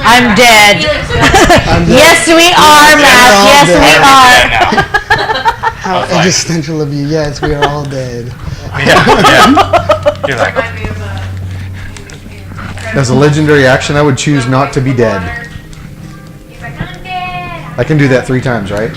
I'm dead. Yes, we are, Matt. Yes, we are. How existential of you. Yes, we are all dead. You're like, As a legendary action, I would choose not to be dead. He's like, I'm dead. I can do that 3 times, right?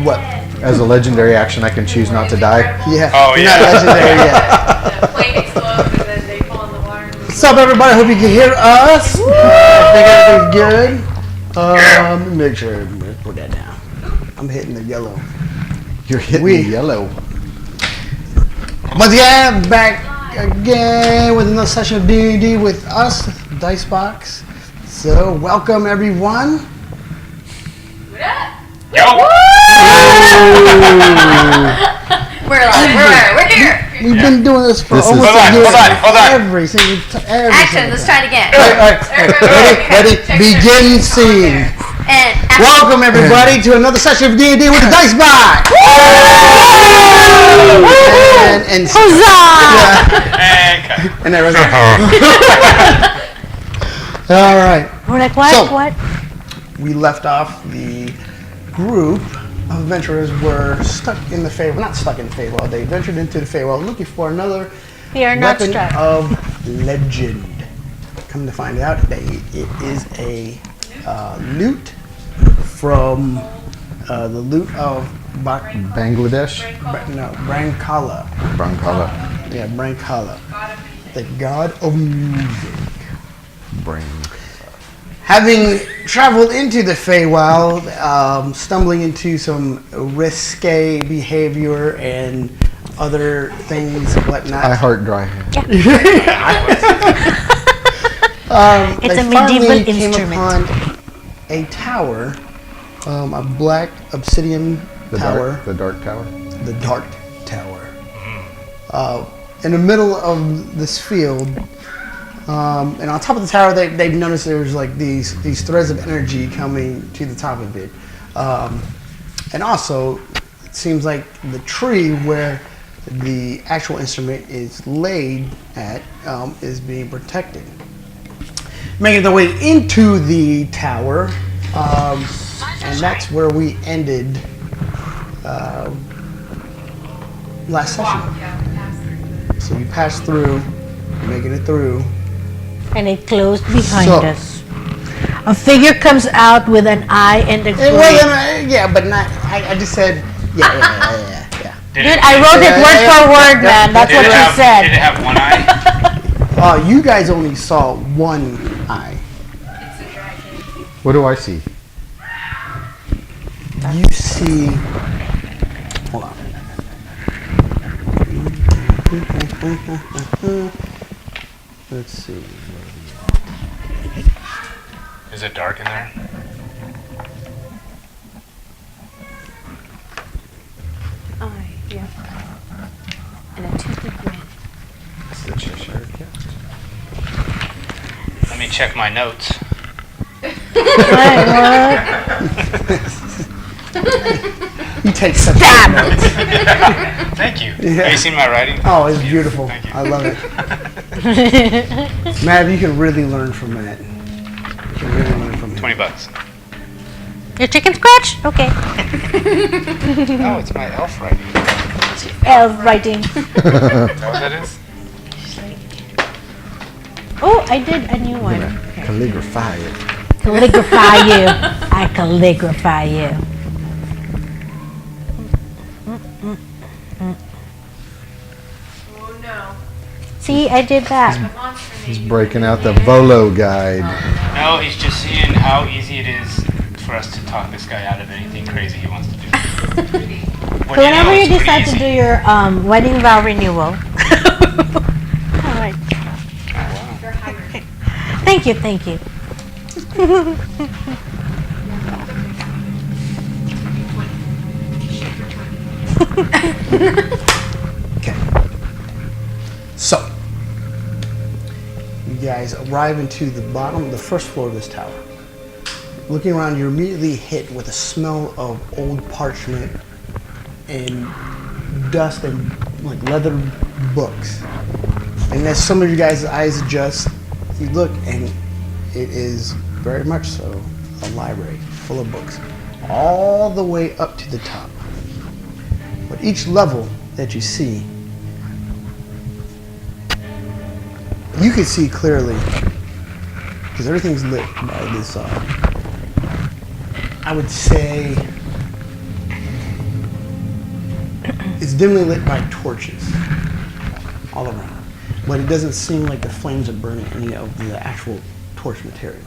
What? As a legendary action, I can choose not to die. Yeah. Oh, You're yeah. not legendary yet. The plane explodes and then they fall in the water. What's up, everybody? Hope you can hear us. I think everything's good. Make sure I put that down. I'm hitting the yellow. You're hitting the yellow. Once again, back again with another session of D&D with us, Dicebox. So, welcome everyone. What up? yo! We're here. We've been doing this for This is- almost a year. Hold on. Every single time. Action, let's try it again. All right. Ready? Begin scene. And action. Welcome everybody to another session of D&D with the Dicebox. And and there was all right. We're like, what? So- What? We left off the group of adventurers were stuck in the Feywild. Not stuck in the Feywild. They ventured into the Feywild looking for another We are not weapon struck. of legend. Come to find out, that it is a loot from the loot of Bangladesh? Brankala. Brankala. Yeah, Brankala. The god of music. Brain. Having traveled into the Feywild, stumbling into some risque behavior and other things, whatnot. I heart dry hand. It's they a finally medieval came instrument. upon a tower, a black obsidian tower, The dark tower. the Dark Tower. In the middle of this field, and on top of the tower, they've noticed there's like these threads of energy coming to the top of it, and also it seems like the tree where the actual instrument is laid at is being protected. Making their way into the tower, and that's where we ended last session. So we passed through, making it through. And it closed behind So- us. A figure comes out with an eye and a It grave. wasn't, but not. I just said, yeah. Dude, I wrote it word for word, man. That's what you Did it said. have one eye? You guys only saw one eye. It's a dragon. What do I see? You see. Hold on. Let's see. Is it dark in there? Eye, yeah. And a toothy grin. It's the Cheshire Cat. Let me check my notes. You take such good notes. Thank you. Yeah. Have you seen my writing? Oh, it's beautiful. Thank you. I love it. Matt, you can really learn from Matt. You can really learn from him. $20. Your chicken scratch? Okay. Oh, it's my elf writing. Elf writing. Is that what that is? Oh, I did a new one. Calligraphy it. Calligraphy you. I calligraphy you. Oh no. See, I did that. Monster He's name. breaking out the Volo guide. No, he's just seeing how easy it is for us to talk this guy out of anything crazy he wants to do. So whenever you it's pretty decide to easy. do your wedding vow renewal. All right. You're hired. Thank you, thank you. Okay. So, you guys arrive into the bottom, the first floor of this tower. Looking around, you're immediately hit with a smell of old parchment and dust and like leather books. And as some of you guys' eyes adjust, you look and it is very much so a library full of books, all the way up to the top. But each level that you see, you can see clearly because everything's lit by this. I would say it's dimly lit by torches all around, but it doesn't seem like the flames are burning any of the actual torch material.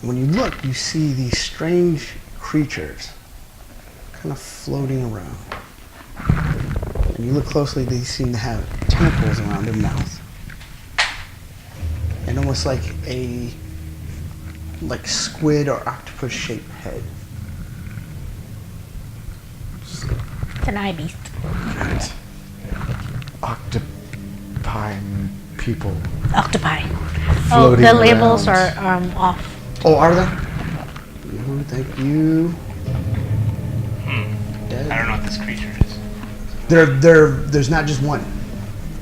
When you look, you see these strange creatures kind of floating around. And you look closely, they seem to have tentacles around their mouth. And almost like a squid or octopus shaped head. It's an eye beast. Octopi people. Octopi. Oh, Floating the labels around. are off. Oh, are they? Ooh, thank you. I don't know what this creature is. There's not just one.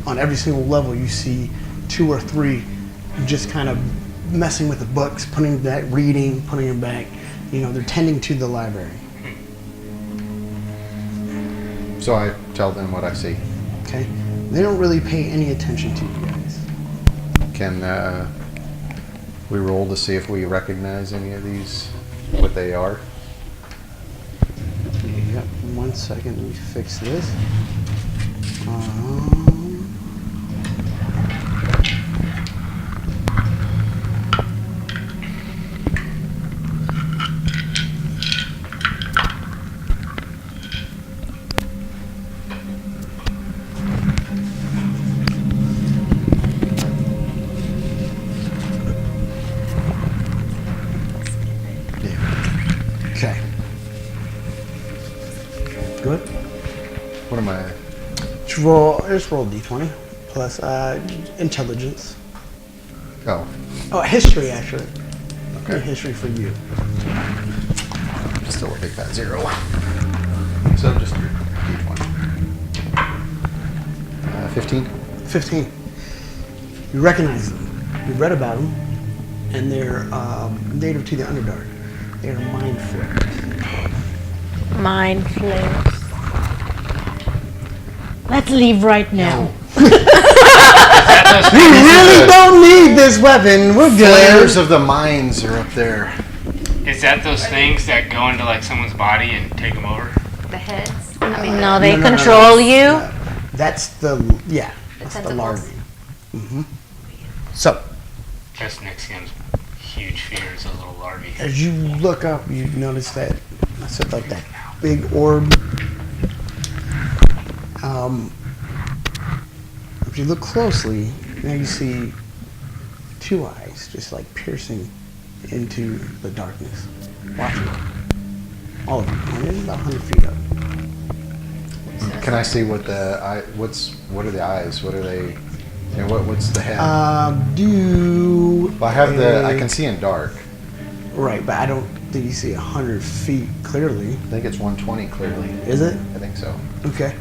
On every single level, you see 2 or 3 just kind of messing with the books, putting that reading, putting them back. You know, they're tending to the library. So I tell them what I see. Okay? They don't really pay any attention to you guys. Can we roll to see if we recognize any of these, what they are? Yep, 1 second, let me fix this. Okay. Good. What am I? Just roll D20 plus intelligence. Oh, Oh, history actually. Okay. History for you. still a big fat 0. So just your D20. 15. 15. You recognize them. You read about them, and they're native to the Underdark. They are mind flayers. Mind flayers. Let's leave right now. We really don't need this weapon. We're good. Flares of the mines are up there. Is that those things that go into like someone's body and take them over? The heads. I mean, No, they No. control you. That's the that's the tentacles. larvae. So That's Nixium's huge fear is those little larvae. as you look up, you notice that I said like that big orb. If you look closely, now you see 2 eyes just like piercing into the darkness, watching all of you. And it's about 100 feet up. Can I see what the eye? What are the eyes? What are they? And what's the head? Well, I have I can see in dark. Right, but I don't think you see 100 feet clearly. I think it's 120 clearly. Is it? I think so. Okay.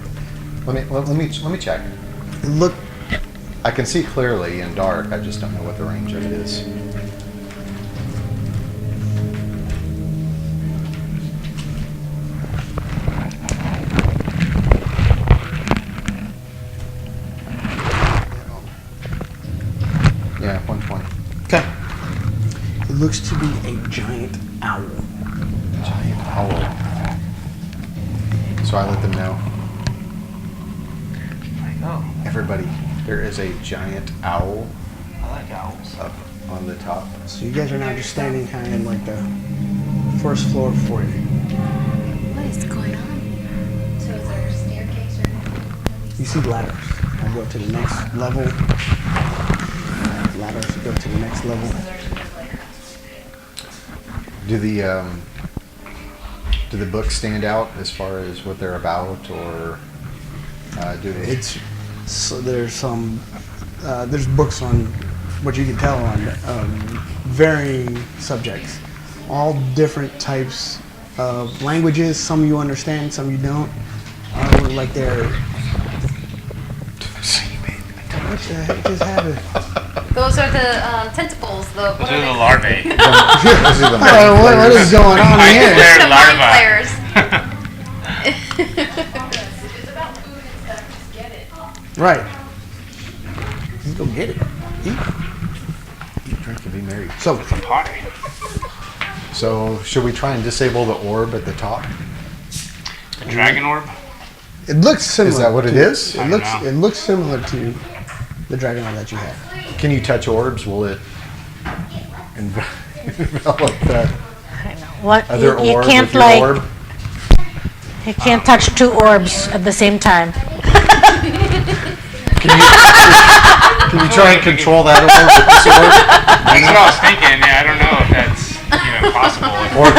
Let me check. Look. I can see clearly in dark. I just don't know what the range of it is. Yeah, 120. Okay. It looks to be a giant owl. Giant owl. So I let them know. Like, oh, Everybody, there is a giant owl I like owls. up on the top. So you guys are now just standing kind of in like the first floor for you. what is going on? So is there a staircase or anything? You see ladders. I go to the next level. Ladders go to the next level. Do the books stand out as far as what they're about, or do they? So there's there's books on what you can tell on varying subjects, all different types of languages. Some you understand, some you don't. Like they're. What the heck just happened? Those are the tentacles. Those are the larvae. Those are the Oh, what is going on Mind here? flare The mind larva. flares. Right. Let's go get it. Eat. Eat, drink, and be merry. So, Pie. So, should we try and disable the orb at the top? The dragon orb? it looks similar. Is that what it to- is? It I don't looks. know. It looks similar to the dragon eye that you have. Can you touch orbs? Will it envelop that What other you orb can't with your like orb? you can't touch two orbs at the same time. Can you try and control that orb with this orb? That's what I was thinking. Yeah, I don't know if that's even possible. If Or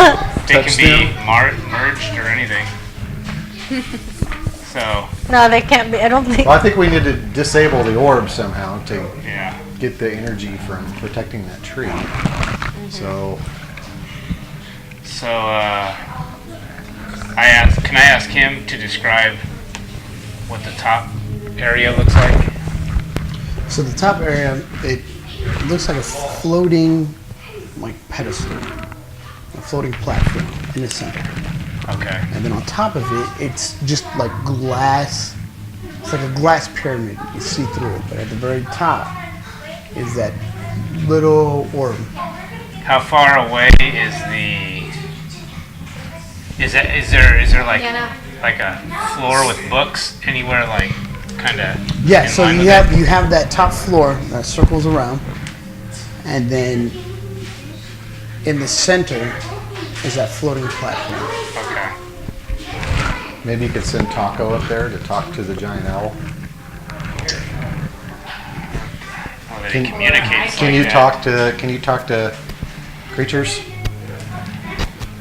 they touch can be them? merged or anything. So, No, they can't be. I don't think. Well, I think we need to disable the orb somehow to yeah. get the energy from protecting that tree. So, So, can I ask him to describe what the top area looks like? So the top area, it looks like a floating, like pedestal, a floating platform in the center. Okay. And then on top of it, it's just like glass. It's like a glass pyramid. You see through it, but at the very top is that little orb. How far away is the? Is there like Yeah, no. like a floor with books anywhere like kind of? Yeah. So you have that top floor that circles around, and then in the center is that floating platform. Okay. maybe you could send Taco up there to talk to the giant owl. Well, that Can- it communicates. Can like you that. talk to creatures?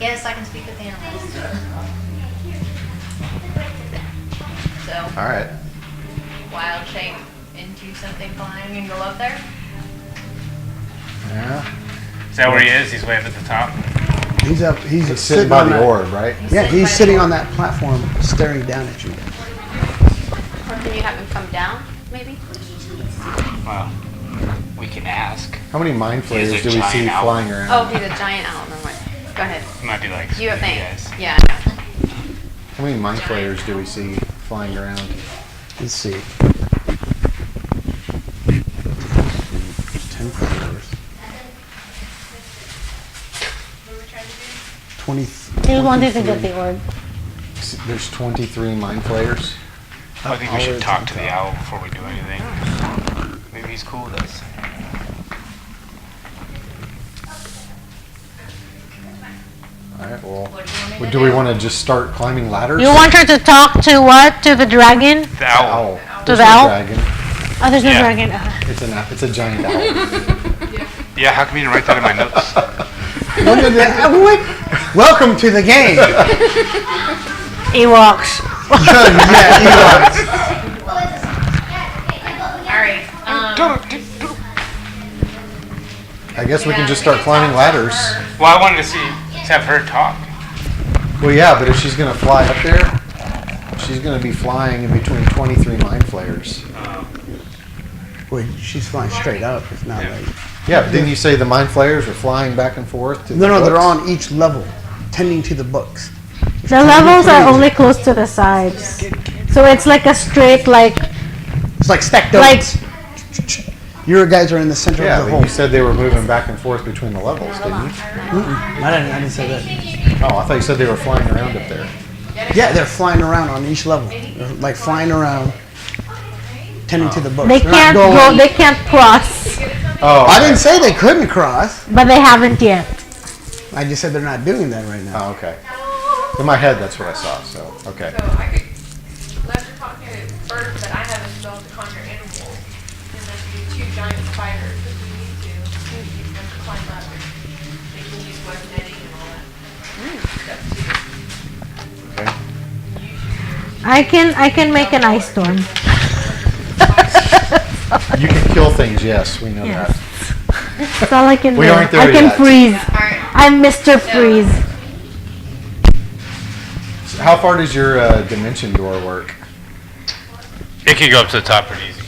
Yes, I can speak with animals. So, All right. wild shape into something flying and go up there? Yeah. Is that where he is? He's way up at the top. He's up. He's It's sitting by on the that- orb, right? Yeah, he's sitting on that platform, staring down at you. Or can you have him come down, maybe? Well, we can ask. How many mind He's flayers a do we see giant owl. flying around? Oh, he's a giant owl. Never mind. Go ahead. It might be like You spooky think? guys. Yeah, I know. How many mind flayers do we see flying around? Let's see. 10 floors. 20. He wanted to get the orb. There's 23 mind flayers. I think we should talk to the owl before we do anything. Maybe he's cool with us. All right. Well, What do you want me to do we want to just start climbing ladders? You want her to talk to what? To the dragon? The The owl. owl. To There's the no owl? dragon. Oh, there's no Yeah. dragon. It's a giant owl. Yeah, how come you didn't write that in my notes? Welcome to the game. Ewoks. Yeah, All right. I guess we can just start climbing ladders. Well, I wanted to have her talk. Well, yeah, but if she's gonna fly up there, she's gonna be flying in between 23 mind flayers. Well, she's flying straight up. It's not like. Yeah, but didn't you say the mind flayers were flying back and forth? To No, the they're books? on each level, tending to the books. The levels are only close to the sides. So it's like a straight, like, It's like stacked Like- donuts. Your guys are in the center Yeah, of the but hole. you said they were moving back and forth between the levels, didn't you? I didn't say that. Oh, I thought you said they were flying around up there. Yeah, they're flying around on each level. They're like flying around, tending to the books. they They're not can't go, going- they can't cross. Oh, I didn't say they couldn't cross. But they haven't yet. I just said they're not doing that right now. Oh, okay. In my head, that's what I saw. So, okay. So I could let her talk to birds, but I haven't developed to conjure animals. And then do two giant spiders if we need to. We use them to climb ladders. They can use web netting and all that. Stuff too. Okay. I can make an ice storm. You can kill things, yes, we know Yes. that. That's all I can do. We aren't there I can yet. freeze. All right. I'm Mr. Freeze. How far does your dimension door work? It can go up to the top pretty easy.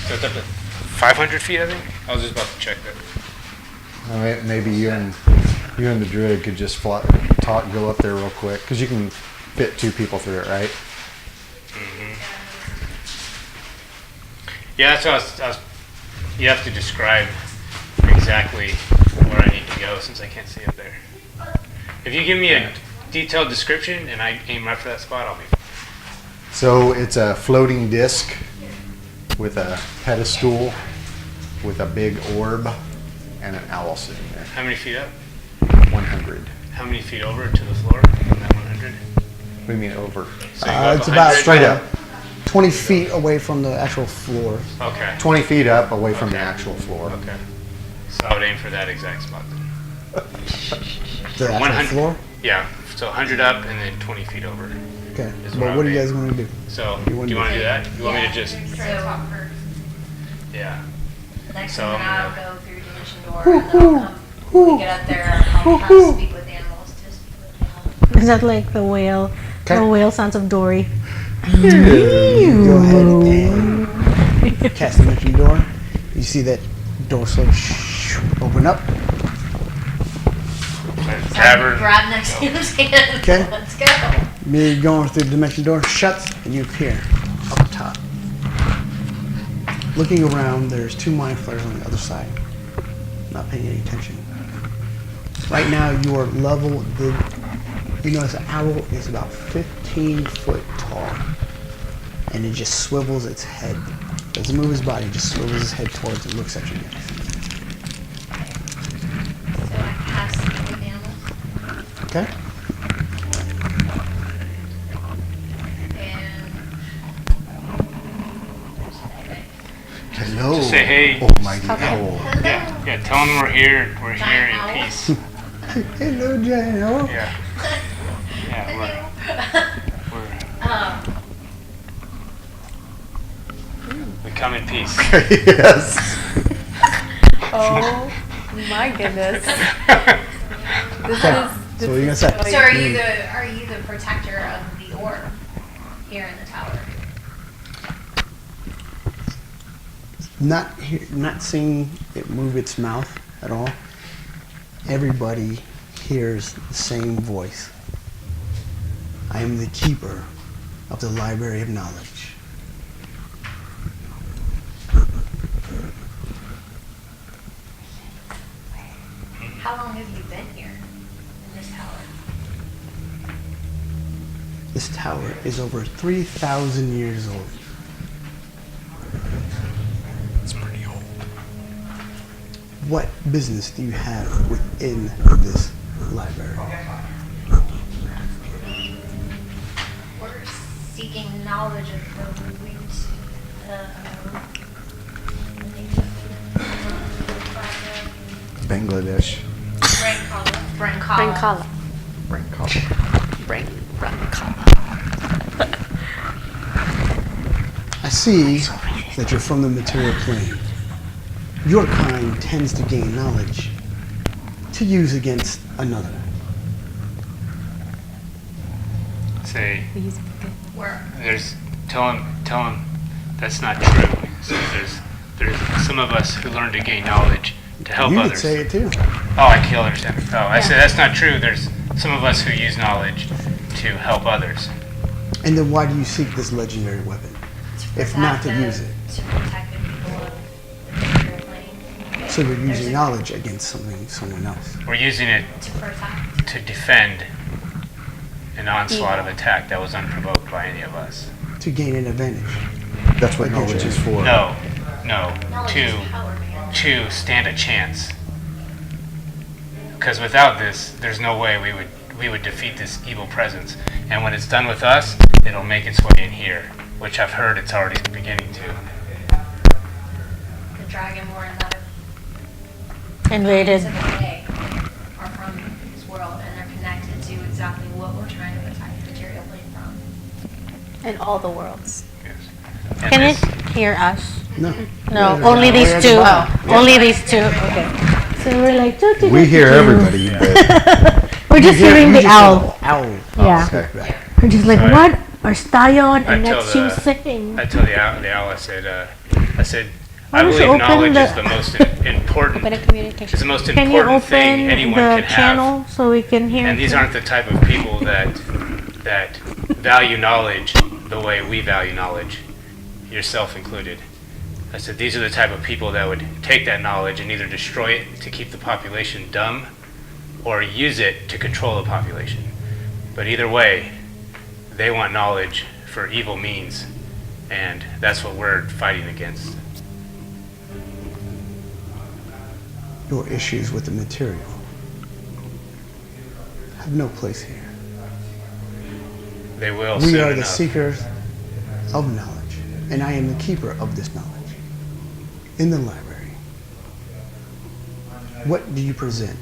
So it's up to 500 feet, I think. I was just about to check that. I mean, maybe you and the druid could just go up there real quick, because you can fit 2 people through it, right? Yeah, that's what I was. You have to describe exactly where I need to go since I can't see up there. If you give me a detailed description and I aim right for that spot, I'll be. So it's a floating disc with a pedestal with a big orb and an owl sitting there. How many feet up? 100. How many feet over to the floor from that 100? What do you mean over? So you go up It's about 100? Straight up. 20 feet away from the actual floor. Okay. 20 feet up away from the actual floor. Okay. So I would aim for that exact spot then. The actual 100 floor? Yeah. So 100 up and then 20 feet over. Okay. Is But what I what do you would guys want to do? So You do wanna you do- want to do that? You want me to just? Try to talk first. Yeah. Next So time I'm I'll gonna- go through Dimension Door and then I'll come, when we get up there, I'll have to speak with animals to speak with animals. Is that like the whale? Okay. The whale sounds of Dory. Go ahead and cast Dimension Door. You see that door slowly open up. Tavern. Grab Nexium's hand. Okay. Let's go. You're going through the Dimension Door, shuts, and you appear up top. Looking around, there's 2 mind flayers on the other side. Not paying any attention. Right now, you are level. You notice an owl is about 15 foot tall, and it just swivels its head. Doesn't move his body, just swivels his head towards and looks at you guys. So I cast speak with animals. Okay? And Hello. Just say, hey. Almighty owl. Yeah. Tell them we're here. We're here in owl. peace. Hello, giant owl. Yeah. Yeah. We're we come in peace. Yes. Oh my goodness. This Okay. So what are you gonna say? so are you the protector of the orb here in the tower? Not seeing it move its mouth at all. Everybody hears the same voice. I am the keeper of the Library of Knowledge. How long have you been here in this tower? This tower is over 3,000 years old. It's pretty old. What business do you have within this library? We're seeking knowledge of the root, Bangladesh. Brancala. I see that you're from the material plane. Your kind tends to gain knowledge to use against another. Say, Where? tell him that's not true. So there's some of us who learn to gain knowledge to help You others. could say it too. Oh, I can understand. Oh, I said that's not true. There's some of us who use knowledge to help others. And then why do you seek this legendary weapon? If not to use it. To protect the people of the material plane. So you're using knowledge against someone else. We're using it To protect. to defend an onslaught of attack that was unprovoked by any of us. To gain an advantage. That's what knowledge is for. No, Knowledge is power, man. to stand a chance. Because without this, there's no way we would defeat this evil presence. And when it's done with us, it'll make its way in here, which I've heard it's already beginning to. The dragonborn that Invaded. to the day are from this world and they're connected to exactly what we're trying to protect the material plane from. In all the worlds. Yes. And Can it this- hear us? No. No, only these two. Only these two. Okay. So we're like, We hear everybody, but We're just hearing the owl. Owl. Yeah. okay. We're just like, Sorry. what are Stallion and I tell Nexium the- saying? I told the owl, I said, I don't you believe open knowledge the- is the most important. Open a communication. Is the most Can you important thing open anyone the can have. channel so we can hear? And these aren't the type of people that value knowledge the way we value knowledge, yourself included. I said these are the type of people that would take that knowledge and either destroy it to keep the population dumb or use it to control the population. But either way, they want knowledge for evil means, and that's what we're fighting against. Your issues with the material have no place here. They will We soon are the enough. seekers of knowledge, and I am the keeper of this knowledge in the library. What do you present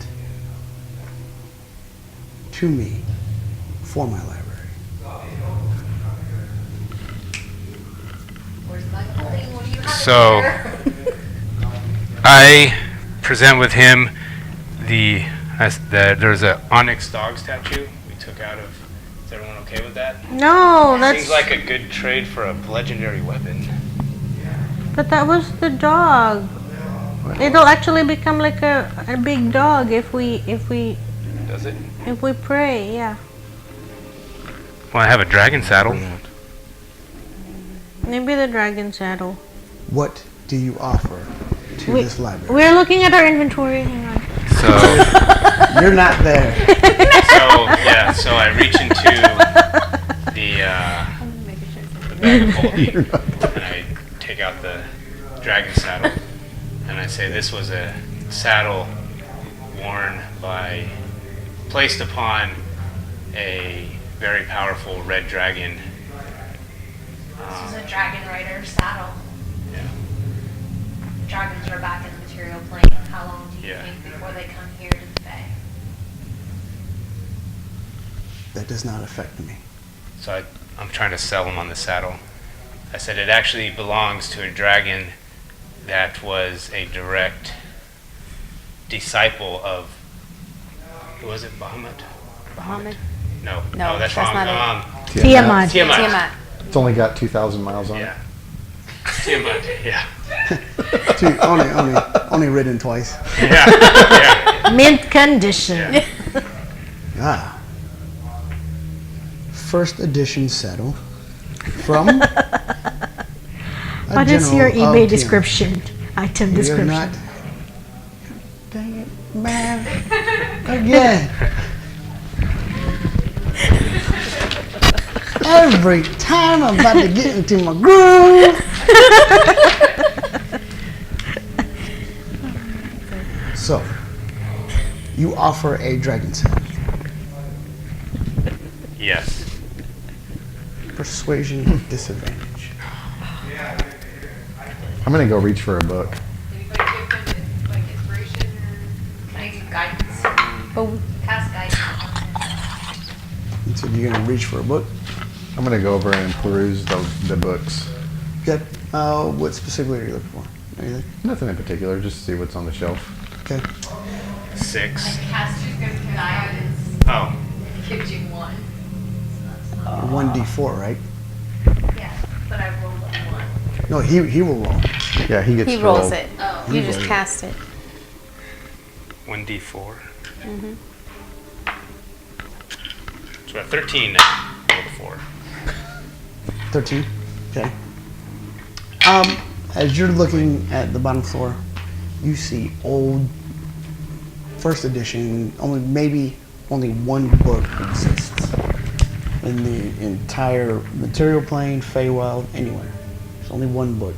to me for my library? Where's my holding? What do you have So- there? I present with him there's a onyx dog statue we took out of. Is everyone okay with that? No, that's. Seems like a good trade for a legendary weapon. But that was the dog. It'll actually become like a big dog if we Does it? pray. Yeah. Well, I have a dragon saddle. Maybe the dragon saddle. What do you offer to We- this library? We're looking at our inventory. Hang on. So, You're not there. so I reach into the bag of holding and I take out the dragon saddle and I say this was a saddle placed upon a very powerful red dragon. This is a dragon rider saddle. Yeah. Dragons are back in the material plane. How long do you Yeah. think before they come here to the bay? That does not affect me. So I'm trying to sell him on the saddle. I said it actually belongs to a dragon that was a direct disciple of, who was it, Bahamut? Bahamut? No, No, that's that's wrong. not Tiamat. Tiamat. Tiamat. It's only got 2,000 miles on Yeah. Tiamat, yeah. Two, only written twice. Yeah, yeah. Mint condition. Yeah. Ah. First edition saddle from a What is your general of eBay Tiamat. description? Item We are description. not. Dang it, man. Again. Every time I'm about to get into my groove. So, you offer a dragon saddle. Yes. Persuasion disadvantage. I'm going to go reach for a book. Anybody give them like inspiration Can I do guidance? Oh, Cast guidance. And so you're gonna reach for a book. I'm going to go over and peruse the books. Okay. What specifically are you looking for? Anything? Nothing in particular, just to see what's on the shelf. Okay. 6. Caster's gonna do guidance. Oh, Gives you 1. So that's not. 1d4, right? Yeah, but I rolled a 1. No, he will roll. Yeah, he gets he to rolls roll. it. Oh. You just cast it. 1d4. So we're at 13 now. Roll the 4. 13. Okay. As you're looking at the bottom floor, you see old first edition. Only one book exists in the entire material plane, Feywild, anywhere. There's only one book,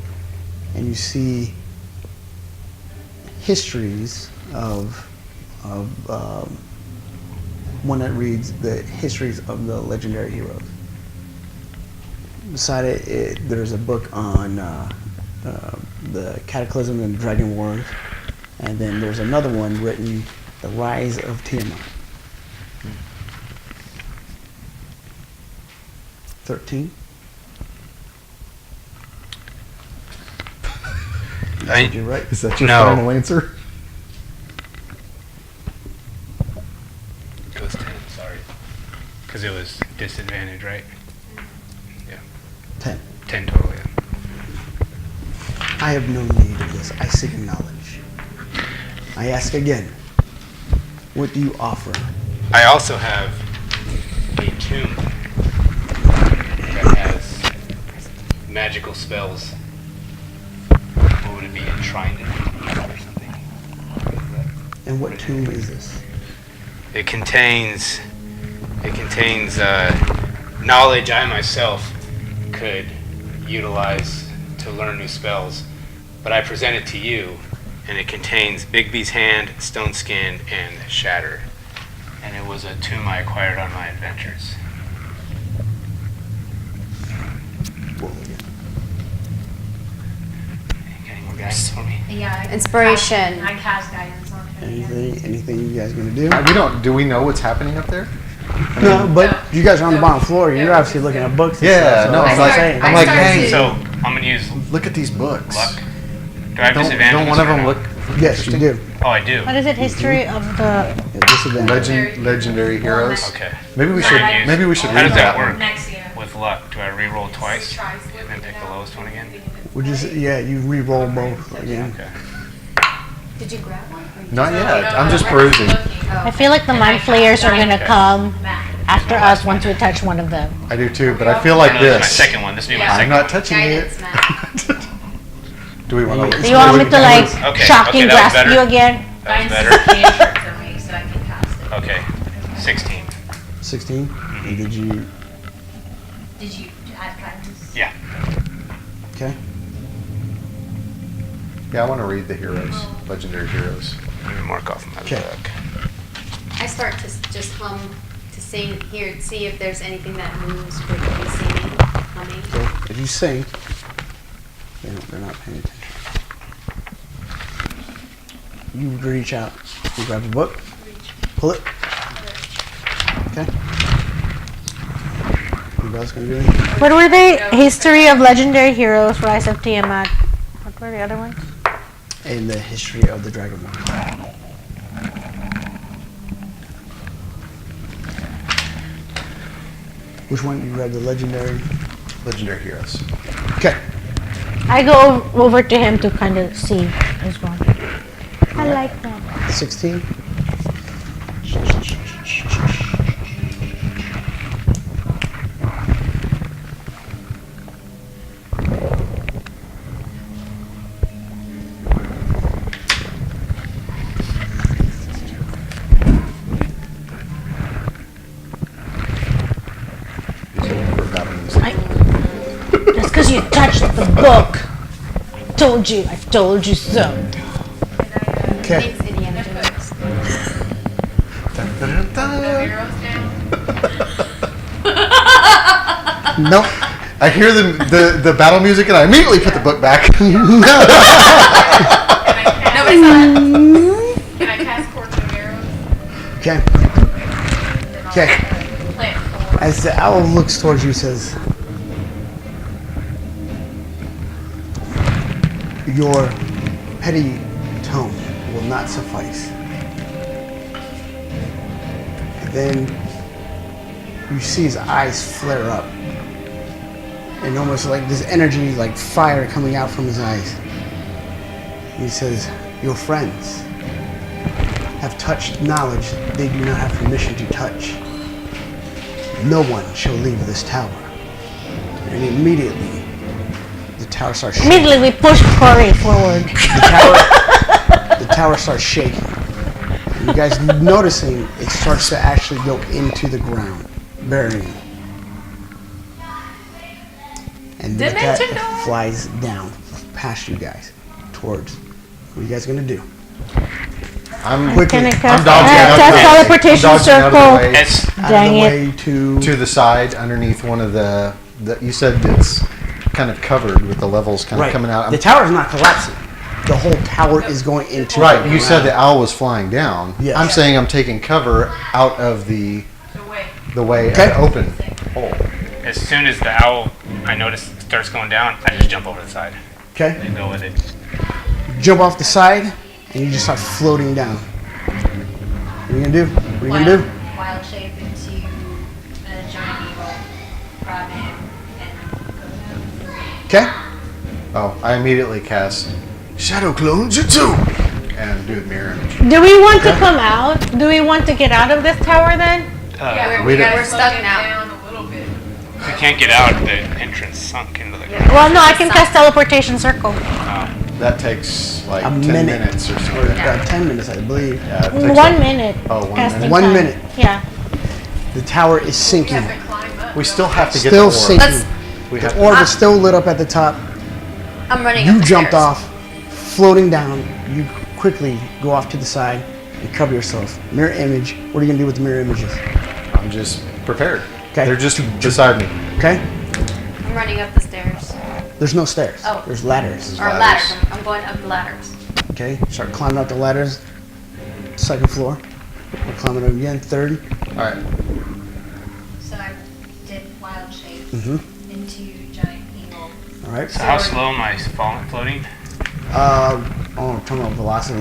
and you see histories of one that reads the histories of the legendary heroes. Beside it, there's a book on the Cataclysm and Dragon Wars, and then there's another one written, The Rise of Tiamat. 13. You're right. Is that your No. final answer? It was 10, sorry. Because it was disadvantage, right? Yeah. 10. 10 total, yeah. I have no need of this. I seek knowledge. I ask again, what do you offer? I also have a tomb that has magical spells. What would it be, enshrined in or something? And what tomb is this? It contains knowledge I myself could utilize to learn new spells, but I present it to you, and it contains Bigby's Hand, Stone Skin, and Shattered. And it was a tomb I acquired on my adventures. Roll again. Got any more guidance for me? Yeah. I can Inspiration. Cast, I cast guidance on it. Anything you guys gonna do? Do we know what's happening up there? No, but you guys are on the bottom floor. You're obviously looking at books. And Yeah, stuff, so no, that's it's what like- saying. I'm like, started hey, to- So I'm gonna use look at these books. luck. Do I have Don't disadvantage? one of or them no? look Yes, you do. Oh, I do. What is it? History of the. Disadvantage. legendary heroes? Okay. Maybe we So should I use- maybe we should How read does that that one. work? Next year. With luck, do I re-roll twice and pick the lowest one again? You re-roll both again. Okay. Did you grab one? Not yet. I'm just perusing. I feel like the mind flayers are gonna come after us once we touch one of them. I do too, but I feel like No, this is my this. second one. This will be my I'm second not touching Guidance, it. Matt. Do we want Do to? you want me to like Okay, shocking okay, that was grasp better. you again? That was Guidance better. is a cantrip for me, so I can cast it. Okay. 16. 16. And did you? Did you add guidance? Yeah. Okay. Yeah, I want to read the heroes, legendary heroes. Let me mark off my Okay. book. I start to just hum to sing here, see if there's anything that moves with me singing, humming. So if you sing, they're not paying attention. You reach out. You grab a book. Pull it. Okay. Anybody else gonna do anything? What were they? History of legendary heroes, Rise of Tiamat. What were the other ones? In the history of the Dragonborn. Which one? You read the legendary? Legendary heroes. Okay. I go over to him to kind of see as well. I like that. 16. That's because you touched the book. Told you. I told you so. Okay. Thanks, Indiana Jones. Arrows down. Nope. I hear the battle music and I immediately put the book back. Nobody's not. Can I cast Courts of Arrows? Okay. Okay. Plant four. As the owl looks towards you, says, "Your petty tone will not suffice." And then you see his eyes flare up, and almost like this energy, like fire coming out from his eyes. He says, "Your friends have touched knowledge they do not have permission to touch. No one shall leave this tower." And immediately, the tower starts shaking. Immediately we push Corey forward. The tower starts shaking. And you guys noticing it starts to actually go into the ground, burying him. And the cat Dimension door. flies down past you guys towards. What are you guys gonna do? I'm Quickly, Can I I'm cast dodging out of cast the way. teleportation I'm dodging out of the circle? way. It's out Dang of the it. way to To the side, underneath one of the you said it's kind of covered with the levels kind of right. coming out. The tower is not collapsing. The whole tower is going into Right, the you said the ground. owl was flying down. Yes. I'm saying I'm taking cover out of the The way. way Okay. open hole. as soon as the owl, I notice, starts going down, I just jump over the side Okay. and go with it. Jump off the side, and you just start floating down. What are you gonna do? What are you gonna do? Wild shape into a giant eagle, grab him, and go down. Okay. Oh, I immediately cast Shadow Clone Jutsu and do the mirror image. Do we want to come out? Do we want to get out of this tower then? Yeah, we don't- gotta We're slow stuck it now. down a little bit. We can't get out. The entrance sunk into the. Well, no, I can cast teleportation circle. That takes like A 10 minute. minutes or Or something. 10 minutes, I believe. Yeah, it takes 1 like- minute. Oh, 1 casting minute. 1 time. minute. Yeah. The tower is We sinking. have to climb up. We still have to get Still the orb. sinking. Let's. We have The to, orb is still lit up at the top. I'm running. up You the jumped stairs. off, floating down. You quickly go off to the side and cover yourself. Mirror image. What are you gonna do with the mirror images? I'm just prepared. Okay. They're just beside me. Okay. I'm running up the stairs. There's no stairs. Oh. There's ladders. Or ladders. I'm going up the ladders. Okay. Start climbing up the ladders. Second floor. We're climbing up again. Third. All right. So I did wild shape Mhm. into giant eagle. All right. So how slow am I floating? Terminal velocity.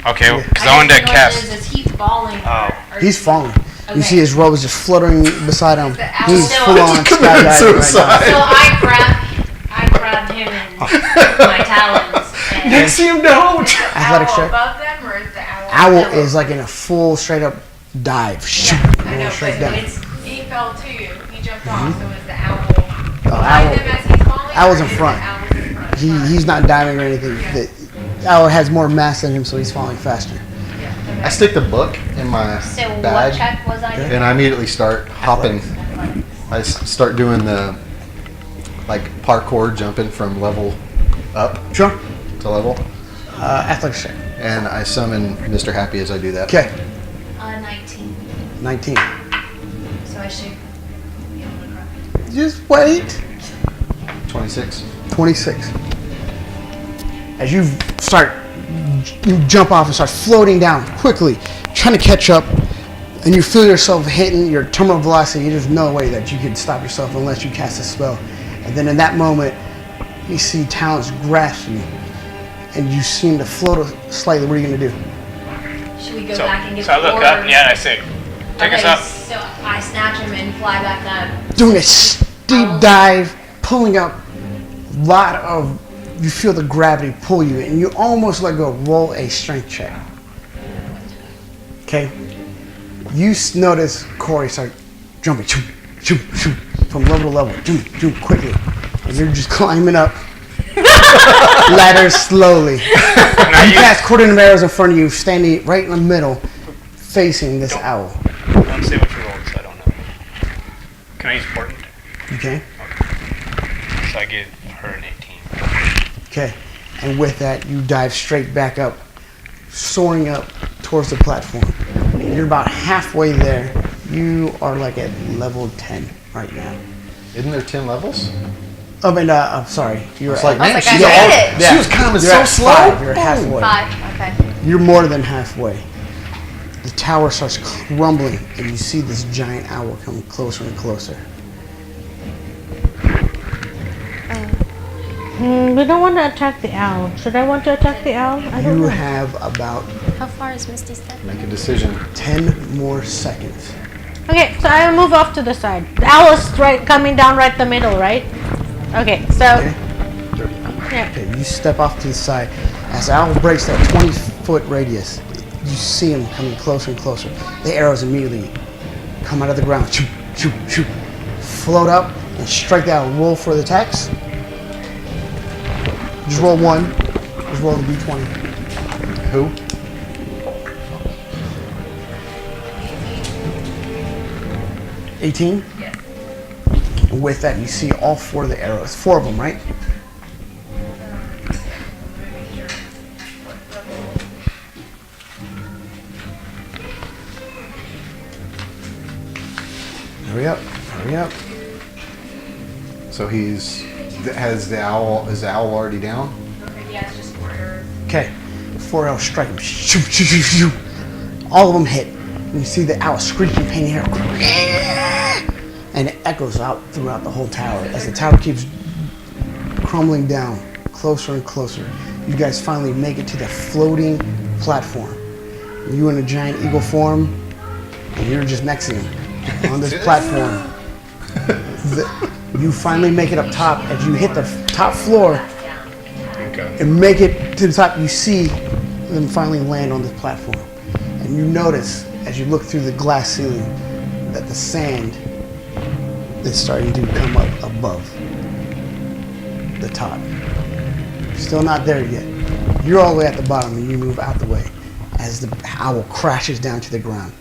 Okay, Yeah. because I wanted to cast. Is he falling? Oh. or He's falling. You Okay. see his robe is just fluttering beside him. The owl He's still- full on Committed skydiving suicide. So I grabbed him in my talons. And Nexium, don't! Is the Athletic owl check. above them, or is the owl? Owl below? is like in a full straight up dive. I know, Straight but down. he fell too. He jumped off, so is the owl The behind owl, him as he's falling? owl's or in is front. the owl in front? he's not diving or anything. The owl has more mass than him, so he's falling faster. I stick the book in my so what bag check was I doing? and I immediately start hopping. I start doing the like parkour, jumping from level up Sure. to level, Athletics check. and I summon Mr. Happy as I do that. Okay. 19. 19. So I should be able to cry. Just wait. 26. 26. As you jump off and start floating down quickly, trying to catch up, and you feel yourself hitting your terminal velocity. There's no way that you can stop yourself unless you cast a spell. And then in that moment, you see Talons grasp you, and you seem to float slightly. What are you going to do? Should we go So, back and get so I the look orb? up, yeah, and I say, take us Okay, up. so I snatch him and fly back up. Doing a steep dive, pulling up, you feel the gravity pull you, and you almost let go. Roll a strength check. Okay. You notice Corey start jumping, shoot, shoot, shoot, from level to level, shoot, shoot, quickly, and you're just climbing up ladders slowly. Now You you cast coordinated arrows in front of you, standing right in the middle, facing this owl. don't say what you rolled, so I don't know. Can I use important? Okay. So I give her an 18. Okay, and with that, you dive straight back up, soaring up towards the platform. And you're about halfway there. You are like at level 10 right now. Isn't there 10 levels? I'm sorry. You're It's like, I was man, like, she's I all, made it. she was coming You're so at slow. 5. You're halfway. 5. Okay. You're more than halfway. The tower starts crumbling, and you see this giant owl coming closer and closer. We don't want to attack the owl. Should I want to attack the owl? I don't You know. have about How far is Misty step? Make a decision. 10 more seconds. Okay, so I move off to the side. The owl is coming down right the middle, right? Okay, so Okay? yeah. Okay, you step off to the side. As the owl breaks that 20-foot radius, you see him coming closer and closer. The arrows immediately come out of the ground. Shoot, shoot, shoot. Float up and strike the owl. Roll for the attacks. Just roll 1. Just roll the d20. Who? 18? Yes. And with that, you see all 4 of the arrows. 4 of them, right? Hurry up. Hurry up. So is the owl already down? Okay, yeah, it's just 4 arrows. Okay. 4 arrows strike him. Shoot, shoot, shoot, shoot. All of them hit. And you see the owl screeching pain here. And it echoes out throughout the whole tower. As the tower keeps crumbling down, closer and closer, you guys finally make it to the floating platform. You in a giant eagle form, and you're just next to him on this platform. You finally make it up top. As you hit the top floor, and make it to the top, you see them finally land on the platform. And you notice, as you look through the glass ceiling, that the sand is starting to come up above the top. Still not there yet. You're all the way at the bottom, and you move out the way as the owl crashes down to the ground.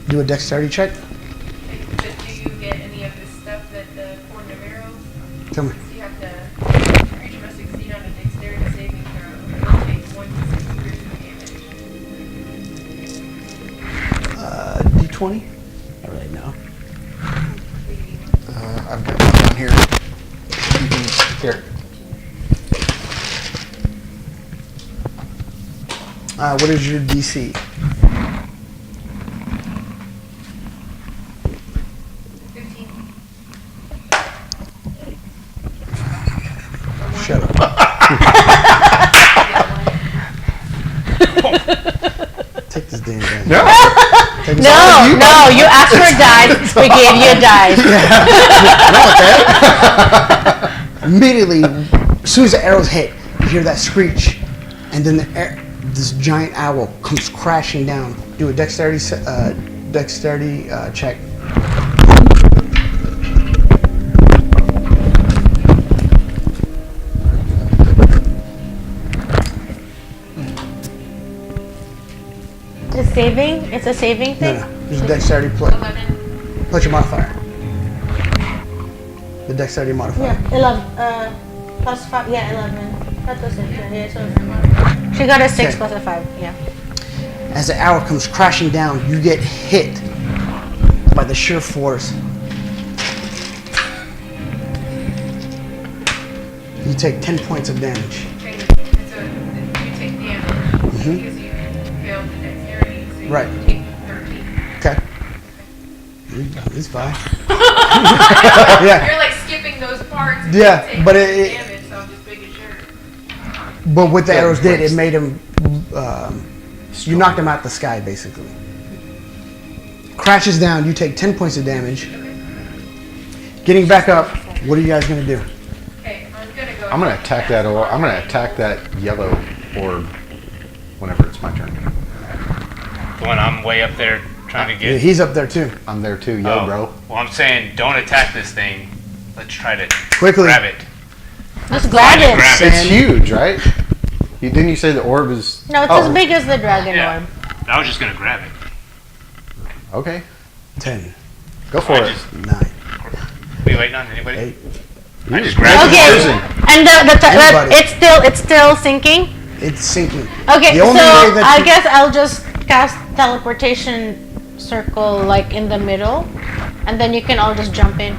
Do a dexterity check. But do you get any of this stuff that the Court of Arrows? Tell me. You have to, creature must succeed on a dexterity saving throw. It takes 1 to 6 piercing damage. D20? I really know. I've got it down here. Here. What is your DC? 15. Shut up. Take this damn gun. No. Take this No, you asked for a dice. We gave you a dice. Immediately, as soon as the arrows hit, you hear that screech, and then this giant owl comes crashing down. Do a dexterity check. It's saving? It's a saving No, thing? no, just dexterity plus 11. plus your modifier. The dexterity modifier. Yeah, 11. Plus 5. Yeah, 11. That was it. Yeah, so she got a 6 Okay. plus a 5. Yeah. As the arrow comes crashing down, you get hit by the sheer force. You take 10 points of damage. Okay, so you take damage because you failed the dexterity, so you Right. take 13. Okay. It's fine. You're Yeah. like skipping those parts. and Yeah, you take but damage, it- so I'm just making sure. But what the Yeah, arrows did, points. it made him. You knocked him out the sky, basically. Crashes down. You take 10 points of damage. Getting back up. What are you guys gonna do? Okay, I'm gonna go. I'm gonna attack that orb. I'm gonna attack that yellow orb whenever it's my turn. The one I'm way up there trying to Yeah, get. he's up there too. I'm there too, yo, Oh, bro. Well, I'm saying don't attack this thing. Let's try to Quickly. grab it. Just grab it. Grab it. It's huge, right? Didn't you say the orb is? No, it's Oh, as big as the dragon Yeah. orb. I was just gonna grab it. Okay, 10, go for I it. just 9, we waiting on anybody? 8. I just grabbed Okay. it. Frozen. And Anybody. it's still sinking. It's sinking. Okay, The so only way that I you- guess I'll just cast teleportation circle like in the middle, and then you can all just jump in.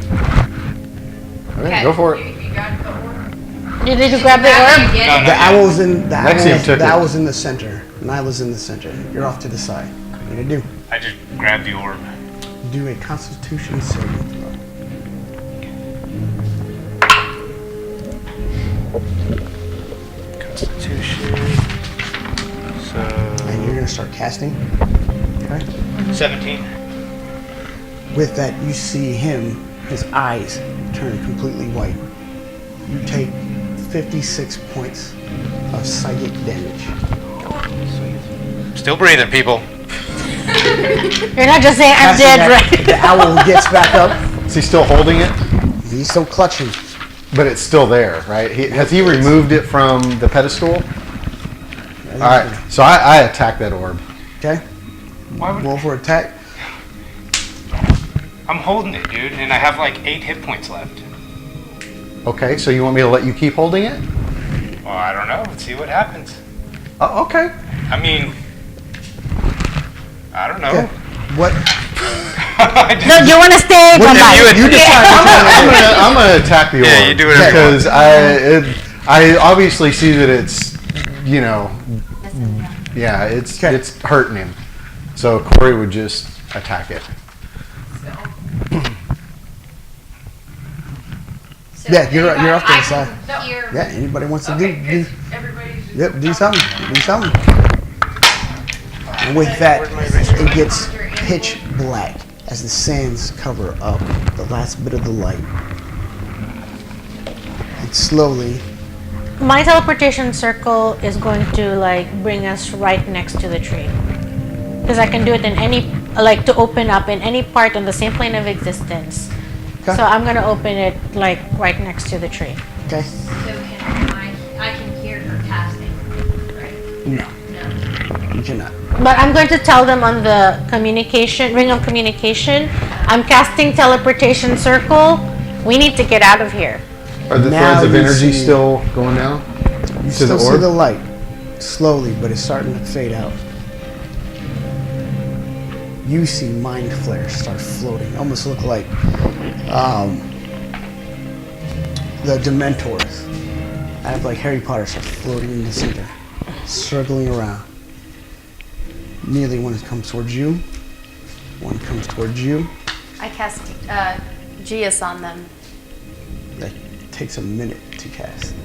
Okay, go for it. You got the orb. Did you grab the orb? No, The owl's in the Nexium owl's, took the it. owl's in the center. Nyla's in the center. You're off to the side. What are you gonna do? I just grabbed the orb. Do a Constitution saving throw. Constitution. So And you're gonna start casting. Okay. 17. With that, you see him, his eyes turn completely white. You take 56 points of psychic damage. Still breathing, people. You're not just saying I'm Casting dead, that, right? The owl gets back up. Is he still holding it? He's still clutching. But it's still there, right? Has he removed it from the pedestal? All right, so I attack that orb. Okay. Why would Roll for attack. I'm holding it, dude, and I have like 8 hit points left. Okay, so you want me to let you keep holding it? Well, I don't know. Let's see what happens. Okay. I mean, I don't know. Okay. What? I just- No, you want to stay? What Bye-bye. you decide what you wanna do. I'm gonna attack the orb. Yeah, you do whatever you because I obviously see that it's, you know, yeah, it's Okay. it's hurting him. So Corey would just attack it. So Yeah, you're off to the side. Here. Yeah, anybody wants to Okay, do, 'cause everybody's just. yep, do something. Do something. And with that, it gets pitch black as the sands cover up the last bit of the light. And slowly, my teleportation circle is going to like bring us right next to the tree. Because I can do it in any, like to open up in any part on the same plane of existence. Okay. So I'm gonna open it like right next to the tree. Okay. So I can hear her casting, right? No, No. you cannot. But I'm going to tell them on the communication, ring of communication, I'm casting teleportation circle. We need to get out of here. Are the Now threads of you energy see- still going down? You To the still see orb? the light slowly, but it's starting to fade out. You see mind flares start floating, almost look like the Dementors out of like Harry Potter start floating in the center, circling around. Immediately, one comes towards you. One comes towards you. I cast Geas on them. That takes a minute to cast.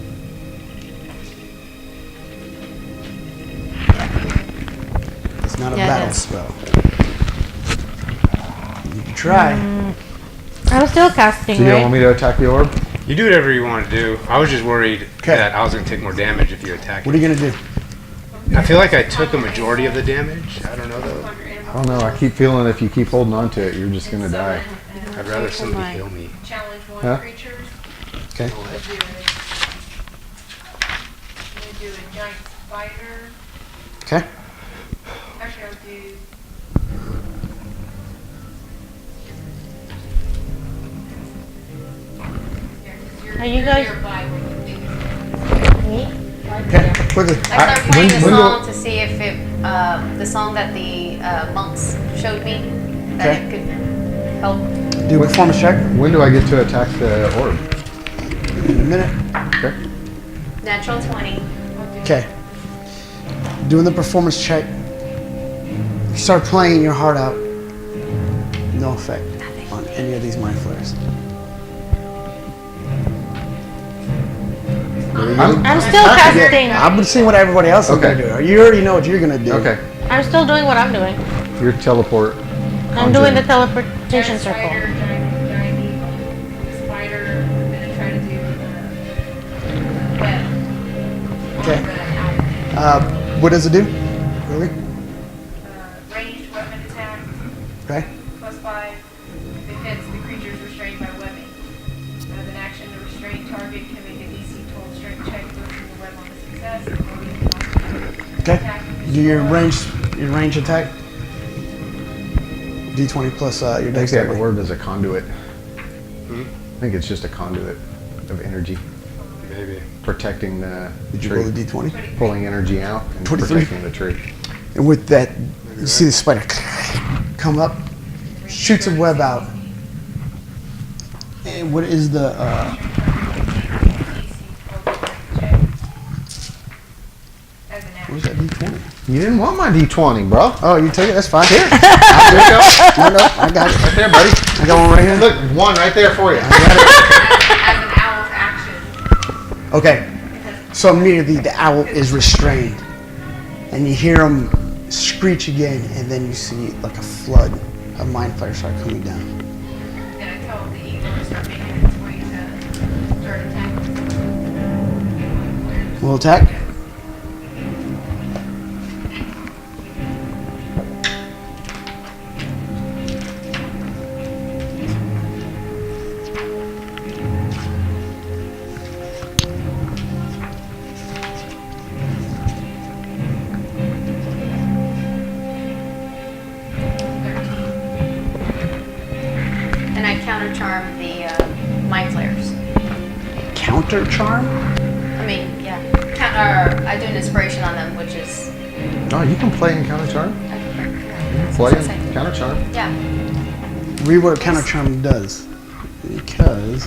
It's not a Yeah, it battle is. spell. You can try. I'm still casting, So you don't want right? me to attack the orb? You do whatever you want to do. I was just worried 'Kay. that I was going to take more damage if you attacked. What are you gonna do? I feel like I took a majority of the damage. I don't know though. Conjure animals. I don't know. I keep feeling if you keep holding on to it, you're just gonna die. I'd rather somebody heal me. Challenge one Huh? creature. Okay. I'm gonna do a giant spider. Okay. Actually, I'll do. Yeah, 'cause you're- Are you you're guys- nearby when you think Me? Okay. Quickly. I started playing the when do- song to see if it, the song that the monks showed me, that Okay. it could help. Do a performance check When do I get to attack the orb? in a minute. Okay. Natural 20. Okay. Doing the performance check. You start playing your heart out. No effect on any of these mind flares. I'm still casting. I'm seeing what everybody else is Okay. gonna do. You already know what you're gonna do. Okay. I'm still doing what I'm doing. Your teleport. I'm doing the giant teleportation circle. spider, giant eagle, spider. I'm gonna try to do web. Okay. On the owl. What does it do? Really? Ranged weapon attack. Okay. +5. If it hits, the creature is restrained by webbing. As an action, the restrained target can make a DC 12 strength check, lifting the web on a success. or we can Okay. Do your range attack. D20 plus your I think that dexterity. orb is a conduit. I think it's just a conduit of energy, Maybe. protecting the Did you roll tree, the D20? pulling energy out and 23. protecting the tree. And with that, you see the spider come up, shoots a web out. And what is the As an action. where's that D20? You didn't want my D20, bro. Oh, you take it. That's fine. Here. There you go. No, no, I got it. Right there, buddy. I got one right here. Look, one right there for you. As an owl's action. Okay. So immediately the owl is restrained, and you hear him screech again, and then you see like a flood of mind flares start coming down. And I tell the eagle to start making its way to start attacking. Will attack. And I counter charm the mind flares. Counter charm. I mean, yeah. I do an inspiration on them, which is. Oh, you can play in counter charm. Play in counter charm. Yeah. Read what counter charm does, because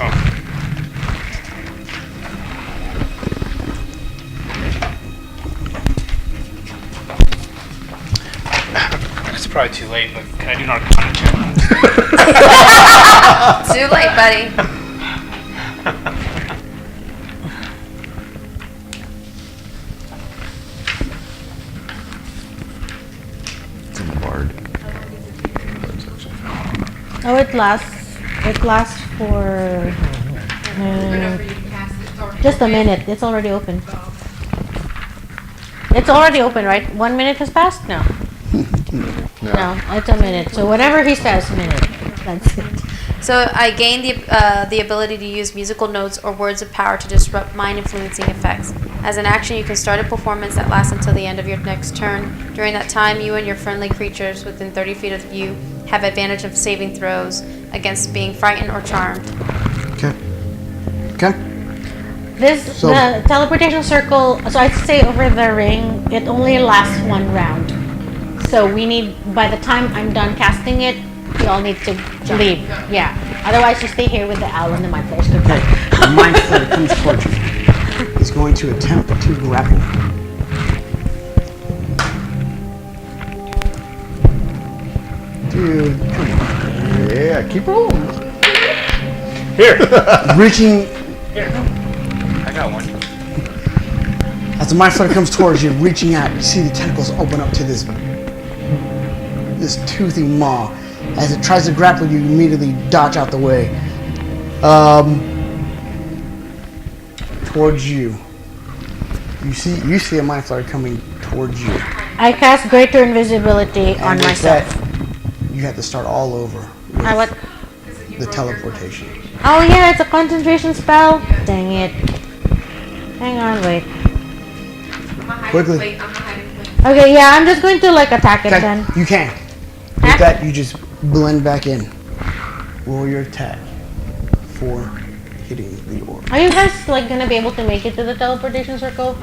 It's probably too late, but can I do an Arcana check? Too late, buddy. It's in the bard. Oh, it lasts for Or no, for you to cast it, or Just a minute. It's already open. It's already open, right? 1 minute has passed? No. No, it's a minute. So whatever he says, minute. That's it. So I gained the ability to use musical notes or words of power to disrupt mind-influencing effects. As an action, you can start a performance that lasts until the end of your next turn. During that time, you and your friendly creatures within 30 feet of you have advantage of saving throws against being frightened or charmed. Okay. Okay. This So- the teleportation circle. So I'd say over the ring, it only lasts 1 round. So we need. By the time I'm done casting it, you all need to leave. Yeah. Otherwise, you stay here with the owl and the mind flayers. Good Okay. night. The mind flayer comes towards you. He's going to attempt to grapple. Dude, come on. Yeah, keep rolling. Here. Reaching Here. I got one. as the mind flayer comes towards you, reaching out, you see the tentacles open up to this toothy maw. As it tries to grapple you, you immediately dodge out the way. Towards you. You see a mind flayer coming towards you. I cast greater invisibility on And with myself. that, you have to start all over with I what? the teleportation. Oh yeah, it's a concentration spell. Dang it. Hang on, wait. I'm a hiding Quickly. plate. I'm a hiding plate. Okay, yeah, I'm just going to like attack it Okay, then. you can. Huh? With that, you just blend back in. Roll your attack for hitting the orb. Are you guys like gonna be able to make it to the teleportation circle?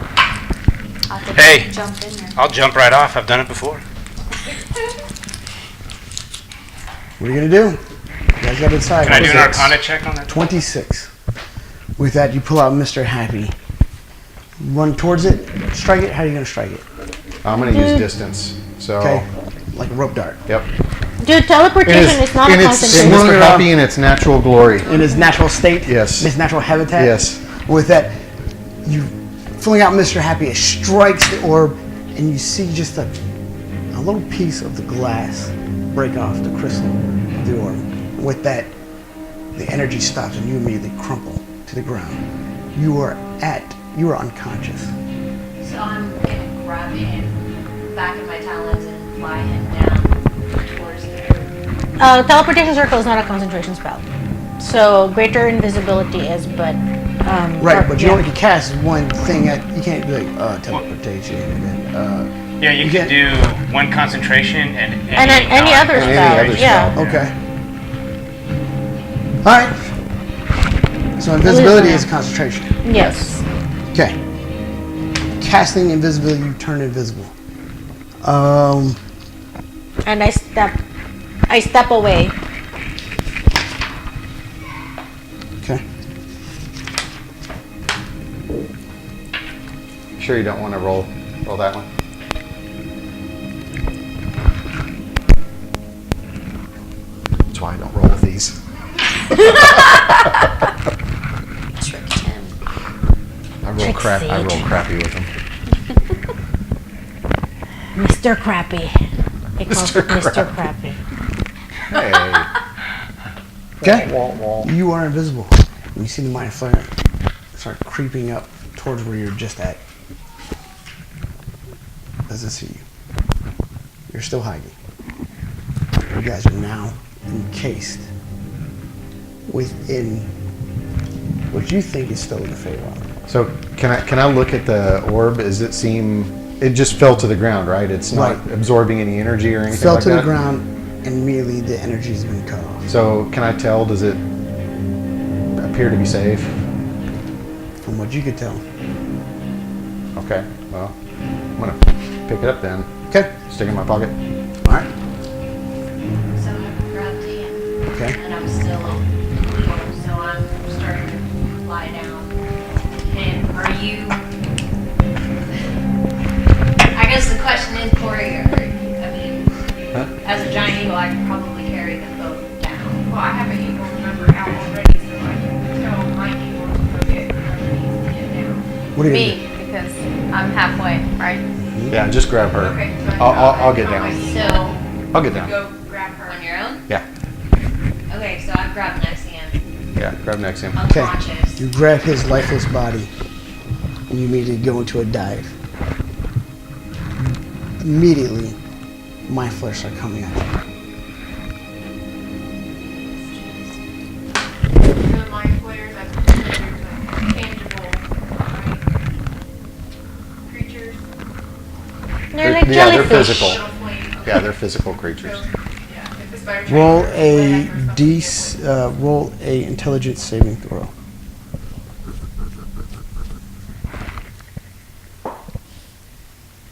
I'll have to Hey. jump in there. I'll jump right off. I've done it before. What are you gonna do? You guys gotta decide. Can I do an What is it? Arcana check on that? 26. With that, you pull out Mr. Happy. Run towards it. Strike it. How are you gonna strike it? I'm gonna use distance. So, Okay, like a rope dart. yep. Dude, teleportation is not a in concentration. Mr. Happy in its natural glory. In its natural state. Yes. In its natural habitat. Yes. With that, you fling out Mr. Happy. It strikes the orb, and you see just a little piece of the glass break off the crystal of the orb. With that, the energy stops, and you immediately crumple to the ground. You are unconscious. So I'm gonna grab him back in my talons and fly him down towards the. Teleportation circle is not a concentration spell. So greater invisibility is, but Right, but you yeah. only can cast one thing at. You can't do like teleportation and then. Yeah, you can do one concentration and And then any other any spell. other Yeah. spell. Okay. All right. So invisibility is concentration. Yes. Okay. Casting invisibility, you turn invisible. And I step away. Okay. Sure you don't want to roll that one? That's why I don't roll with these. Tricked him. I roll Tricksy. crappy with them. Mr. Crappy. He calls it Mr. Crappy. Hey. Okay. Wah, wah. You are invisible. You see the mind flare start creeping up towards where you're just at. Doesn't see you. You're still hiding. You guys are now encased within what you think is still in the Feywild. So can I look at the orb? Does it seem it just fell to the ground, right? It's not Right. absorbing any energy or anything Fell like to that? the ground, and immediately the energy's been cut off. So can I tell, does it appear to be safe? From what you could tell. Okay, well, I'm gonna pick it up then, Okay. stick it in my pocket. All right. So I grabbed him. Okay. And I'm still on. So I'm starting to lie down. And are you? I guess the question is, Corey, I mean, as a giant eagle, I could probably carry them both down. Well, I have an eagle number out already, so I can tell my eagle to go get underneath and get down. What are you Me, because I'm halfway, right? Yeah, just grab her. Okay, so I'll get on my down. eagle, So I'll get down. Go grab her. on your own? Yeah. Okay, so I've grabbed Nexium. Yeah, grab Nexium. Okay. Unconscious. You grab his lifeless body, and you immediately go into a dive. Immediately, mind flares start coming at you. The mind flares, I consider like tangible, right? Creatures. They're like Yeah, they're jellyfish. physical. Little flame. Yeah, they're physical creatures. So, yeah, if the spider Roll tries to a flame or something. roll a intelligence saving throw.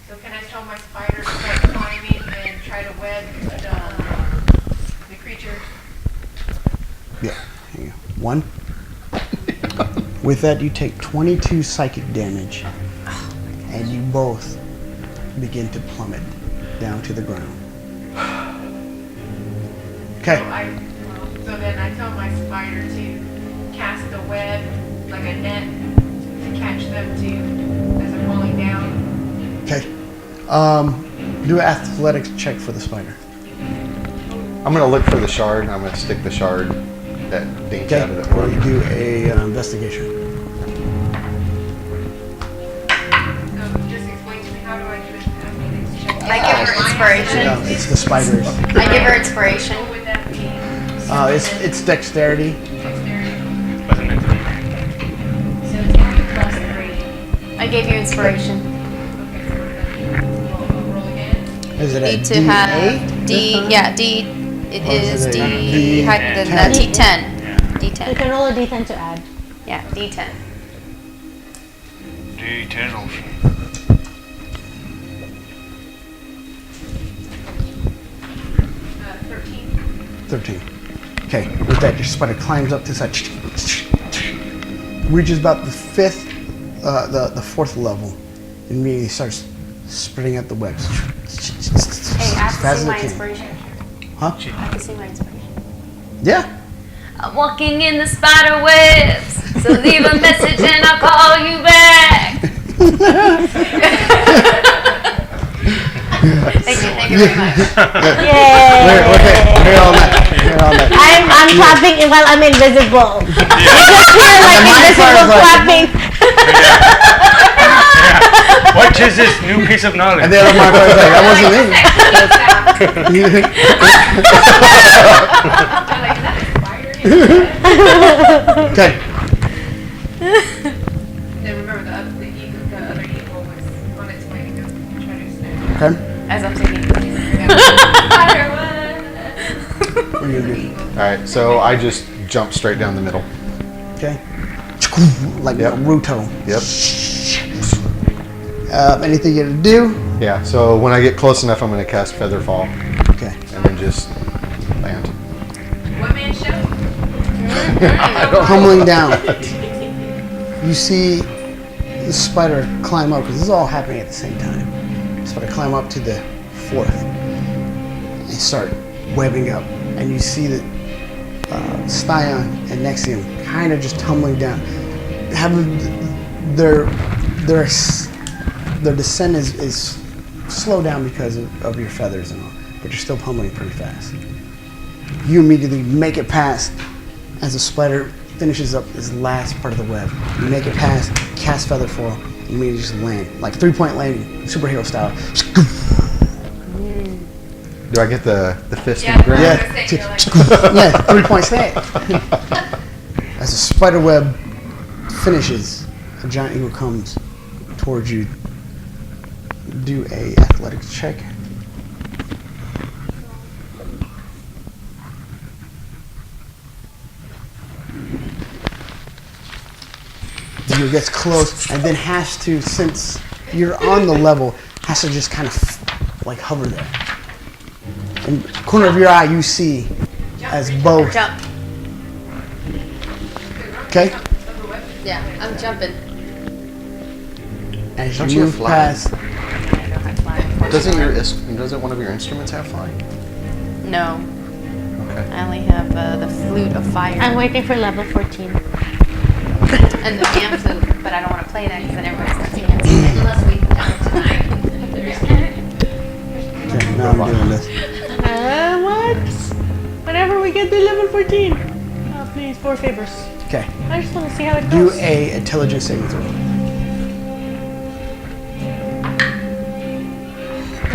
So can I tell my spider to start climbing and try to web the creature? Yeah. Hang on. 1. With that, you take 22 psychic damage, and you both begin to plummet down to the ground. Okay. So then I tell my spider to cast a web, like a net, to catch them too, as they're falling down. Okay. Do an athletics check for the spider. I'm gonna look for the shard. I'm gonna stick the shard that dinks Okay. out of the You orb. do a investigation. So just explain to me, how do I do it? I give her inspiration. No, it's the spiders. I give her inspiration. What would that be? It's dexterity. Dexterity? Wasn't meant to be. So it's gonna be plus 3. I gave you inspiration. Okay, so what would that be? Roll again? Is it a Need to D8? have D. this time? Yeah, D. It Or is is it a D. D10? D10. Yeah. You D10. can roll a d10 to add. Yeah, D10. D10. 13. 13. Okay, with that, your spider climbs up to such, reaches about the fourth level, and immediately starts spreading out the webs. Hey, I have to Fast sing as my it can. inspiration. Huh? I have to sing my inspiration. Yeah. I'm walking in the spider webs, so leave a message and I'll call you back. Thank you very much. Yay! Here all night. Here all night. I'm clapping while I'm invisible. You just hear like invisible clapping. What is this new piece of knowledge? And the other marker was like, that wasn't me. I'm like, is that a spider? Okay. Then remember the other eagle was on its way to go try to snatch. Okay. As I'm singing. Spider What are you gonna do? All right, so I just jump straight down the middle. Okay. Like Yep. Naruto. Yep. Anything you gonna do? Yeah. So when I get close enough, I'm gonna cast Featherfall Okay. and then just land. One man show. Tumbling down. You see the spider climb up, because this is all happening at the same time. The spider climb up to the fourth and start webbing up. And you see that Styon and Nexium kind of just tumbling down. Having their descent is slowed down because of your feathers and all, but you're still pummeling pretty fast. You immediately make it past as the spider finishes up this last part of the web. You make it past, cast Featherfall, and immediately just land. Like 3-point landing, superhero style. Do I get the fist Yeah. and grin? Yeah. I was gonna say, you're like, Yeah, 3-point stand. As the spider web finishes, a giant eagle comes towards you. Do a athletics check. The eagle gets close and then has to, since you're on the level, has to just kind of like hover there. In the corner of your eye, you see as both. Jump. Okay. Yeah, I'm jumping. As Don't you you move fly? past, I know how to fly. Doesn't one of your instruments have flying? No, Okay. I only have the flute of fire I'm waiting for level 14. and the pan flute, but I don't want to play that because then everybody starts dancing. Unless we die tonight. okay, now I'm doing this. What? Whenever we get to level 14. Please, 4 favors. Okay. I just want to see how it Do goes. a intelligence saving throw.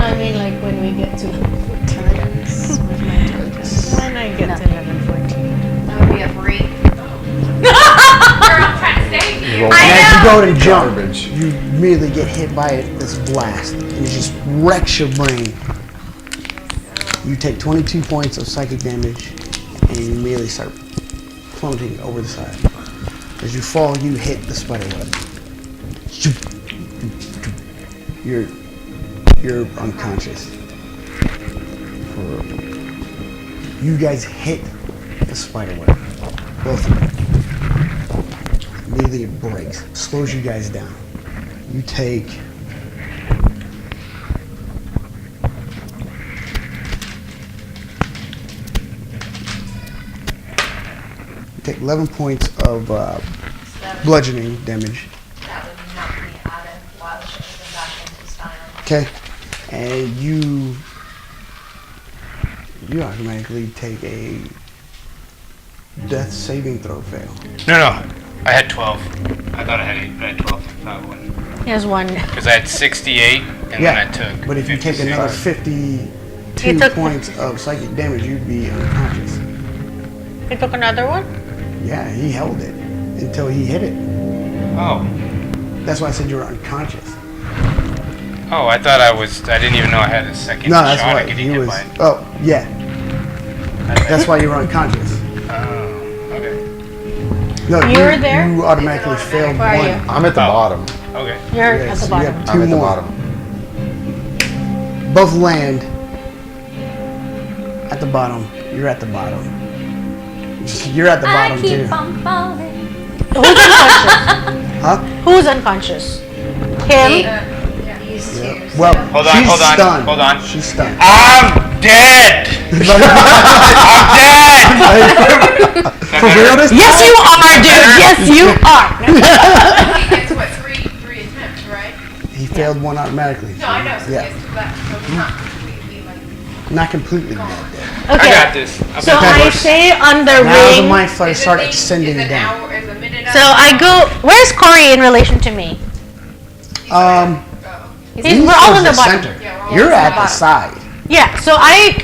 I mean, like when we get to Intelligence. Where's my intelligence? when I get to 11, 14. That would be a 3. Girl, I'm trying to save you. And as you go to jump, Garbage. you immediately get hit by this blast, and it just wrecks your brain. You take 22 points of psychic damage, and you immediately start plummeting over the side. As you fall, you hit the spider web. You're unconscious. You guys hit the spider web, both of you. Immediately it breaks, slows you guys down. You take you take 11 points of bludgeoning damage. That would knock me out of wild shape and back into style. Okay, and you automatically take a death saving throw fail. No. I had 12. I thought I had 8, but I had 12. Not 1. He has 1. Because I had 68, and then I took. But if you take 56. another 52 You took- points of psychic damage, you'd be unconscious. He took another one? Yeah, he held it until he hit it. Oh. That's why I said you were unconscious. Oh, I thought I didn't even know I had a second No, that's shot why at getting he hit was. by it. Oh, yeah. That's why you were unconscious. Oh, okay. No, You were there? You automatically failed Where are one. you? I'm at the bottom. Okay. You're Yeah, at the so you bottom. have I'm two at the more. bottom. Both land at the bottom. You're at the bottom. You're at the bottom too. on falling. Who's unconscious? Huh? Who's unconscious? Him? These two. Yeah. Well, Hold on, she's hold on, stunned. hold on. She's stunned. I'm dead! I'm dead! For real this Yes, you are, dude. Yes, you are. He gets what, three attempts, right? He failed one automatically. No, I know, so Yeah. he gets 2 left, so it's not completely like. Not completely dead. Okay. I got this. I'm So gonna I push. say on the Now the ring. mind flares Is the start thing- ascending is an down. hour, is a minute So up? I go. Where's Corey in relation to me? We're all in He's the towards bottom. center. Yeah, we're all You're at at the the bottom. side. Yeah.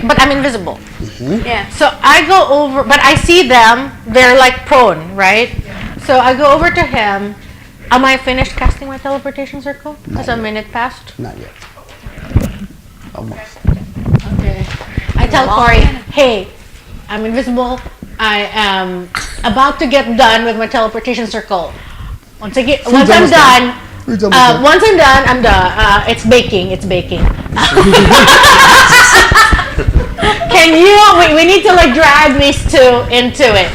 But I'm invisible. Yeah. So I go over, but I see them. They're like prone, right? So I go over to him. Am I finished casting my teleportation circle? Has a minute passed? Not yet. Almost. Okay. I tell Corey, hey, I'm invisible. I am about to get done with my teleportation circle. Once I'm almost done, done. Food's almost done. once I'm done, I'm done. It's baking. It's baking. Can you? We need to like drag these two into it.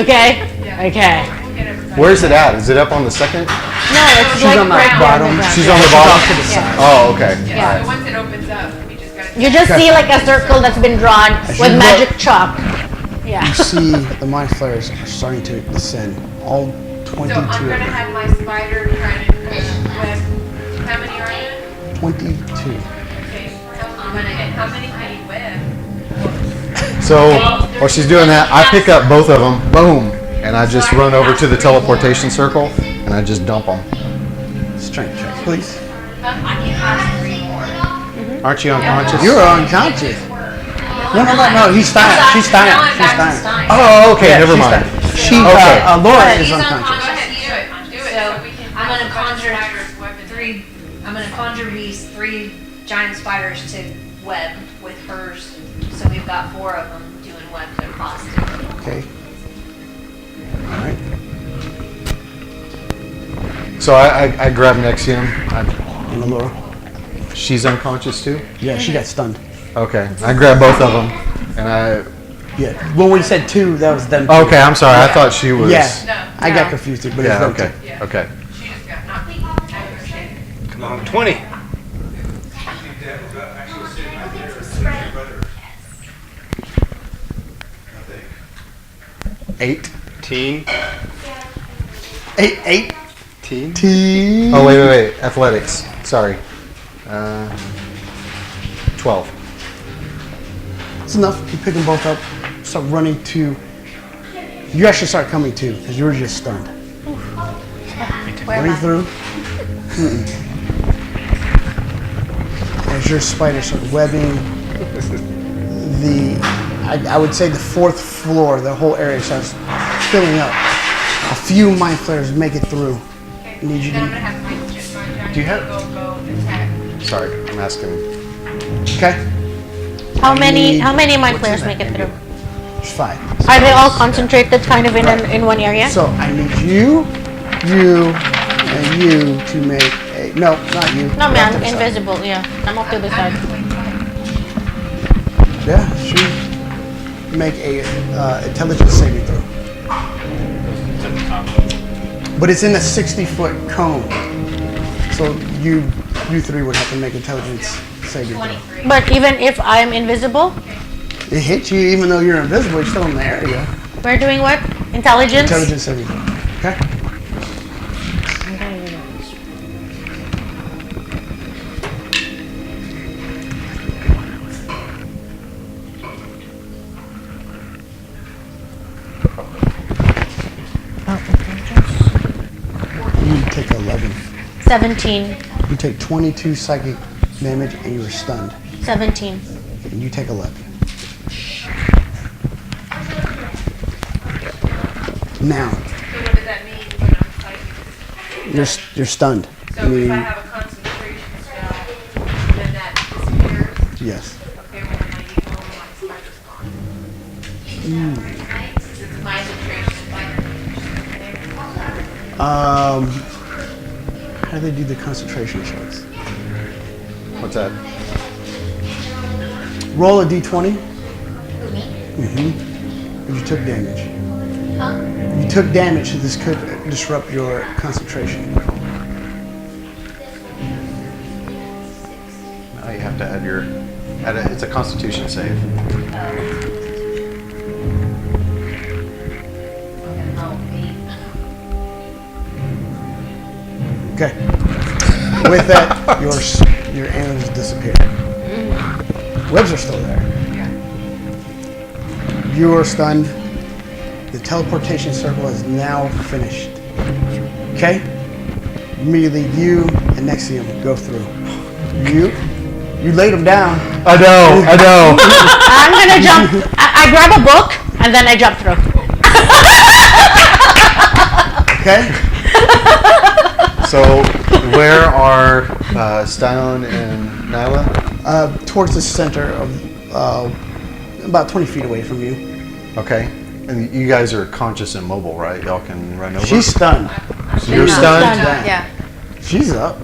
Okay. Okay. We'll get everybody. Where's it at? Is it up on the second? No, it's She's like on the right bottom. there. She's on the bottom? To the side. Oh, okay. Yeah, so once it opens up, we just gotta. You just see like a circle that's been drawn As with you magic chalk. Yeah. You see the mind flares are starting to descend. All 22 So I'm of gonna them. have my spider trying to web. How many are there? 22. Okay. How many can you web? So while she's doing that, I pick up both of them, boom, and I just run over to the teleportation circle and I just dump them. Strength check, please. I can have 3 more. Aren't you unconscious? You're unconscious. No. He's dying. She's dying. She's dying. Oh, okay, Yeah, never she's mind. dying. She, Okay. Laura He's is unconscious. Go ahead, do it. So, So we can. I'm gonna have a bunch of conjure spiders webbing. 3. I'm gonna conjure these 3 giant spiders to web with hers. So we've got 4 of them doing webs across. Okay. All right. So I grab Nexium. And Laura. She's unconscious too? Yeah, she got stunned. Okay. I grab both of them and I. Yeah. When we said 2, that was them. Okay, I'm sorry. I thought she was. Yeah. No. I got confused too, but it's Yeah, them okay. too. Yeah. Okay. She just got knocked. I understand. Come on, 20. Eight. Teen. 8. Teen. T. Oh, wait. Athletics. Sorry. 12. It's enough. You pick them both up, start running to You actually start coming to because you were just stunned. Where am Running I? through. As your spiders start webbing, I would say the 4th floor, the whole area starts filling up. A few mind flayers make it through. Need you Then I'm to, gonna have my giant Do you have- go attack. Sorry, I'm asking. okay? How many mind What's in flayers that make it through? There's 5. Are they all concentrated kind of in one area? So I need you, and you to make a, no, not you. No, Off man, to the side. invisible. Yeah, I'm off to the side. Yeah, she make a intelligence saving throw. But it's in a 60-foot cone. So you 3 would have to make intelligence saving throw. 23. But even if I'm invisible, It hits you even though you're invisible, you're still in the area. we're doing what? Intelligence? Intelligence saving throw. Okay? You take 11. 17. You take 22 psychic damage and you are stunned. 17. And you take 11. Now, So what does that mean when I'm fighting? you're stunned. So if I have a concentration spell, then that disappears? Yes. Okay, well then I use all my spiders gone. It's concentration. How do they do the concentration checks? What's that? Roll a d20. But you took damage. You took damage, so this could disrupt your concentration. Now you have to add it's a Constitution save. Okay. With that, your animals disappear. Webs are still there. You are stunned. The teleportation circle is now finished. Okay? Immediately, you and Nexium go through. You laid them down. I know. I'm gonna jump. I grab a book and then I jump through. Okay? So, where are Stylon and Nyla? Towards the center of about 20 feet away from you. Okay. And you guys are conscious and mobile, right? Y'all can run over? She's stunned. You're stunned? Stunned. Yeah. She's up.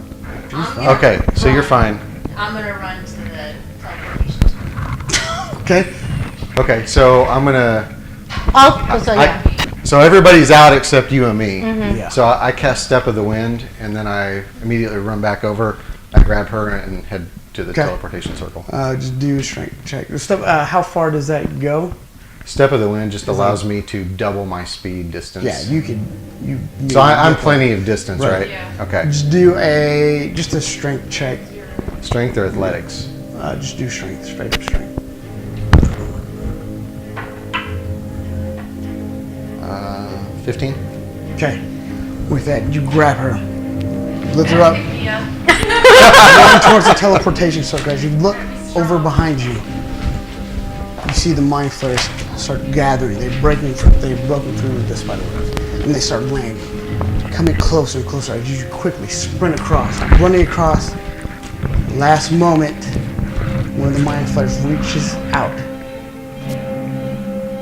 Okay, so you're fine. I'm gonna run to the teleportation circle. Okay? Okay, so I'm gonna... Oh, so yeah. So everybody's out except you and me. Yeah. So I cast Step of the Wind, and then I immediately run back over. I grab her and head to the Okay. teleportation circle. Just do a strength check. How far does that go? Step of the Wind just allows me to double my speed distance. Yeah, you can. So I'm plenty of distance, Right. right? Yeah. Okay. Just do a strength check. Strength or athletics? Just do strength, straight up strength. 15? Okay. With that, you grab her, lift her up, Yeah. run towards the teleportation circle. As you look over behind you, you see the mind flayers start gathering. They've broken through the spider webs, and they start landing, coming closer and closer as you quickly sprint across, running across. Last moment, one of the mind flayers reaches out,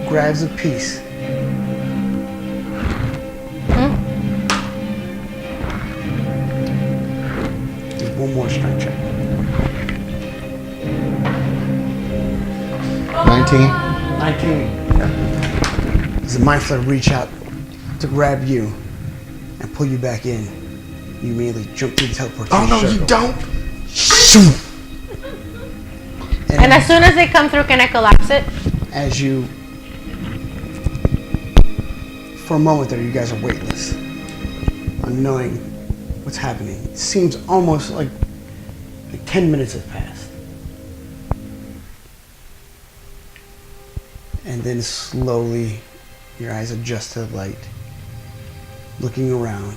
grabs a piece. Do one more strength check. 19? 19. As the mind flare reach out to grab you and pull you back in, you immediately jump through the teleportation circle. don't! Shoom! And as soon as they come through, can I collapse it? As you, for a moment there, you guys are weightless, unknowing what's happening. It seems almost like 10 minutes have passed. And then slowly Your eyes adjust to the light. Looking around,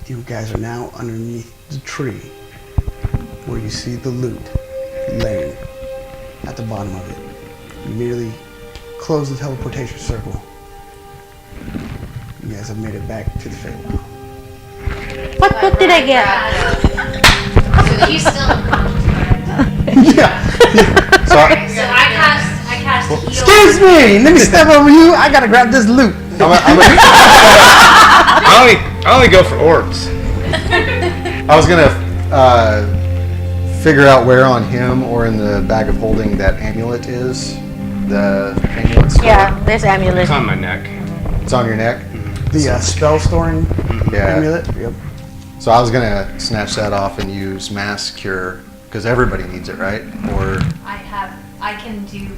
you guys are now underneath the tree where you see the loot laying at the bottom of it. You immediately close the teleportation circle. You guys have made it back to the Feywild. What book did I get? So he's still unconscious. Yeah. So So I cast heal. Excuse me! Let me step over you. I gotta grab this loot. I only go for orbs. I was gonna figure out where on him or in the bag of holding that amulet is. The amulet store. Yeah, there's amulet. It's on my neck. It's on your neck. The spell storing Yeah. amulet. Yep. So I was gonna snatch that off and use mass cure because everybody needs it, right? Or I can do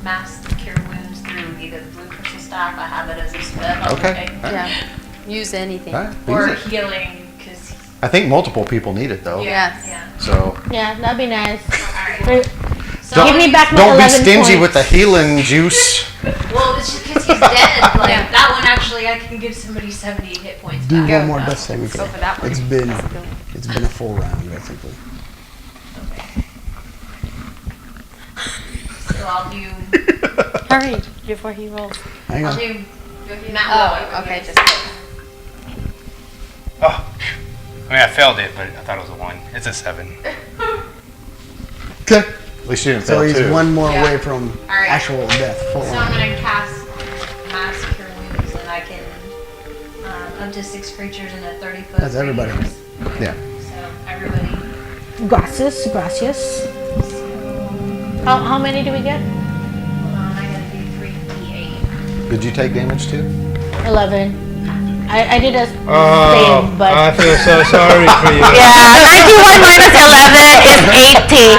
mass cure wounds through either the blue crystal staff. I have it as a spell. okay. Yeah. Use anything. All right, Or use it. healing, because I think multiple people need it though. Yes. yeah. So Yeah, that'd be nice. Alright. So give me back my don't be 11 stingy points. with the healing juice. Well, it's just because he's dead. Like that one, actually, I can give somebody 70 hit points Do back. one more death saving throw. Go for that one. It's been a full round basically. So I'll do. Hurry before he rolls. Hang I'll on. do. Oh, okay, just Oh, I mean, I failed it, but I thought it was a 1. It's a 7. Okay. At least you didn't So fail he's too. one more Yeah. away from Alright. actual death. Full So on. I'm gonna cast mass cure wounds, and I can up to 6 creatures in a 30-foot. That's everybody. radius. Yeah. So everybody. Gracias, gracias. How many do we get? Hold on, I gotta do 3d8. Did you take damage too? 11. I did a save, but I feel so sorry for you. yeah, 91 minus 11 is 80.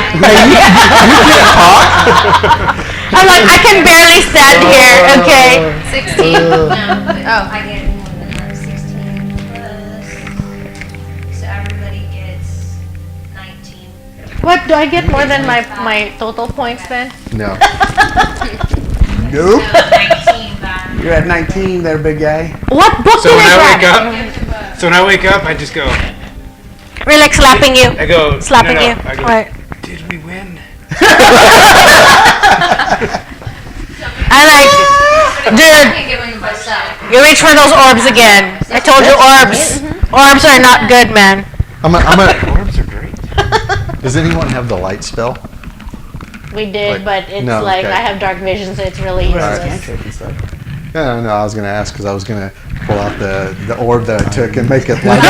I'm like, I can barely stand here. Okay. 16. No, but Oh. I get more than that. 16 plus. So everybody gets 19. What do I get more than my total points then? No. Nope. So 19 back. You're at 19 there, big guy. What book So did when I I wake grab? up, I just go. We're like slapping you. I go. Slapping no, you. I go, Alright. Did we win? I like, I dude, can't get one myself. you reach for those orbs again. I told you orbs. Orbs are not good, man. Orbs are great. Does anyone have the light spell? We did, Like, but it's no, like okay. I have dark vision, so it's really useless. Cantrip and stuff. Yeah, no, I was gonna ask because I was gonna pull out the orb that I took and make it light.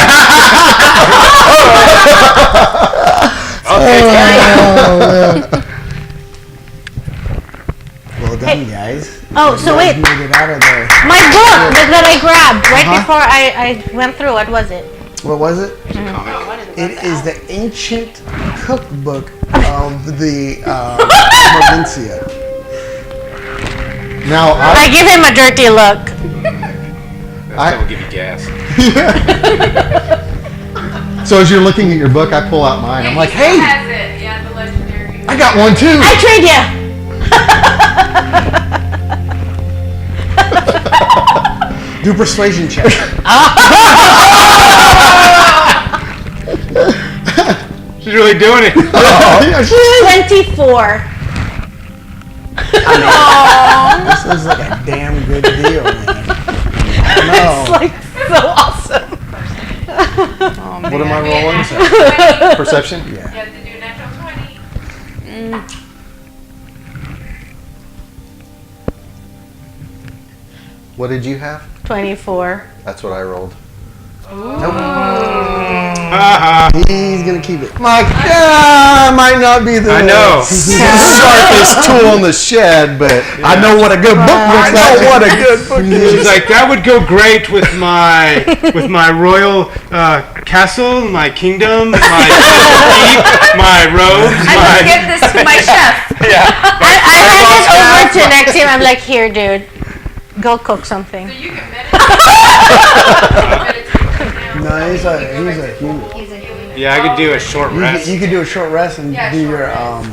Well done, guys. Oh, so You wait, guys made it out of there. my book that I grabbed right before I went through. What was it? What was it? Comic. It is the ancient cookbook of the Provincia. Now I give him a dirty look. That will give you gas. So as you're looking at your book, I pull out mine. I'm like, He hey, has it. Yeah, the legendary. I got one too. I trade you. Do persuasion check. She's really doing it. 24. This is like a damn good deal, man. No. Like so awesome. What am I rolling? Perception? You Yeah. have to do natural 20. What did you have? 24. That's what I rolled. He's gonna keep it. Like, yeah, might not be the I know. sharpest tool in the shed, but I know what a good book looks like. I know what a good book is. She's like, that would go great with my royal castle, my kingdom, my keep, my robes, I my. must give this to my chef. Yeah. I hand it over to Nexim. I'm like, here, dude. Go cook something. So you can meditate. No, he's a human. He's a human. Yeah, I could do a short rest. You could do a short rest and Yeah, do short your rest.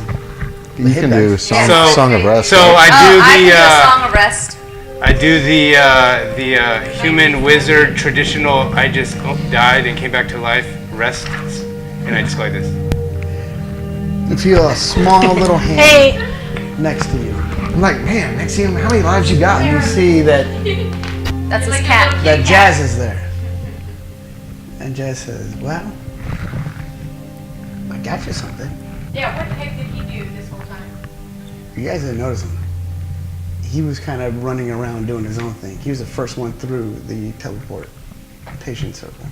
You can do Song, So- Song of Rest. So right? I do I can do a the song of rest. I do the human wizard traditional. I just died and came back to life. Rest, and I just go like this. You feel a small little hand Hey, next to you. I'm like, man, next to him, how many lives you got? And you see that That's his cat. Jazz is there. And Jazz says, well, I got you something. Yeah, what the heck did he do this whole time? You guys didn't notice him. He was kind of running around doing his own thing. He was the first one through the teleportation circle.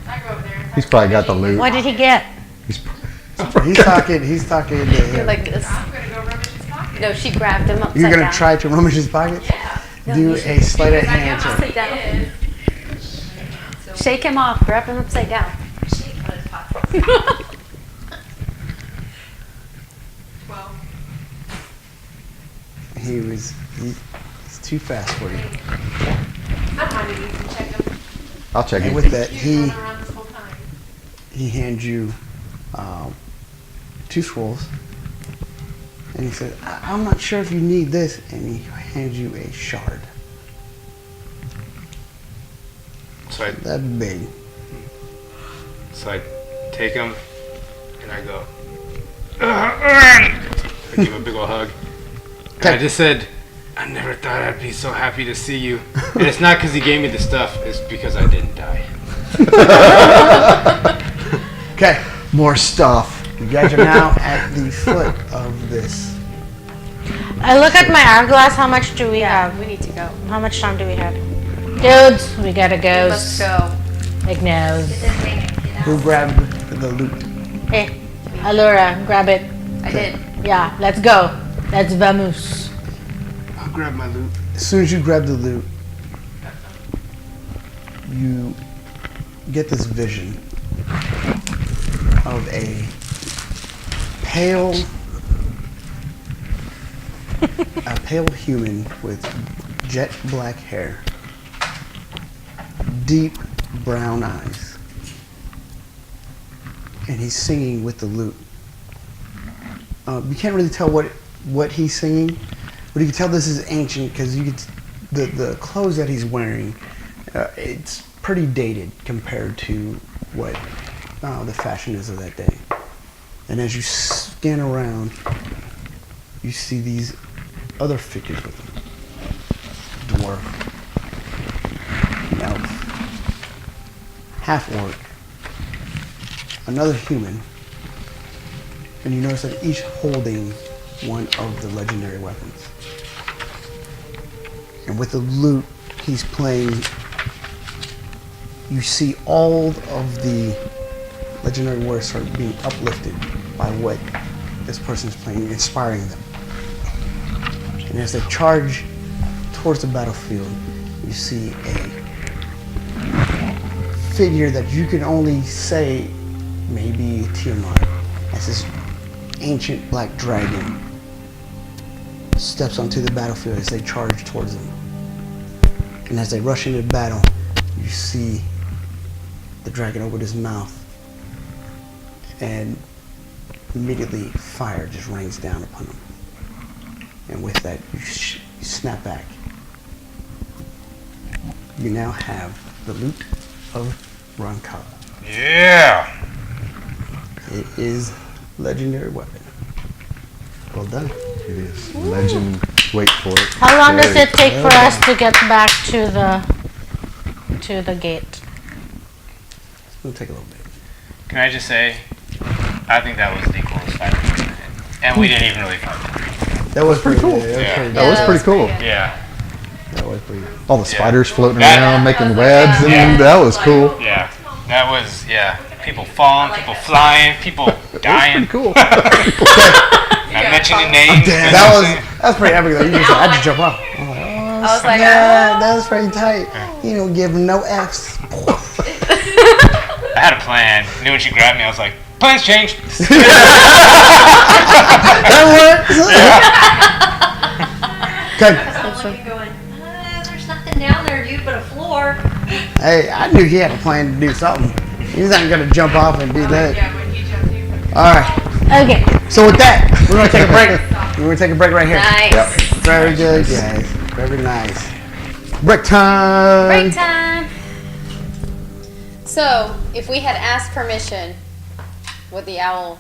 I go over there. and He's talk probably to got the Eddie. loot. what did he get? He's talking to him. Like this. I'm gonna go rummage his pocket. No, she grabbed him upside You're going down. to try to rummage his pockets? Yeah. Do a sleight of Because I know hand how check. he down. is. So Shake him off. Grab him upside down. Shake out his pockets. 12. He's too fast for you. I don't mind if you can check him. I'll check And it. with that, He was running around this whole time. he hands you 2 scrolls. And he says, I'm not sure if you need this. And he hands you a shard. So I That big. take him, and I go. I give him a big old hug. And I just said, I never thought I'd be so happy to see you. And it's not because he gave me the stuff, it's because I didn't die. Okay, more stuff. You guys are now at the foot of this. I look at my hourglass. How much do we have? We need to go. How much time do we have? Dudes, we gotta go. Let's go. Big nose. Who grabbed the loot? Hey, Allura, grab it. I did. Yeah, let's go. Let's vamos. I'll grab my loot. As soon as you grab the loot, you get this vision of a pale human with jet black hair, deep brown eyes, and he's singing with the lute. You can't really tell what he's singing, but you can tell this is ancient because you could the clothes that he's wearing. It's pretty dated compared to what the fashion is of that day. And as you scan around, you see these other figures with him. Dwarf, elf, half-orc, another human, and you notice that each holding one of the legendary weapons. And with the lute he's playing, you see all of the legendary words start being uplifted by what this person is playing, inspiring them. And as they charge towards the battlefield, you see a figure that you can only say maybe Tiamat, as this ancient black dragon steps onto the battlefield as they charge towards them. And as they rush into battle, you see the dragon open his mouth, and immediately fire just rains down upon him. And with that, you snap back. You now have the loot of Rankara. Yeah! It is legendary weapon. Well done. It is. Legend. Wait for it. How long does Very it take for us to get back to the gate? It's gonna take a little bit. Can I just say, I think that was the coolest fight we've ever had. And we didn't even really fight. That was pretty cool. Yeah. That was pretty cool. Yeah. That was pretty. All the spiders floating That- around, making webs, and Yeah. that was cool. Yeah. That was, yeah. People falling, people flying, people dying. Pretty cool. Not mentioning names. Damn, that was pretty epic though. You just had to jump off. I'm like, I was like, yeah, that was pretty tight. You don't give him no F's. I had a plan. Knew when she grabbed me, I was like, plans changed. That works. Okay. I'm looking going, there's nothing down there, dude, but a floor. Hey, I knew he had a plan to do something. He's not gonna jump off and do that. Yeah, when he jumped in. All right. Okay. So with that, we're gonna take a break. We're gonna take a break right here. nice. Yep. Very good, guys. Very nice. Break time. Break time. So, if we had asked permission, would the owl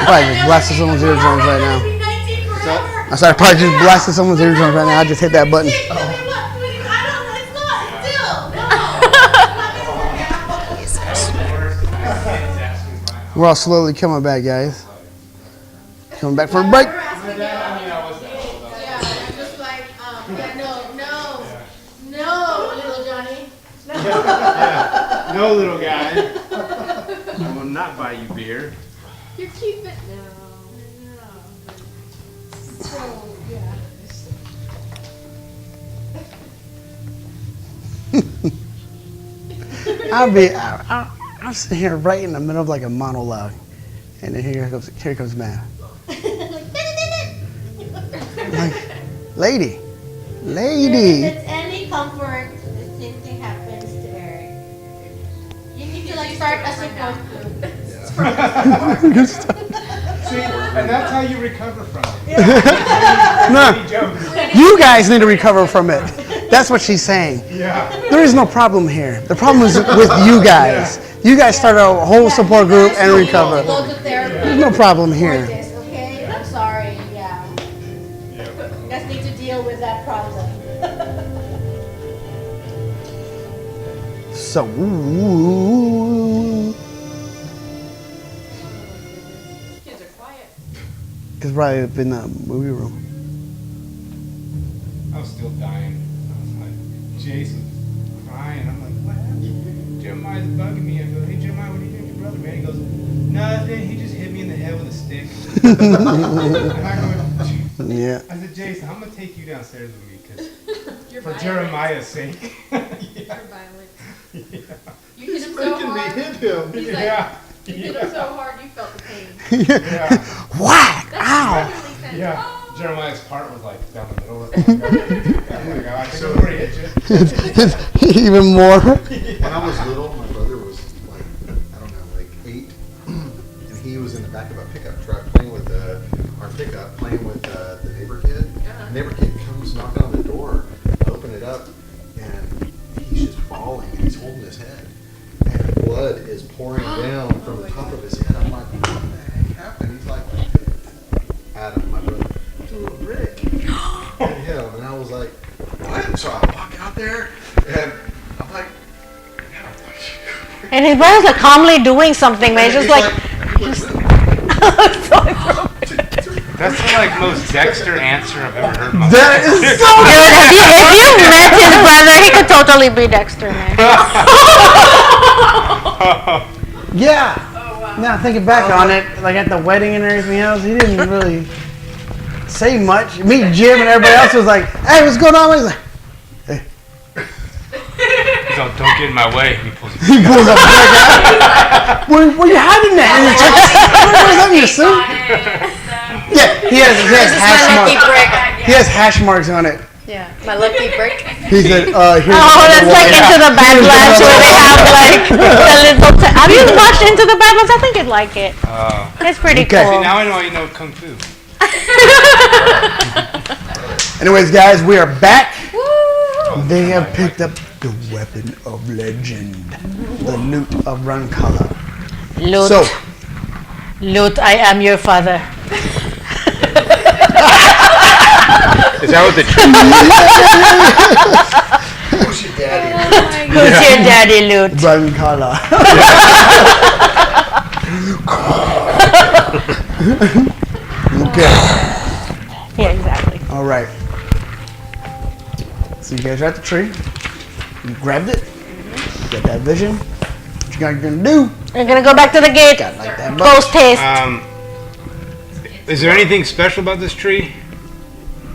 Probably just blasting someone's eardrums right now. Be 19 forever. I started probably just blasting someone's eardrums right now. I just hit that button. It's not still. We're all slowly coming back, guys. Coming back from a break. Yeah, I'm just like, no, little Johnny. No, little guy. I will not buy you beer. You're cute, but no. So, yeah. I'm sitting here right in the middle of like a monologue, and then here comes Matt. Like, lady. If it's any comfort, the same thing happens to Eric. You need to like start a support group. See, and that's how you recover from it. No, you guys need to recover from it. That's what she's saying. Yeah. There is no problem here. The problem is with you guys. You guys start a whole support group and recover. Go to therapy There's no problem for here. this, okay? I'm sorry, yeah. You guys need to deal with that problem. So, Kids are quiet. because probably up in the movie room. I was still dying. I was like, Jason's crying. I'm like, what happened? Jeremiah's bugging me. I go, hey, Jeremiah, what are you doing to your brother, man? He goes, nothing. He just hit me in the head with a stick. And I go, Yeah. I said, Jason, I'm going to take you downstairs with me because You're for violent. Jeremiah's sake. You're Yeah. violent. Yeah. You hit him so hard. hit him. He's like, Yeah. you hit him so hard you felt the pain. Yeah. Whack! Ow! Literally said, Yeah. "Oh." Jeremiah's part was like down the middle of it. I'm like, oh, I think I'm already hit you. Even more. When I was little, my brother was like, I don't know, like 8, and he was in the back of a pickup truck playing with our pickup, playing with the neighbor kid. The neighbor kid comes knocking on the door, I open it up, and he's just bawling, and he's holding his head, and blood is pouring down from the top of his head. I'm like, what the heck happened? He's like, Adam, my brother, little Rick hit him, and I was like, what? So I walk out there, and I'm like, And his brother's like calmly doing something, man. He's just like, That's the like most Dexter answer I've ever heard in my That life. is so dude, if you met his brother, he could totally be Dexter, man. Yeah. Now thinking back on it, like at the wedding and everything else, he didn't really say much. Me, Jim, and everybody else was like, "Hey, what's going on?" He's like, Don't get in my way. He pulls he pulls up. Where you hiding that? In your where's that in your suit? Yeah, he has hash My lucky marks. brick. He has hash marks on it. Yeah, my lucky brick. He said, "Here's Oh, that's like Into the Badlands where they have like the little. Have you watched Into the Badlands? I think you'd like it. It's pretty Okay. cool. Now I know you know Kung Fu. Anyways, guys, we are back. They have picked up the weapon of legend, the loot of Runcala. Loot, So, Loot, I am your father. Is that what the who's your daddy? Who's your daddy, Loot? Runcala. Okay. Yeah, exactly. All right. So you guys are at the tree. You grabbed it. You got that vision. What you guys gonna do? We're gonna go back to the gate. Got like that Ghost taste. Is there anything special about this tree?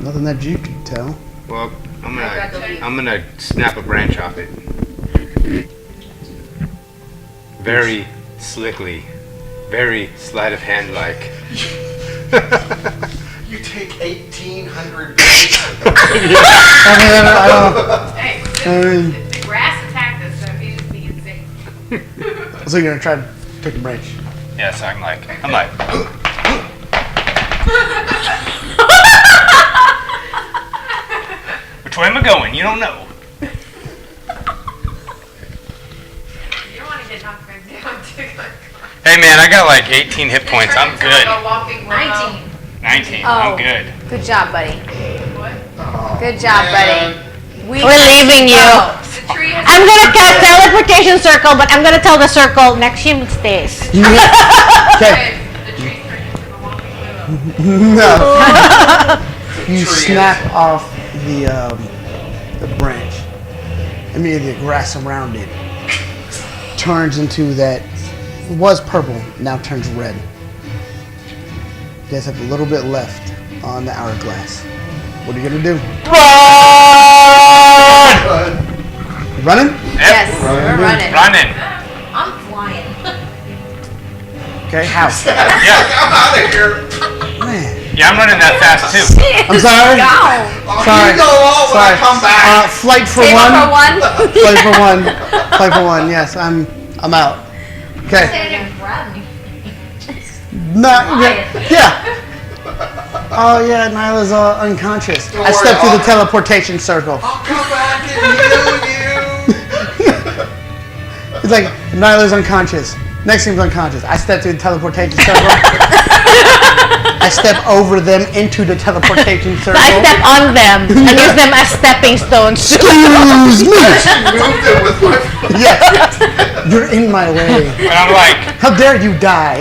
Nothing that you can tell. Well, I'm gonna snap a branch off it. Very slickly, very sleight of hand like. You take 1,800 Hey, I mean, the grass attacked us, so he's just being safe. so you're gonna try to take a branch. Yeah, so I'm like. Which way am I going? You don't know. You don't want to get knocked back down, too. Hey man, I got like 18 hit points. I'm Turns into good. a walking world. 19. Oh. I'm good. Good job, buddy. What? Good job, buddy. We're leaving you. The tree has. I'm gonna cast teleportation circle, but I'm gonna tell the circle next human stays. Okay. The tree turned into the walking willow. No. You snap off the branch. Immediately, the grass around it turns into that was purple, now turns red. You guys have a little bit left on the hourglass. What are you gonna do? You running? Yes, we're running. Running. I'm flying. Okay, how? Yeah. I'm out of here. Man. Yeah, I'm running that fast too. I'm sorry. Sorry. You go all when I Sorry. come back. Flight for Table one. for one. Flight for one. Flight for one. Yes, I'm out. Okay. They didn't grab me. No. Yeah. Oh yeah, Nyla's all unconscious. Don't I worry, stepped through the I'll- teleportation circle. I'll come back and heal you. It's like Nyla's unconscious. Next team's unconscious. I step through the teleportation circle. I step over them into the teleportation circle. I step on them and use them as stepping stones. Excuse me. Moved it with my foot. Yes. You're in my way. And I'm like, How dare you die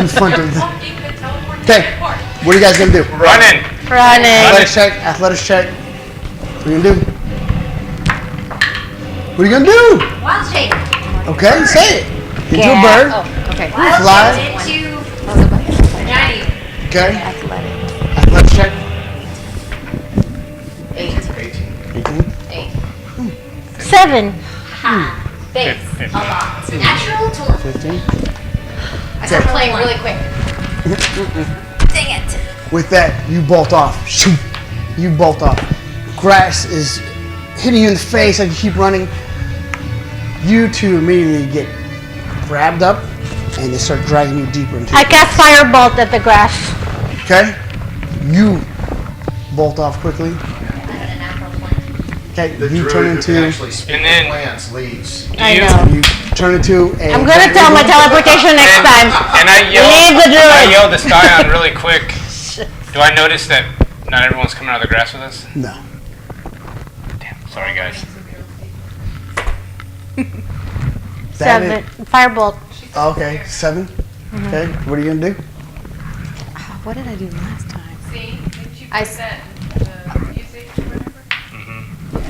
in front of them? Walking the teleportation Okay. part. What are you guys gonna do? running. Running. Athletics check. Athletics check. What are you gonna do? What are you gonna do? Wild shape. Okay, say it. Into a Yeah. bird. Oh, okay. Wild Fly. shape into How's it going? giant. Okay. Athletic. Athletics check. 8. 18. 8. 7. Thanks. Fif- A lot. Natural 20. 15. I started playing really quick. Dang it. With that, you bolt off. Shoo. You bolt off. Grass is hitting you in the face as you keep running. You two immediately get grabbed up and they start dragging you deeper into I it. cast firebolt at the grass. Okay? You bolt off quickly. I got a natural 20. Okay, The you druid turn who can into actually speak And then- plants leaves. I you- know. you turn into a I'm gonna tell my teleportation next time. And I yell, Leave the druid. I yell the Scion really quick. Do I notice that not everyone's coming out of the grass with us? No. Damn, sorry guys. 7. Firebolt. Okay, 7. Okay, what are you gonna do? What did I do last time? See? Didn't you I put s- that the music or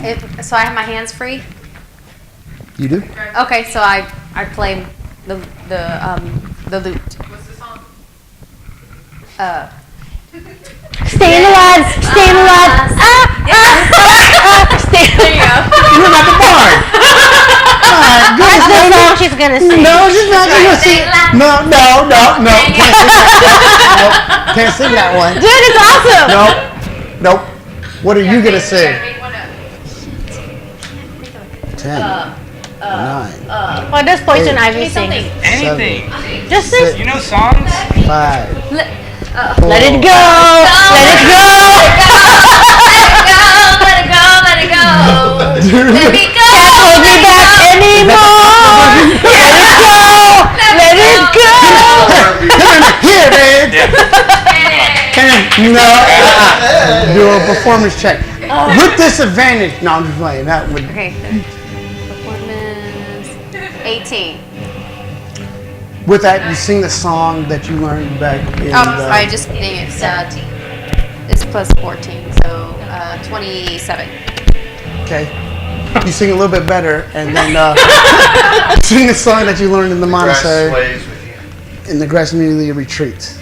whatever? So I have my hands free. You do? Okay, so I play the lute. What's the song? Stay alive! Stay alive! Stay alive! You're not the bard! That's the song she's gonna sing. No, she's not gonna sing. No. Can't sing that one. Dude, it's awesome! Nope. What are you gonna sing? Make one up. 10, 9, What does Poison Ivy sing? Anything. Just this. You know songs? 5. Let it go! Let it go! Let it go, let it go. Let me go. Can't hold me back anymore! Let it go! Here, man. Yeah. No. Do a performance check. With disadvantage. No, I'm just playing. That would. Okay. Performance 18. With that, you sing the song that you learned back in. Oh, sorry, just dang it. It's plus 14, so 27. Okay. You sing a little bit better, and then sing the song that you learned in the Grass monastery, sways with you. and the grass immediately retreats.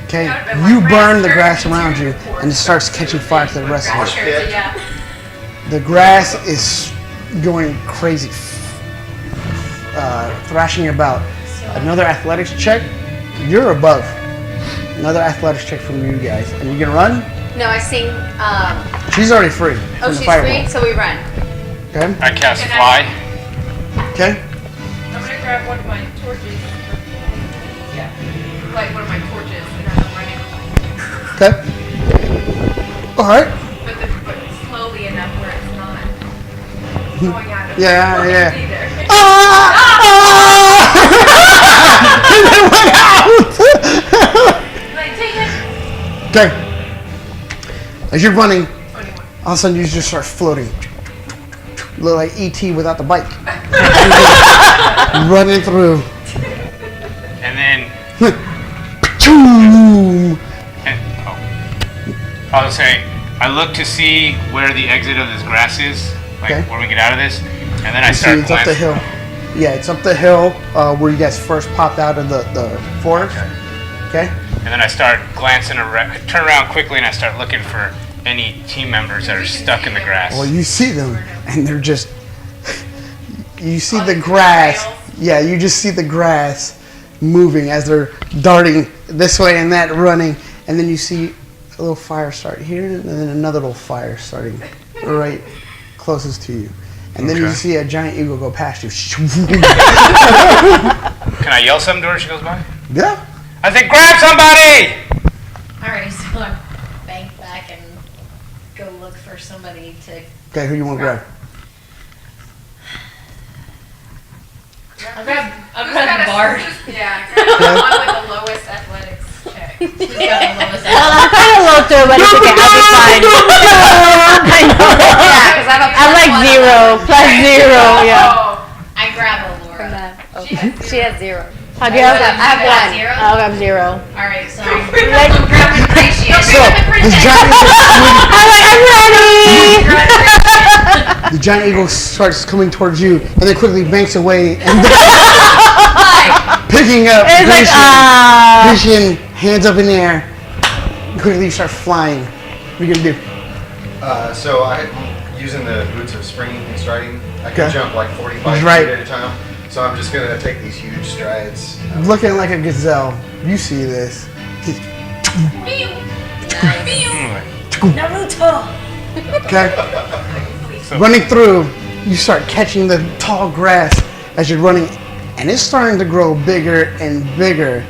Okay. You burn the grass around you, and it starts catching fire to the rest of it. Pit. Yeah. The grass is going crazy, thrashing about. Another athletics check. You're above. Another athletics check from you guys. And you gonna run? No, I sing. She's already free. Oh, from the she's fireball. free, so we run. Okay. I cast fly. Okay. I'm gonna grab one of my torches. Yeah. Like one of my torches and I'm running. Okay. All right. But slowly enough where it's not going out of Yeah, where yeah. it's either. Okay. As you're running, all of a sudden you just start floating. Look like E.T. without the bike. Running through. And then, Boom. I was saying, I look to see where the exit of this grass is, like Okay. where we get out of this, and then I See, start it's up the hill. Yeah, it's up the hill where you guys first popped out of the forest. Okay. And then I start glancing around, I turn around quickly, and I start looking for any team members that are stuck in the grass. Well, you see them, and they're just. You see the grass. Yeah, you just see the grass moving as they're darting this way and that, running, and then you see a little fire start here, and then another little fire starting right closest to you, and then you Okay. see a giant eagle go past you. Can I yell something to her as she goes by? Yeah. I said, grab somebody! Alright, so I bank back and go look for somebody to. Okay, who you want to grab? I'll grab Who's got a- Bard. Yeah, grab the one with the lowest athletics check. Who's got the lowest Well, I'm kind of low too, but it's okay. I'll be fine. I know. Yeah, because I have a I'm like +1 zero, plus zero, yeah. Oh, I grab a from Laura. that. Oh, She has she has 0. How do you have? I have 1. Zero? I'll have 0. Alright, so I'm grabbing Horatio. So this giant I'm like, I'm ready. the giant eagle starts coming towards you, and then quickly banks away, and then picking up It's like, Vision, hands up in the air. Quickly you start flying. What are you gonna do? So I, using the boots of springing and striding, I can Okay. jump like 45 Right. feet at a time. So I'm just gonna take these huge strides. Looking like a gazelle. You see this. Okay? Running through, you start catching the tall grass as you're running, and it's starting to grow bigger and bigger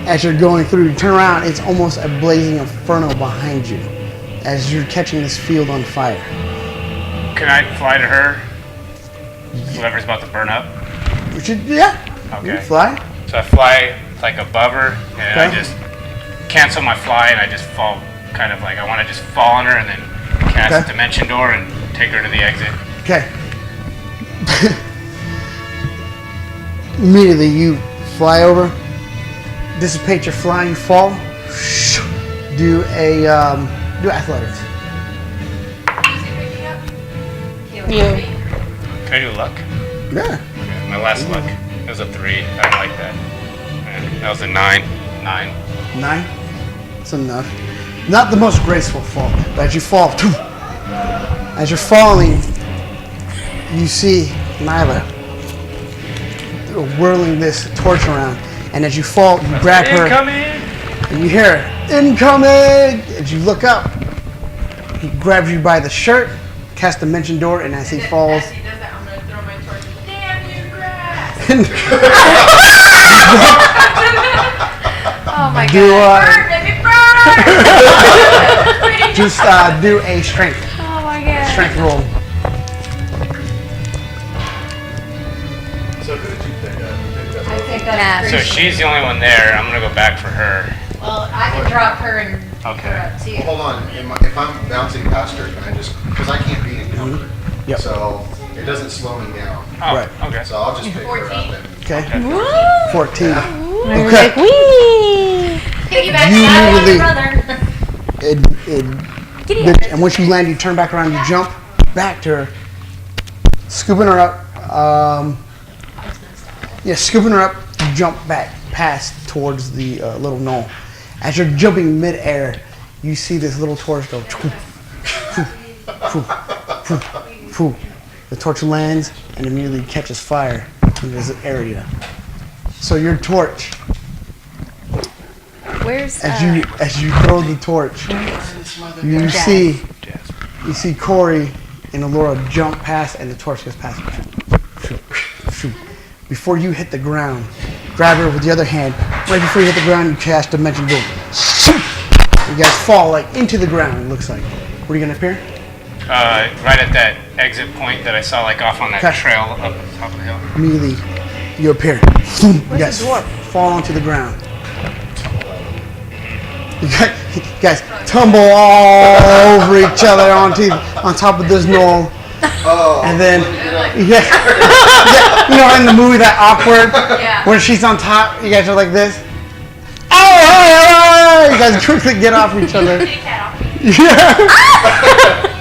as you're going through. You turn around, it's almost a blazing inferno behind you as you're catching this field on fire. Can I fly to her? Whoever's about to burn up? You should, yeah. You Okay. fly. So I fly like above her, and I Okay. just cancel my fly, and I just fall, kind of like I want to just fall on her, and then cast Okay. Dimension Door and take her to the exit. Okay. Immediately you fly over, dissipate your flying fall, do athletics. Who's he picking up? You. Can I do luck? Yeah. Okay, my last luck. It was a 3. I don't like that. And that was a 9. 9. 9. That's enough. Not the most graceful fall, but as you fall, as you're falling, you see Nyla whirling this torch around, and as you fall, you grab her, Incoming! and you hear incoming. As you look up, he grabs you by the shirt, casts Dimension Door, and as he falls, As he does that, I'm gonna throw my torch. Damn you, grass! Oh my do god. Burn, baby, burn! just do a strength Oh my god. roll. So who did you pick up? You picked up I think Nah. that's So pretty she's the only one there. I'm gonna go back for her. Well, I can drop her and Okay. her up too. Hold on. If I'm bouncing past her, can I just, because I can't be encumbered. Yep. So it doesn't slow me down. Oh, Right. okay. So I'll just pick her up 14. and. Okay, Okay. 14. We're Okay. like, wee. Piggyback You shot on really- your brother. And once you land, you turn back around, you jump back to her, scooping her up. Scooping her up, you jump back past towards the little knoll. As you're jumping mid-air, you see this little torch go. The torch lands and immediately catches fire in this area. So your torch, Where's as you throw the torch, you see Corey and Alora jump past, and the torch goes past. Before you hit the ground, grab her with the other hand. Right before you hit the ground, you cast Dimension Door. You guys fall like into the ground. It looks like. Where are you gonna appear? Right at that exit point that I saw, like off on that Okay. trail up the top of the hill. Immediately, you appear. You guys fall onto the ground. You guys tumble all over each other on top of this knoll. Oh. And then, yeah, you know, in the movie that awkward, Yeah. when she's on top, you guys are like this. Oh, you guys quickly get off each other. Kitty cat off. Yeah.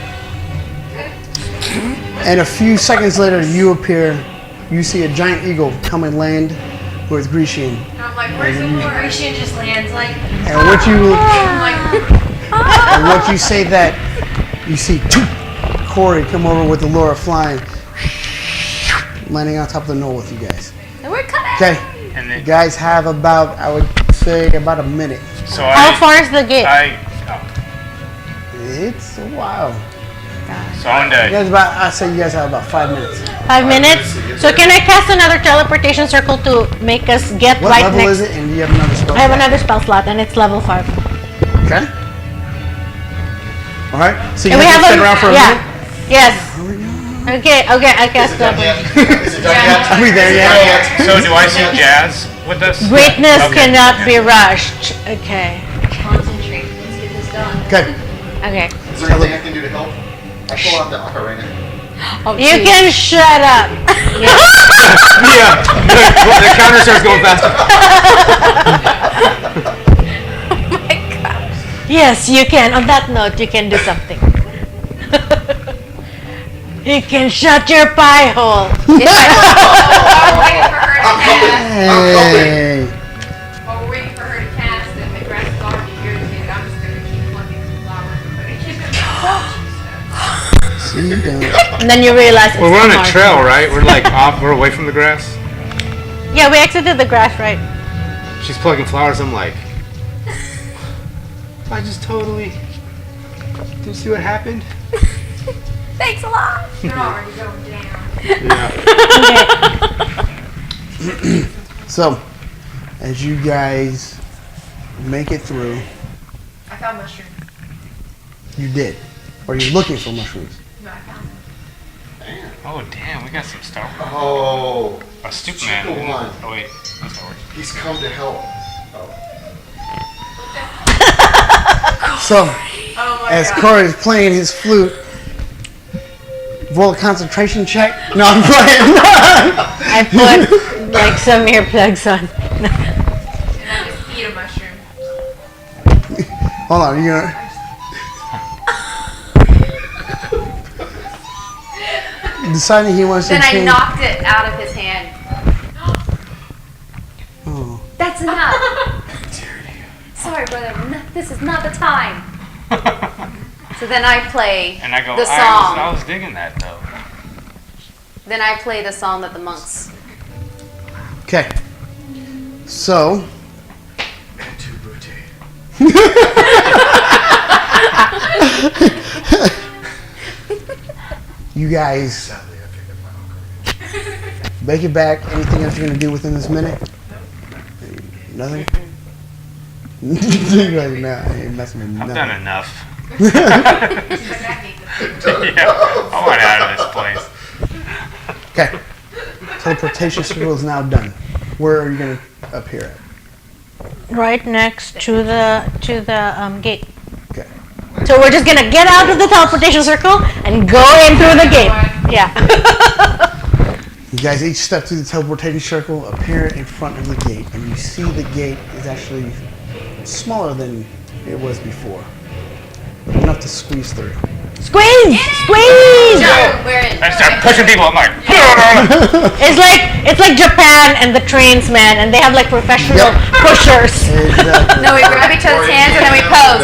And a few seconds later, you appear. You see a giant eagle come and land with Grecian. And I'm like, where's the war? Grecian just lands like, And what you I'm like, and what you say that you see Corey come over with the Laura flying, landing on top of the knoll with you guys. And we're coming. Okay, And you then, guys have about, I would say, about a minute. so How far is the gate? It's a while. So I'm You gonna, guys I say you guys have about 5 minutes. 5 minutes? So can I cast another teleportation circle to make us get What right level next? is it? And do you have another spell? I have another spell slot and it's level 5. Okay. All right. So you And we guys have stick around for a minute. Yes. Okay, I cast double. Is it done yet? Are we there yet? so do I see Jazz with us? Greatness Okay. cannot be rushed. Okay. concentrate, let's get this done. Okay. Okay. Is there anything I can do to help? I pull out the ocarina. Oh, You geez. can shut up. Yeah, the counter starts going faster. Yes, you can. On that note, you can do something. You can shut your pie hole. while we're waiting for her to cast, Hey. while we're waiting for her to cast and the grass is already irritated, I'm just gonna keep plucking some flowers and putting it in the stuff. See you down. And then you realize it's Well, we're on a March. trail, right? We're like off. We're away from the grass. Yeah, we exited the grass, right? She's plucking flowers. I'm like, I just totally. Did you see what happened? Thanks a lot. They're already going down. Yeah. So, as you guys make it through, I found mushrooms. you did, or you're looking for mushrooms. No, I found them. Oh damn, we got some Star Wars. Oh, Oh, Superman. Super one. Oh wait, that's Star Wars. he's come to help. Oh. So, Oh my as god. Corey is playing his flute, roll a concentration check. No, I'm playing. I put like some earplugs on. And I just eat a mushroom. Hold on, you're gonna. Deciding he wants to Then I change. knocked it out of his hand. Oh. That's enough. Sorry, brother. This is not the time. So then I play And I go, the I song. was digging that though. Then I play the song that the monks. Okay. So, you guys Sadly, I picked up my ocarina. make it back. Anything else you're gonna do within this minute? Nothing. You're like, nah, I ain't messing with I've nothing. done enough. She's like, that gate. Yeah, I want out of this place. Okay. Teleportation circle is now done. Where are you gonna appear at? Right next to the gate. Okay. So we're just gonna get out of the teleportation circle and go in through the gate. Yeah. You guys each step through the teleportation circle, appear in front of the gate, and you see the gate is actually smaller than it was before. Enough to squeeze through. Squeeze! Squeeze! We're in. I start pushing people. I'm like, It's like Japan and the trains, man, and they have like professional pushers. Exactly. No, we grab each other's hands and then we pose.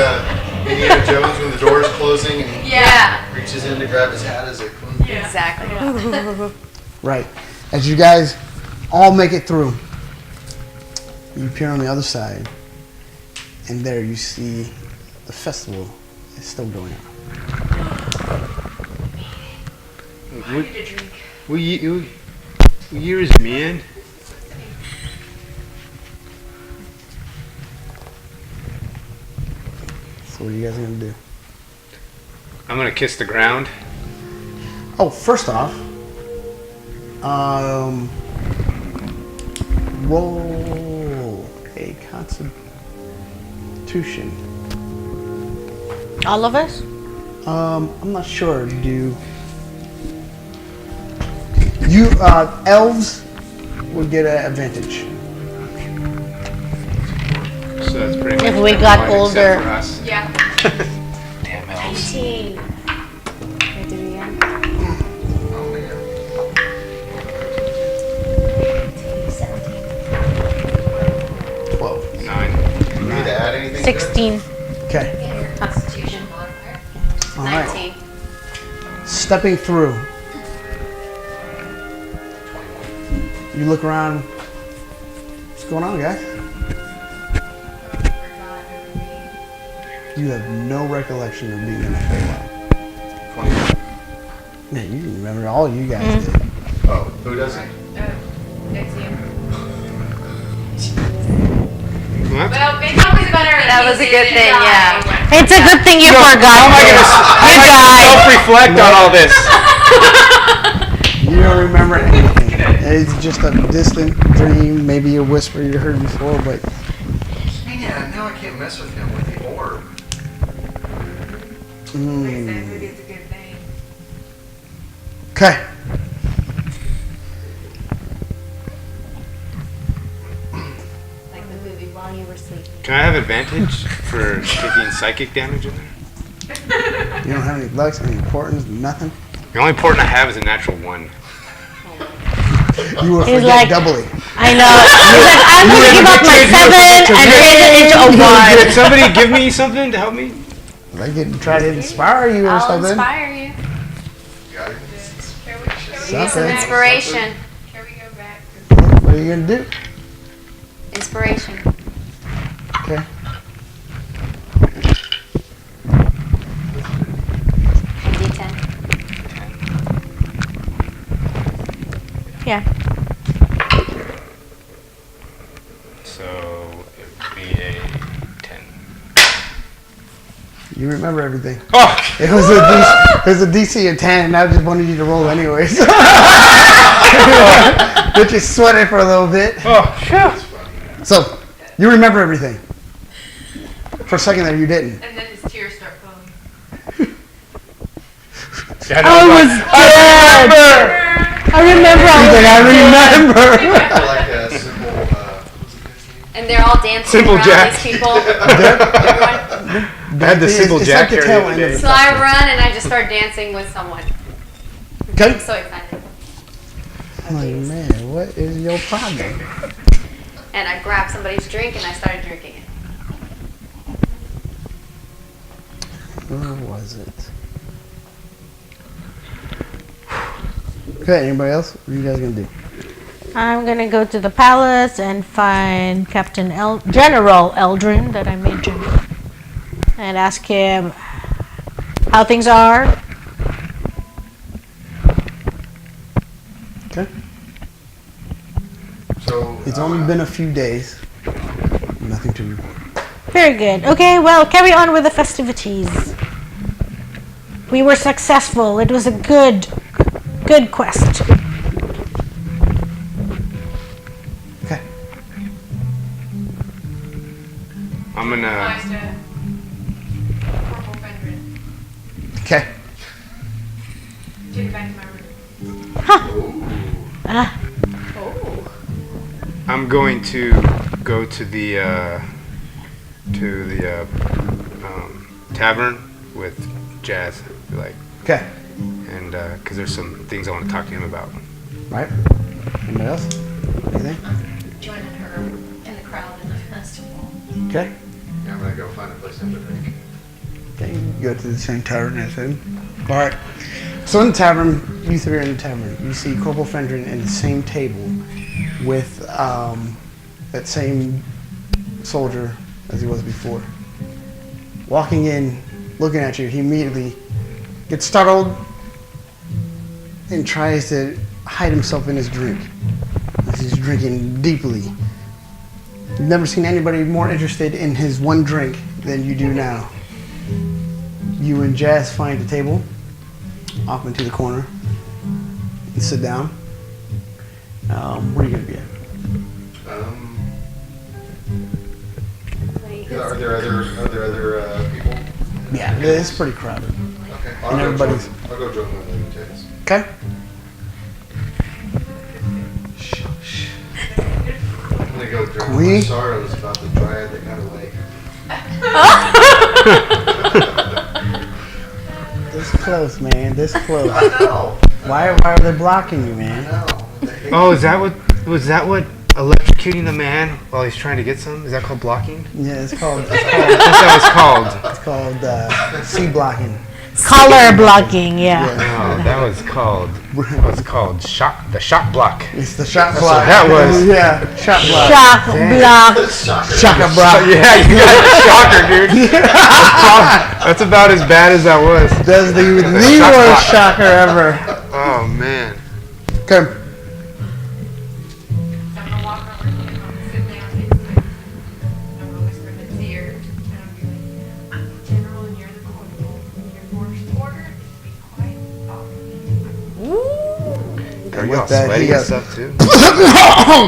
Indiana Jones when the door is closing and he Yeah. reaches in to grab his hat as it comes. Exactly. Right. As you guys all make it through, you appear on the other side, and there you see the festival is still going on. What year is me in? So what are you guys gonna do? I'm gonna kiss the ground. Oh, first off, roll a Constitution All of us? I'm not sure. Do you elves would get an advantage? So that's pretty much If we everyone got except older. for us. Yeah. Damn elves. 19. Can I do it again? Oh man. 12. 9. Do we need to add anything? to it? 16. Okay. Constitution modifier. All right. 19. Stepping through. You look around. What's going on, guys? You have no recollection of being in a Feywild. 21. Yeah, you remember all you guys did. Oh, who doesn't? It's you. What? Well, make copies about everything. That was a good You thing, die. yeah. It's a good thing you forgot. How am I gonna self-reflect on all this? You don't remember anything. It's just a distant dream, maybe a whisper you heard before, but Man, now I can't mess with him with the orb. Like I said, maybe it's a good thing. okay. Like the movie While You Were Sleeping. Can I have advantage for taking psychic damage in there? You don't have any luck, any importance, nothing. The only important I have is a natural 1. You will He's forget like- doubly. I know. He's like, I'm going to give up my 7 and turn it into a 1. Did somebody give me something to help me? They could try to inspire you or I'll something. inspire you. Got it? Can we Use some Something. inspiration. Can we go back? What are you gonna do? Inspiration. Okay. And D10. Yeah. So it would be a 10. You remember everything. Oh! It was a DC of 10, and I just wanted you to roll anyways. But you sweated for a little bit. Oh, shit! So, you remember everything. For a second there, you didn't. And then his tears start flowing. I was dead. I remember I He's was like, I remember. For like a simple, And they're all dancing Simple around Jack. these people. Everyone. I had the simple It's Jack like the carry tail the end of day. the So I run and I just start dancing with someone. Okay. I'm so excited. I'm like, man, what is your problem? And I grabbed somebody's drink and I started drinking it. Where was it? Okay, anybody else? What are you guys gonna do? I'm gonna go to the palace and find General Eldrin that I made general, and ask him how things are. Okay. so. It's only been a few days. Nothing to report. Very good. Okay, well, carry on with the festivities. We were successful. It was a good quest. Okay. I'm gonna. Nice to Corporal Fendrin. Okay. Take it back to my room. I'm going to go to the tavern with Jazz, like, Okay. and because there's some things I want to talk to him about. Right. Anybody else? Anything? Joining her in the crowd in the festival. Okay. Yeah, I'm gonna go find a place to have a drink. Okay. You go to the same tavern as him. All right. So in the tavern, you three are in the tavern. You see Corporal Fendrin in the same table with that same soldier as he was before. Walking in, looking at you, he immediately gets startled and tries to hide himself in his drink as he's drinking deeply. You've never seen anybody more interested in his one drink than you do now. You and Jazz find a table off into the corner and sit down. Where are you gonna be at? Like, Are there other people? Yeah, it's pretty crowded. Okay. And everybody's- I'll go join one of the tables. Okay. I'm gonna go join Queen? my sorrows about the dryad that got away. This close, man. This close. I know. Why are they blocking you, I man? know. Oh, was that what electrocuting the man while he's trying to get some? Is that called blocking? Yeah, it's called That's what it's called. it's called C blocking. Color blocking, yeah. No, that was called the shot block. It's the shot what block. that was. Yeah, shot block. Shock block. Shaka block. Yeah, you got a shocker, dude. That's about as bad as that was. That's the Shot worst block. shocker ever. Oh man. Okay. I'm gonna walk over to him, I'm gonna sit down next to him. I'm gonna whisper in his ear, and I'm gonna be like, I'm the general and you're the corporal. Your first order is to be quiet and talk. Are you with all that, sweaty he and got- stuff too?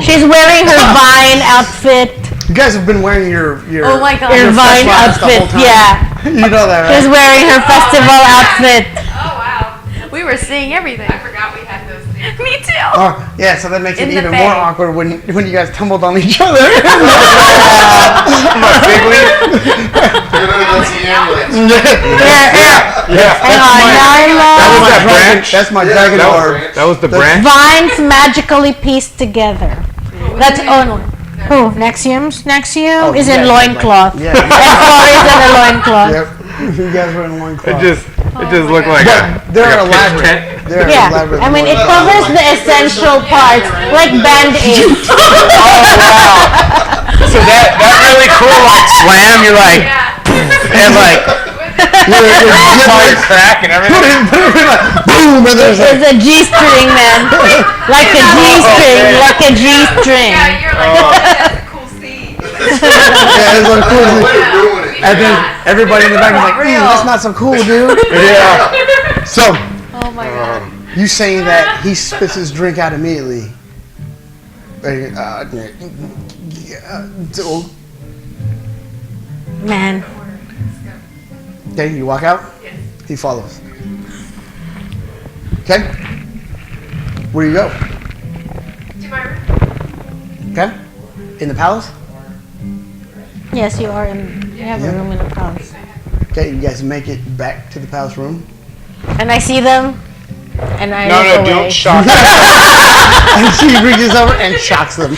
She's wearing her Vine outfit. You guys have been wearing your Oh my God. Her your Vine fest lines the whole outfit, time. yeah. You know that, She's right? wearing her festival outfit. Oh, wow. We were seeing everything. I forgot we had those things. Me too. Oh, yeah. So that makes it In the even bay. more awkward when you guys tumbled on each other. That's the ambulance. Yeah. Hang on, Nyla. That was that branch. That's my dragon That orb. that was the branch. Vines magically pieced together. That's only. Who? Nexium's? Nexium is in yeah, loincloth. Yeah. And Flori's in a loincloth. Yep. You guys were in one It cloth. just looked like a They're like a pitch elaborate. tent. They're Yeah, elaborate. I mean, it covers the essential parts, like Band-Aids. So that really cool like slam. You're like and like solid crack and everything. Boom, and there's It's a G-string, man. Like a G-string, like a G-string. Yeah, you're like, oh, that's a cool scene. yeah, it's like cool. Ruin it. And then everybody in the back is like, that's not so cool, dude. Yeah. So, Oh my God. you saying that he spits his drink out immediately. So, Man. okay, you walk out. He follows. Okay. Where do you go? To my room. Okay. In the palace. Yes, you are in. You have a room in the palace. Okay, you guys make it back to the palace room. And I see them, and I No, look no, away. don't shock. And she reaches over and shocks them.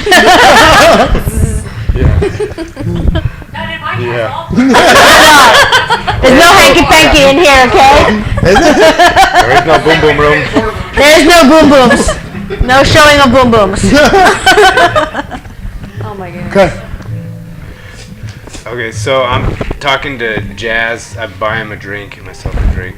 Not in my Yeah. castle. There's no hanky-panky in here, okay? There is no boom boom room. There's no boom booms. No showing of boom booms. Oh my God. Okay. Okay, so I'm talking to Jazz. I buy him a drink and myself a drink,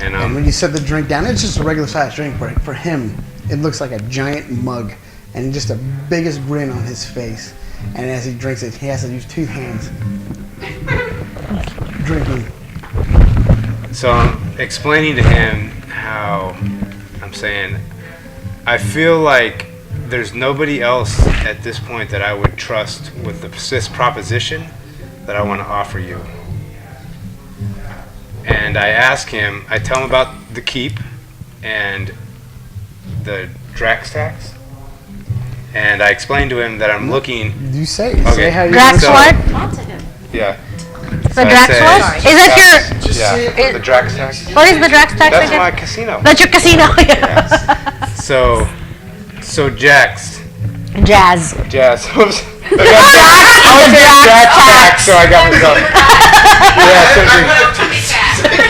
and And when you set the drink down, it's just a regular sized drink, but for him, it looks like a giant mug and just the biggest grin on his face. And as he drinks it, he has to use two hands. Drinking. so I'm explaining to him how I'm saying I feel like there's nobody else at this point that I would trust with this proposition that I want to offer you. And I ask him, I tell him about the keep and the Drax tax. And I explain to him that I'm looking, You say. Okay. Say how you Drax So- what? yeah. The I Drax say- what? Is that your? Yeah, the Drax tax. What is the Drax tax That's again? my casino. That's your casino. So Jax, Jazz. Jazz. Oops. The Drax tax. So I got myself. Yeah,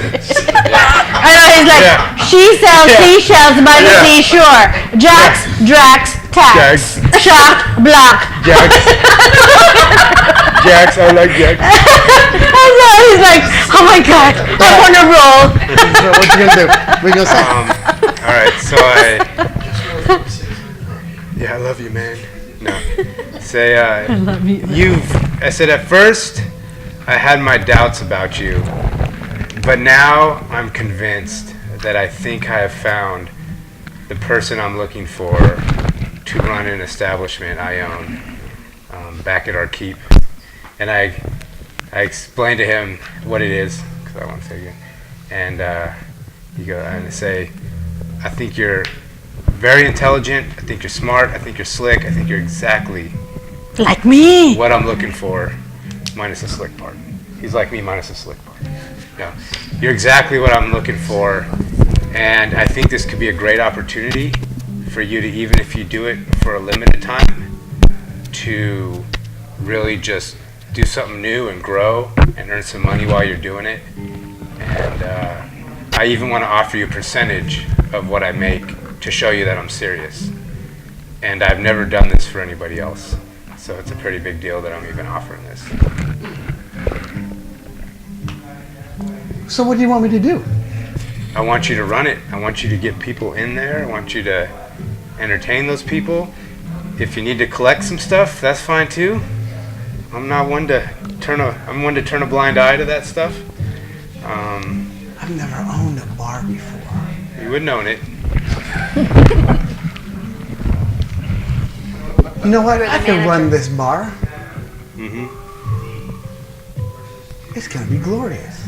I know he's like, Yeah. she sells Yeah. seashells by the Yeah. seashore. Drax, Drax, tax. Shock, block. Jax. Jax, I like Jax. I know, he's like, oh my god, I'm on a roll. So what you gonna do? What you gonna say? All right, so yeah, I love you, man. No, say I love you. I said at first I had my doubts about you, but now I'm convinced that I think I have found the person I'm looking for to run an establishment I own back at our keep. And I I explain to him what it is, because I want to say it again. And I say, I think you're very intelligent. I think you're smart. I think you're slick. I think you're exactly Like me. what I'm looking for, minus the slick part. He's like me, minus the slick part. Yeah, you're exactly what I'm looking for, and I think this could be a great opportunity for you to, even if you do it for a limited time, to really just do something new and grow and earn some money while you're doing it. And I even want to offer you a percentage of what I make to show you that I'm serious. And I've never done this for anybody else. So it's a pretty big deal that I'm even offering this. So what do you want me to do? I want you to run it. I want you to get people in there. I want you to entertain those people. If you need to collect some stuff, that's fine too. I'm one to turn a blind eye to that stuff. I've never owned a bar before. You wouldn't own it. You know what? I can run this bar. Mm-hmm. It's gonna be glorious.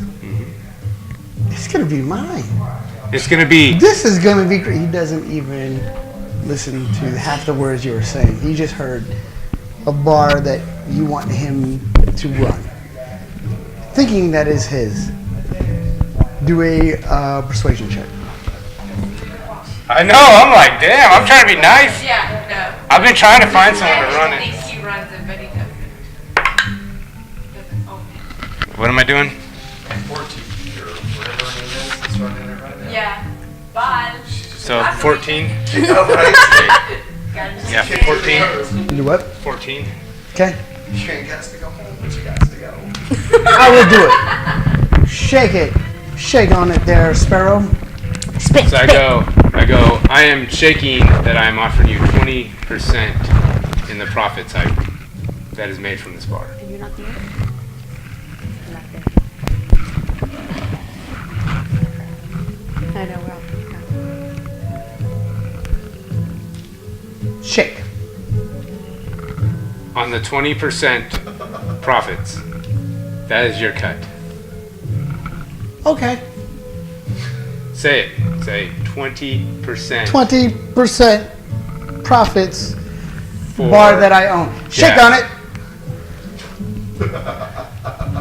It's gonna be mine. It's gonna be. This is gonna be great. He doesn't even listen to half the words you were saying. He just heard a bar that you want him to run, thinking that is his. Do a persuasion check. I know. I'm like, damn. I'm trying to be nice. Yeah, no. I've been trying to find someone to run I it. think he runs it, but he doesn't own it. What am I doing? 14 or whatever it is that's running it right now. Yeah. But. So 14. Yeah, 14. Do what? 14. Okay. You ain't got to go home, but you got to go. I will do it. Shake it. Shake on it there, Sparrow. Spit, So I go, I am shaking that I am offering you 20% in the profit side that is made from this bar. You're not there? I know, well. Shake. On the 20% profits, that is your cut. Okay. Say it. Say 20%. 20% profits. for Bar that I own. Shake Yeah. on it.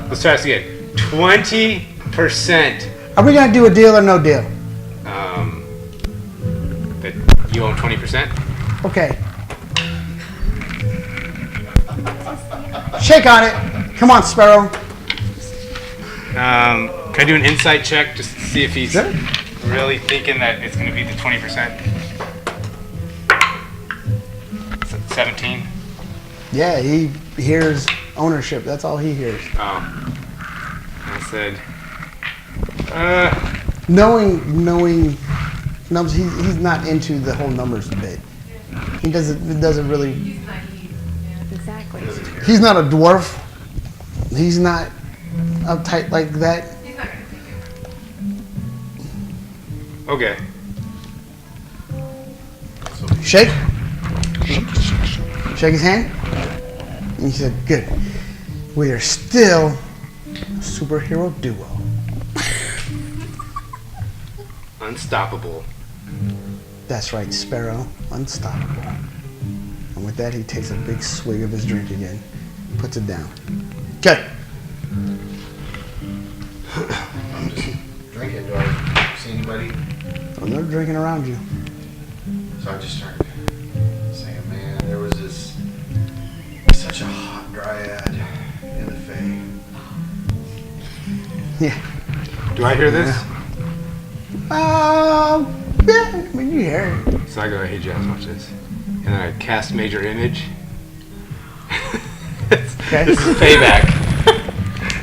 Let's try this again. 20%. Are we gonna do a deal or no deal? That you own 20%. Okay. Shake on it. Come on, Sparrow. Can I do an insight check just to see if he's Sure. really thinking that it's going to be the 20%? 17. Yeah, he hears ownership. That's all he hears. I said, Knowing, numbers. He's not into the whole numbers bit. He doesn't really. He's naive. Yeah. Exactly. He's not a dwarf. He's not uptight like that. He's not going to take it. okay. Shake. Shake his hand. And he said, "Good. We are still a superhero duo." Unstoppable. That's right, Sparrow. Unstoppable. And with that, he takes a big swig of his drink again, puts it down. Okay. I'm just drinking. Do I see anybody? Well, they're drinking around you. So I just started saying, man, there was such a hot dryad in the Fae. Yeah. Do I hear this? Yeah, I mean, you hear it. So I go, hey Jazz, watch this. And then I cast Major Image. Okay. This is payback.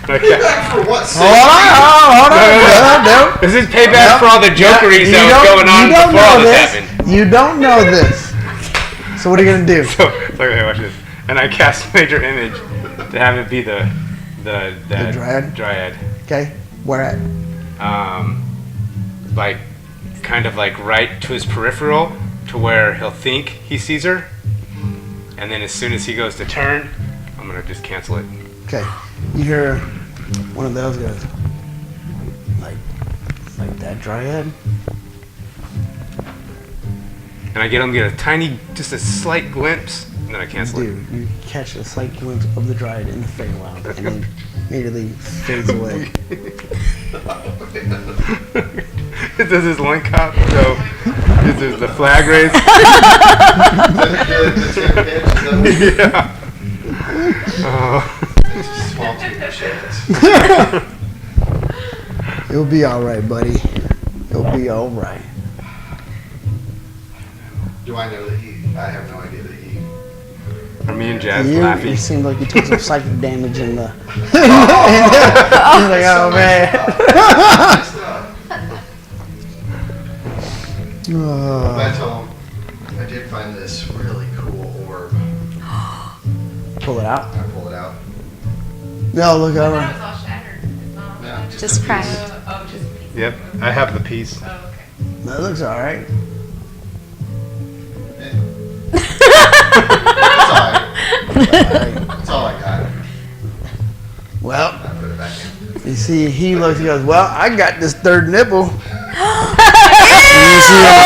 Okay. For what? Hold on. No. This is payback for all the jokeries that was going on before all this happened. You don't know this. So what are you gonna do? So, okay, watch this. And I cast Major Image to have it be the dryad? Dryad. Okay. Where at? Like, kind of like right to his peripheral, to where he'll think he sees her. And then as soon as he goes to turn, I'm gonna just cancel it. Okay. You hear one of those goes, like that dryad? And I get a tiny, just a slight glimpse, and then I cancel it. Dude, you catch a slight glimpse of the dryad in the Feywild, and then immediately fades away. It does his link up, so it's the flag raise. Yeah. Small tube chance. It'll be all right, buddy. It'll be all right. Do I know that I have no idea that he. Are me and Jazz You laughing? seemed like you took some psychic damage in the. He's like, oh man. I tell him, I did find this really cool orb. Pull it out. I pull it out. No, look I thought it over. was all shattered. It's not. No, Just a cracked. piece. Oh, just a piece. Yep, I have the piece. Oh, okay. That looks all right. That's all I got. Well, I put it back in. you see, he looks. He goes, "Well, I got this third nipple." And you see him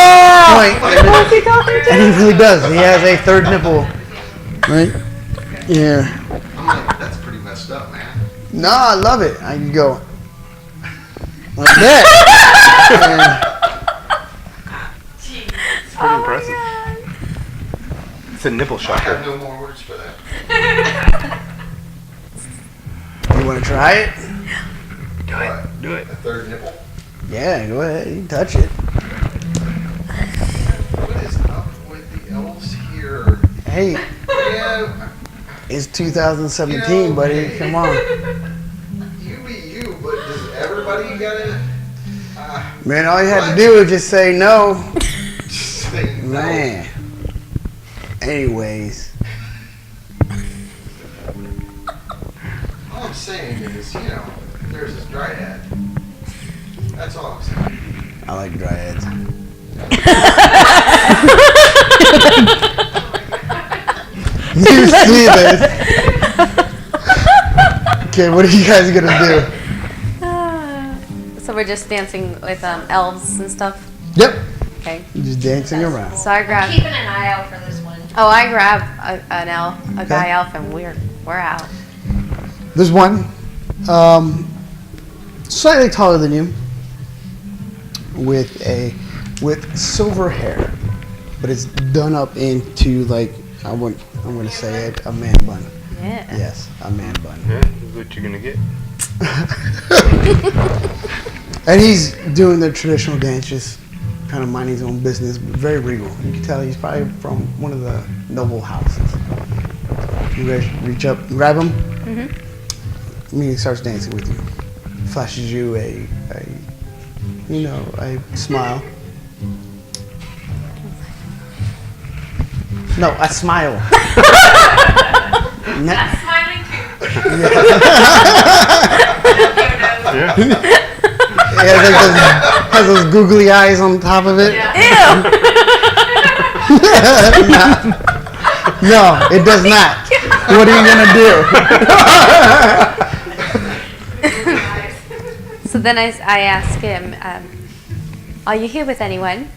point, and he really does. He has a third nipple, right? Yeah. I'm like, that's pretty messed up, man. No, I love it. I can go like that. Pretty impressive. It's a nipple I shocker. have no more words for that. You want to try it? What? Do it. A third nipple? Yeah, go ahead. You can touch it. What is up with the elves here? Hey, Yeah, it's 2017, buddy. Come on, you be you, but does everybody gotta man. All you had to do was just say no, say no? man. Anyways, All I'm saying is, there's this dryad. That's all I'm saying. I like dryads. You see this? Okay, what are you guys gonna do? So we're just dancing with elves and stuff. Yep, Okay. just dancing around. So I I'm grab. keeping an eye out for this one. Oh, I grab an elf, a guy Okay. elf, and we're out. There's one, slightly taller than you, with silver hair, but it's done up into like I'm gonna say it, a man bun. Yeah. Yes, a man bun. Yeah, this is what you're gonna get. And he's doing the traditional dances, kind of minding his own business, but very regal. You can tell he's probably from one of the noble houses. You guys reach up, grab him. Mhm. He starts dancing with you. Flashes you a smile. No, a smile. That's smiling too. Yeah. It has those googly eyes on top of it. No, it does not. What are you gonna do? So then I ask him, "Are you here with anyone?"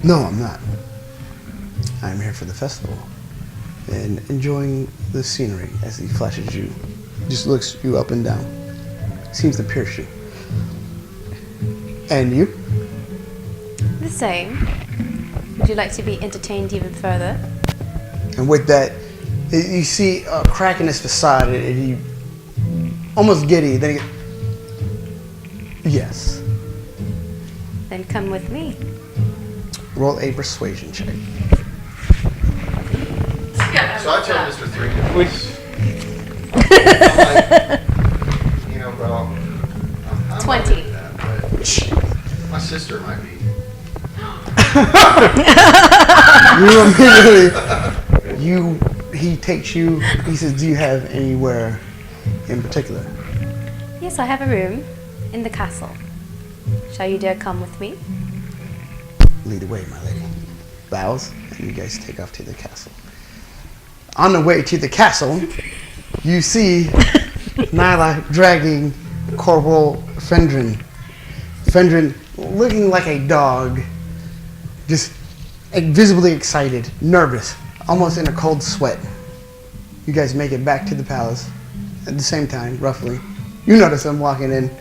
No, I'm not. I'm here for the festival and enjoying the scenery as he flashes you. Just looks you up and down. Seems to pierce you. And you? The same. Would you like to be entertained even further? And with that, you see a crack in his facade, and he almost giddy. Then he, yes. Then come with me. Roll a persuasion check. So I tell Mr. Three Nipples, Which, I'm like, bro, I'm 20. into that, but my sister might be. You immediately, he takes you, he says, do you have anywhere in particular? Yes, I have a room in the castle. Shall you dare come with me? Lead the way, my lady. Bows, and you guys take off to the castle. On the way to the castle, you see Nyla dragging Corporal Fendrin. Fendrin looking like a dog, just visibly excited, nervous, almost in a cold sweat. You guys make it back to the palace at the same time, roughly. You notice them walking in,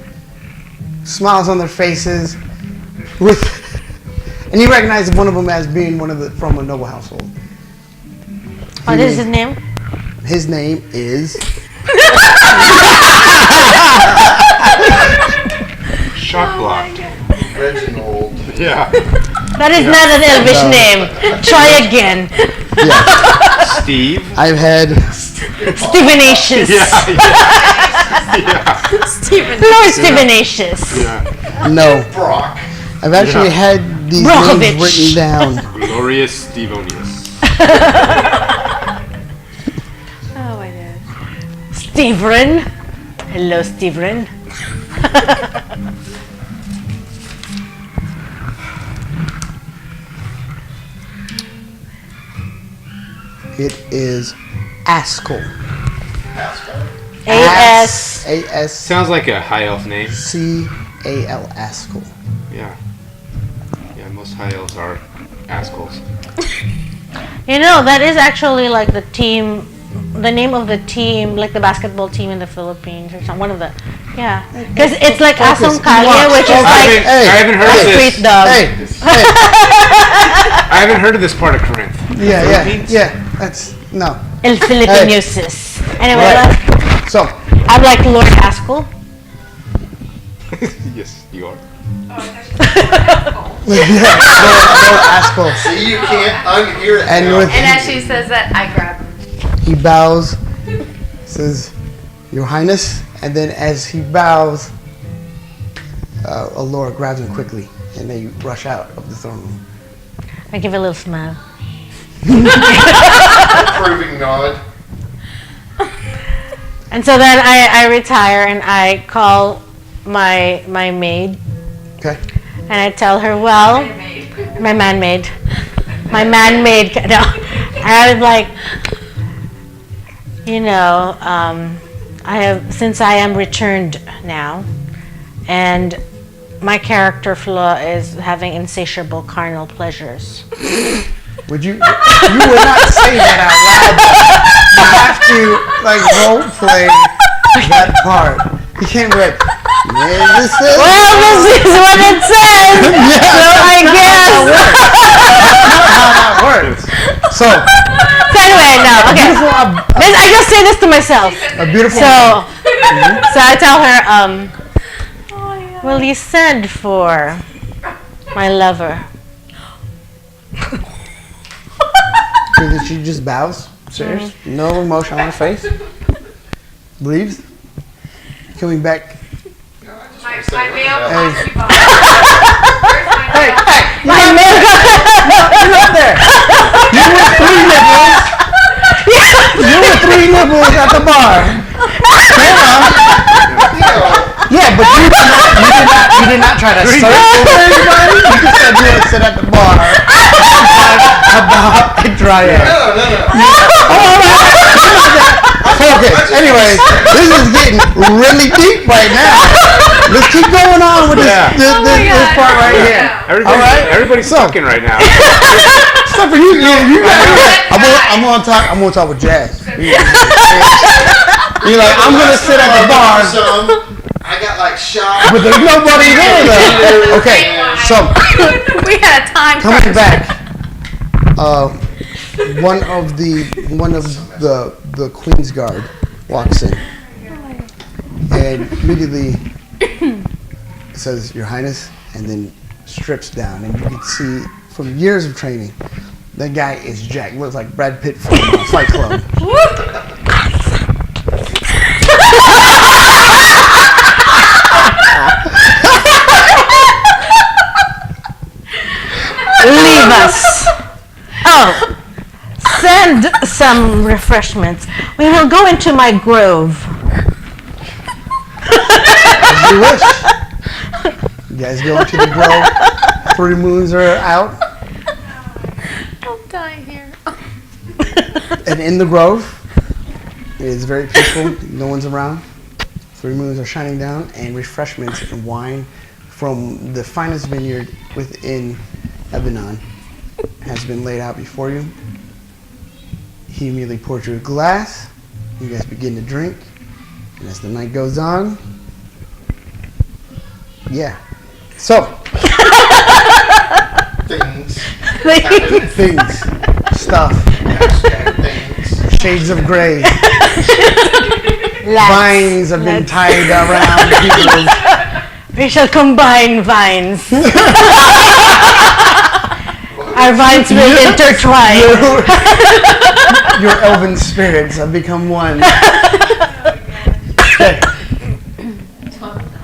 smiles on their faces, and you recognize one of them as being from a noble household. What is his name? His name is Shock block. Reginald. Yeah. That is not an Elvish name. Try again. Yeah. Steve. I've had Stevenacious. Lord Stevenacious. no. Brock. I've actually had these Brockovich. names written down. Glorious Stevonius. Oh my god. Steven. Hello, Steven. It is Askel. A-S. A-S-C-A-L Sounds like a high elf name. Askel. Yeah. Yeah, most high elves are Ascals. You know, that is actually like the team, the name of the team, like the basketball team in the Philippines or something. One of the, yeah. Because it's like Asong Kalye, which is like I haven't heard of street this. dog. Hey, I haven't heard of this part of Corinth. yeah. That's no. El Filipinusis. Anyway, Right. So I'm like Lord Haskell. Yes, you are. Lord Askel, See, you can't unhear it. and now. with And as she says that, I grab him. he bows, says, "Your Highness," and then as he bows, Allura grabs him quickly, and they rush out of the throne room. I give a little smile. Approving nod. And so then I retire and I call my maid Okay. and I tell her, well, my man-maid. No. I was like, you know, since I am returned now, and my character flaw is having insatiable carnal pleasures. Would you would not say that out loud. You have to like role play that part. You can't be like, yeah, this is. Well, this is what it says. So I guess. How that works. So Anyway, no. Okay. I just say this to myself. a beautiful. So I tell her, will you send for my lover? That she just bows. Serious. No emotion on her face. Leaves. Coming back. My male Hey. concubine. Hey, hey! My man. You're not there. You were 3 nipples. You were 3 nipples at the bar. Yeah, but you did not try to search for anybody. You just said you would sit at the bar about a dryad. No. Okay, anyways, this is getting really deep right now. Let's keep going on with this, Yeah. this part right here. Everybody's talking right now. Except for you, you got I'm gonna talk with Jazz. You're like, I'm gonna sit at the bar, I got like shot. but there's nobody there though. Okay, so We had a time coming crunch. back, one of the Queen's Guard walks in and immediately says, "Your Highness," and then strips down, and you can see from years of training, that guy is jacked. Looks like Brad Pitt from Fight Club. Leave us. Oh, send some refreshments. We will go into my grove. As you wish. You guys go into the grove. 3 moons are out, I'm dying here. and in the grove, It is very peaceful. No one's around. 3 moons are shining down, and refreshments and wine from the finest vineyard within Lebanon has been laid out before you. He immediately pours you a glass. You guys begin to drink. And as the night goes on, yeah. So, Things. things, stuff, Things. shades of gray, Let's- vines have been tied around people's. We shall combine vines. Our vines will intertwine. Your elven spirits have become one. Okay.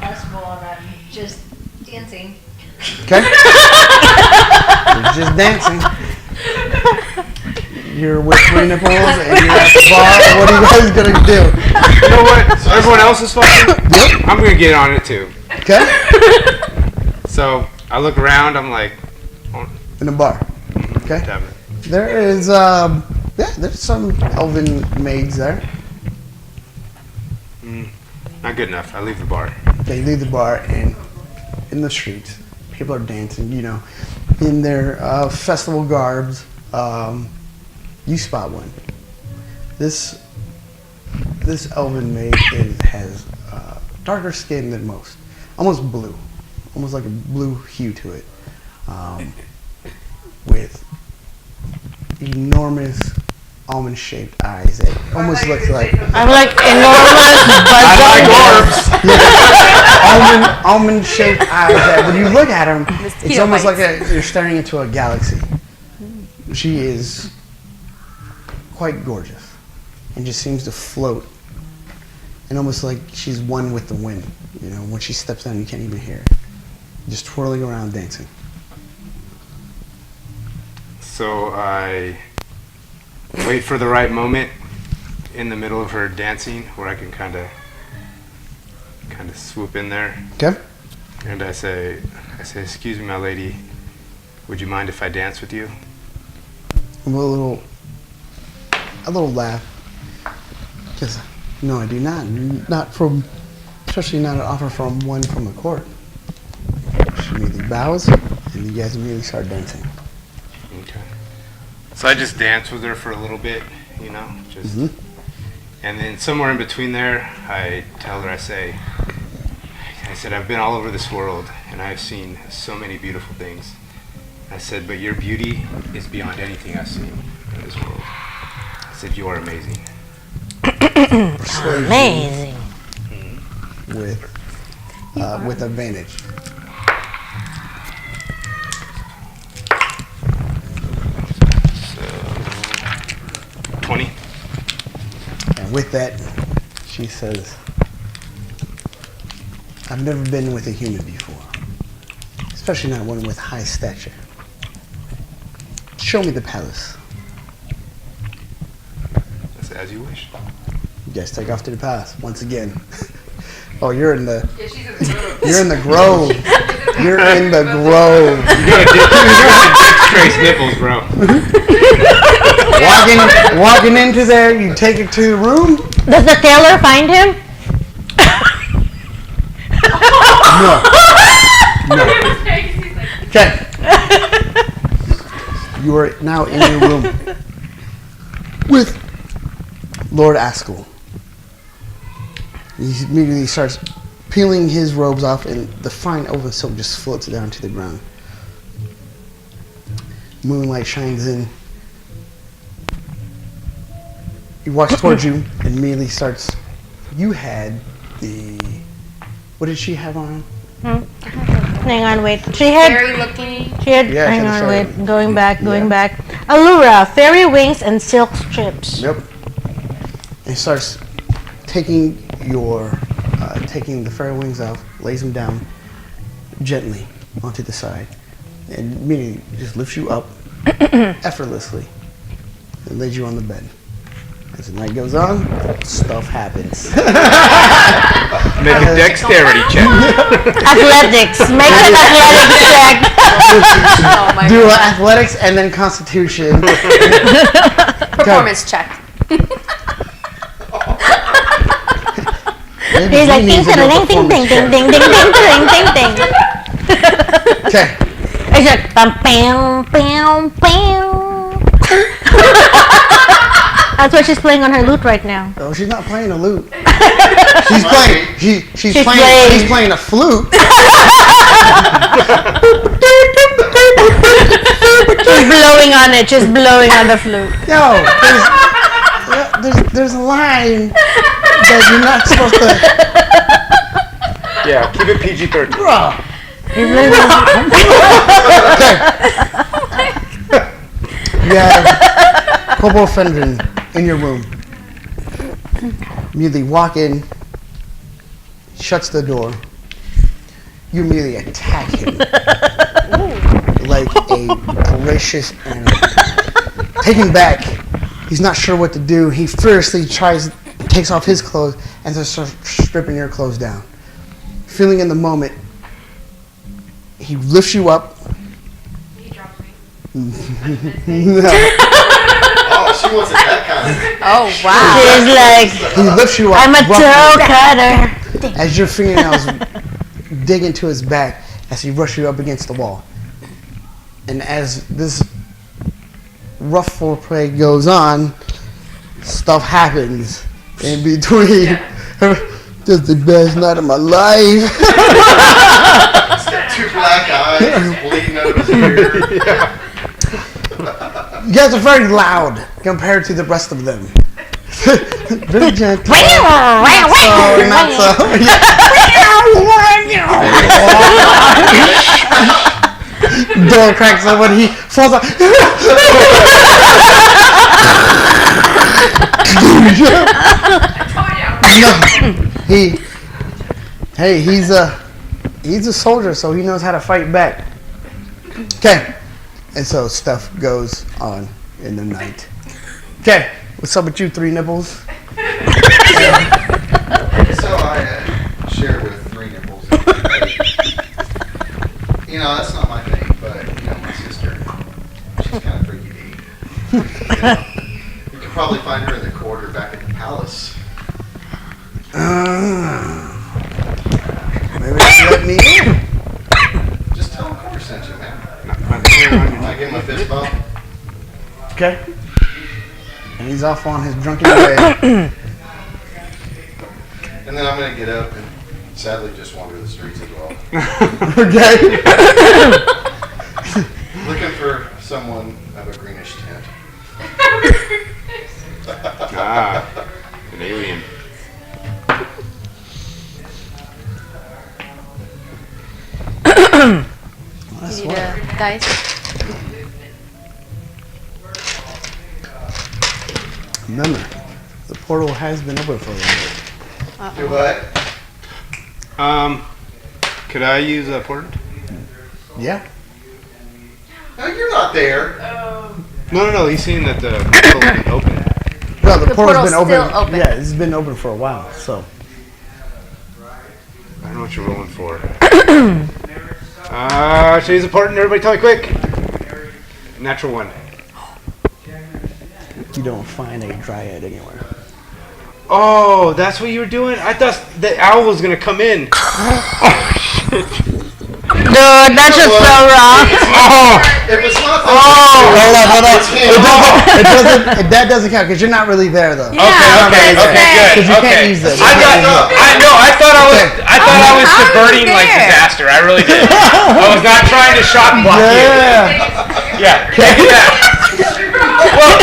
Us more about just dancing. Okay. You're just dancing. You're with 3 nipples and you're at the bar. What are you guys gonna do? You know what? Everyone else is fucking. I'm gonna get on it too. Okay. So I look around. I'm like, In the bar. Okay. damn it. There is there's some elven maids there. Not good enough. I leave the bar. They leave the bar and in the streets, people are dancing. You know, in their festival garbs. You spot one. This elven maid has darker skin than most, almost blue, almost like a blue hue to it, with enormous almond-shaped eyes that almost looks like I'm like enormous almond-shaped eyes. That when you look at them, it's Mosquito almost like bites. you're staring into a galaxy. She is quite gorgeous and just seems to float and almost like she's one with the wind. You know, when she steps down, you can't even hear her. Just twirling around dancing. So I wait for the right moment in the middle of her dancing where I can kind of swoop in there, Okay? and I say, "Excuse me, my lady. Would you mind if I dance with you?" A little laugh. Because, no, I do not. Not from, especially not an offer from one from the court. She immediately bows, and you guys immediately start dancing. Okay. So I just dance with her for a little bit, you know, just, and then somewhere in between there, I tell her, I said, I've been all over this world, and I've seen so many beautiful things. I said, but your beauty is beyond anything I've seen in this world. I said, you are amazing. Amazing. With advantage. So, 20. And with that, she says, I've never been with a human before. Especially not one with high stature. Show me the palace. I said, as you wish. You guys take off to the palace once again. Oh, you're in the Yeah, she's in the room. you're in the grove. You're in the grove. You gotta Dick Trace nipples, bro. Walking into there, you take it to the room. Does the tailor find him? No. He's like, Okay. You are now in your room with Lord Askell. He immediately starts peeling his robes off, and the fine elven silk just floats down to the ground. Moonlight shines in. He walks towards you and immediately starts. You had the. What did she have on? Hang on, wait. She had. Fairy looking. She had. Yeah, hang she had on, a wait. fairy. Going back. Yeah. Allura, fairy wings and silk strips. Yep. And he starts taking the fairy wings off, lays them down gently onto the side, and immediately just lifts you up effortlessly and lays you on the bed. As the night goes on, stuff happens. Make a dexterity check. Athletics. Make an athletics check. Oh my Do god. athletics and then constitution. Performance check. Maybe He's he like, needs ding, to do a ding, ding, ding, performance ding, ding, ding, ding, ding, ding, ding. Okay. It's like, bam, bam, bam, bam. That's what she's playing on her lute right now. Oh, she's not playing a lute. She's playing. She's playing. playing- She's playing a flute. She's blowing on it. She's blowing on the flute. Yo, there's a line that you're not supposed to. Yeah, keep it PG-13. Bruh. Okay. You have Kobo Fendrin in your room. Immediately walk in, shuts the door. You immediately attack him like a voracious animal. Taken back, he's not sure what to do. He furiously takes off his clothes and just starts stripping your clothes down. Feeling in the moment, he lifts you up. He dropped me. No. Oh, she wasn't that kind of. Oh wow. She's like, He lifts you up. I'm a roughly toe cutter. as your fingernails dig into his back as he rushes you up against the wall. And as this rough foreplay goes on, stuff happens in between. This is the best night of my life. He's got 2 black eyes bleeding out of his ear. You guys are very loud compared to the rest of them. Very gentle. Not so. Door cracks open. He falls off. He's a soldier, so he knows how to fight back. Okay, and so stuff goes on in the night. Okay, what's up with you, 3 nipples? So I share with 3 nipples. You know, that's not my thing, but you know, my sister, she's kind of freaky deep. You can probably find her in the corridor back at the palace. Maybe you let me in. Just tell him Cooper sent you, man. I give him a fist bump. Okay. And he's off on his drunken way. And then I'm going to get up and sadly just wander the streets as well. Okay. Looking for someone of a greenish tint. An alien. That's You need what. a dice. Remember, the portal has been open for a while. Do what? Could I use a portent? Yeah. No, you're not there. No. He's saying that the portal's been open. Well, the portal's portal's been open. still open. Yeah, it's been open for a while. So I don't know what you're rolling for. Should I use a portent? Everybody tell me quick. Natural 1. you don't find a dryad anywhere. Oh, that's what you were doing? I thought the owl was gonna come in. Dude, that's just so wrong. If it's not the Hold on. It's him. That doesn't count because you're not really there though. Okay, good. Because you can't Okay. use this. I thought I was subverting like disaster. I really did. I was not trying to shock block you. Yeah. Take it back. Well,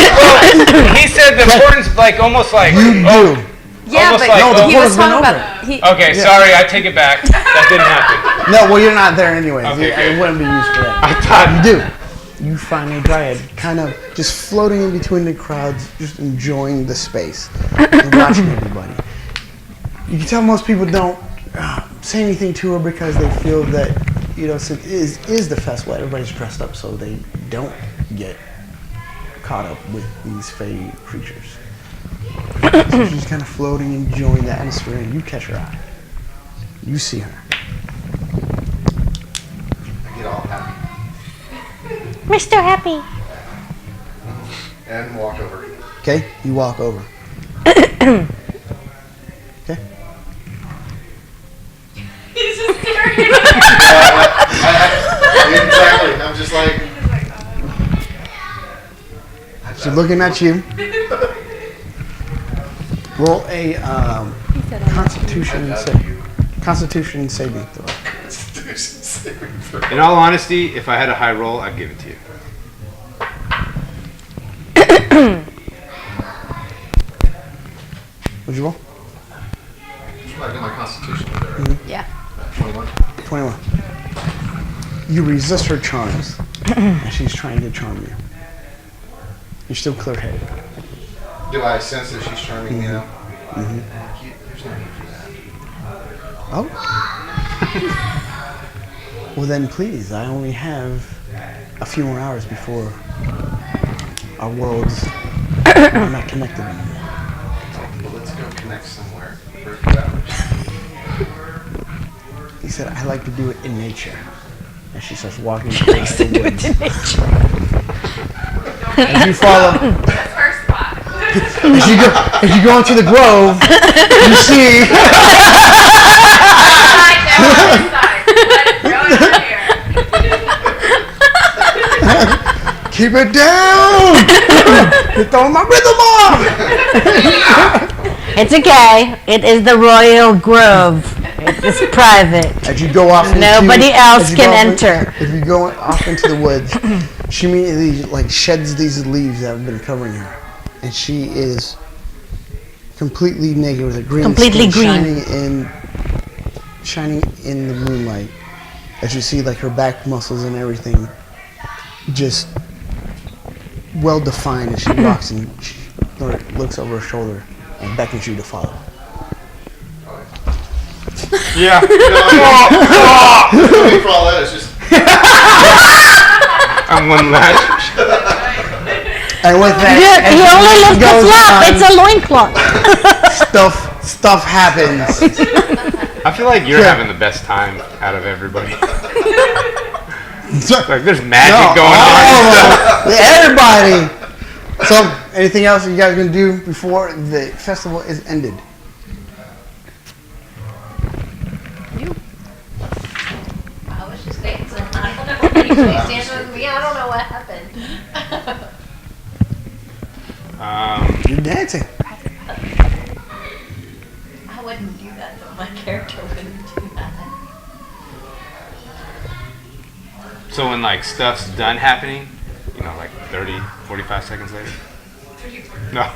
he said the portent's like almost like Yeah, almost but like, No, the he was portal's been talking open. about. He, Okay, sorry, I take it back. That didn't happen. No, well you're not there anyways. Okay, It good. wouldn't be used for that. I thought You do. You find a dryad kind of just floating in between the crowds, just enjoying the space and watching everybody. You can tell most people don't say anything to her because they feel that, you know, since it is the festival, everybody's dressed up so they don't get caught up with these fey creatures. So she's kind of floating, enjoying the atmosphere, and you catch her eye. You see her. I get all happy Mr. Happy. and walk over. Okay, you walk over. Okay. Exactly. I'm just like. She's looking at you. Roll a Constitution saving throw. In all honesty, if I had a high roll, I'd give it to you. What'd you roll? I got my constitution there. Yeah. 21. 21. You resist her charms, and she's trying to charm you. You're still clear-headed. Do I sense that she's charming me now? Mm-hmm. There's no need for that. Oh. Well then, please. I only have a few more hours before our worlds are not connected anymore. Well, let's go connect somewhere for a few hours. He said, I like to do it in nature. And she starts walking. She likes to do it in nature. As you follow, That's her spot. as you go into the grove, you see. Keep it down! You're throwing my rhythm off! It's okay. It is the Royal Grove. It is private. As you go off into, Nobody else as you can go off enter. If you go off into the woods, she immediately like sheds these leaves that have been covering her, and she is completely naked with a green Completely skin green. shining in the moonlight. As you see, like her back muscles and everything, just well defined. As she walks and she looks over her shoulder and beckons you to follow. Yeah. No need for all that. It's just. I'm one lash. And with that, Dude, he only lifts the flap. It's a loincloth. Stuff happens. I feel like you're having the best time out of everybody. Like there's magic going on. Everybody. So, anything else you guys gonna do before the festival is ended? I was just dancing. I don't know what anybody's dancing with me. I don't know what happened. You're dancing. I wouldn't do that though. My character wouldn't do that. So when like stuff's done happening, you know, like 30, 45 seconds later. No.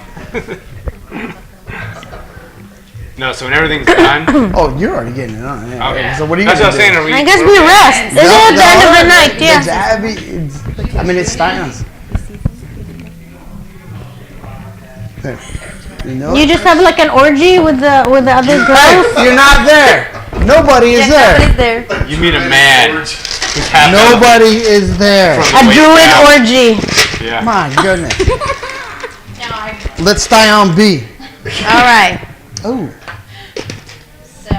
No, so when everything's done. Oh, you're already getting it on. Yeah. Okay. So what are you That's gonna what I was saying. do? Are we, I guess we rest. This is at the end of the night, yeah. It's Abby. I mean, it's Steins. There. You know? You just have like an orgy with the other girls. You're not there. Nobody is there. Nobody's there. You meet a man who's half Nobody is there. from A the waist druid down. orgy. Yeah. My goodness. No, I'm Let's stay on B. All right. Oh, so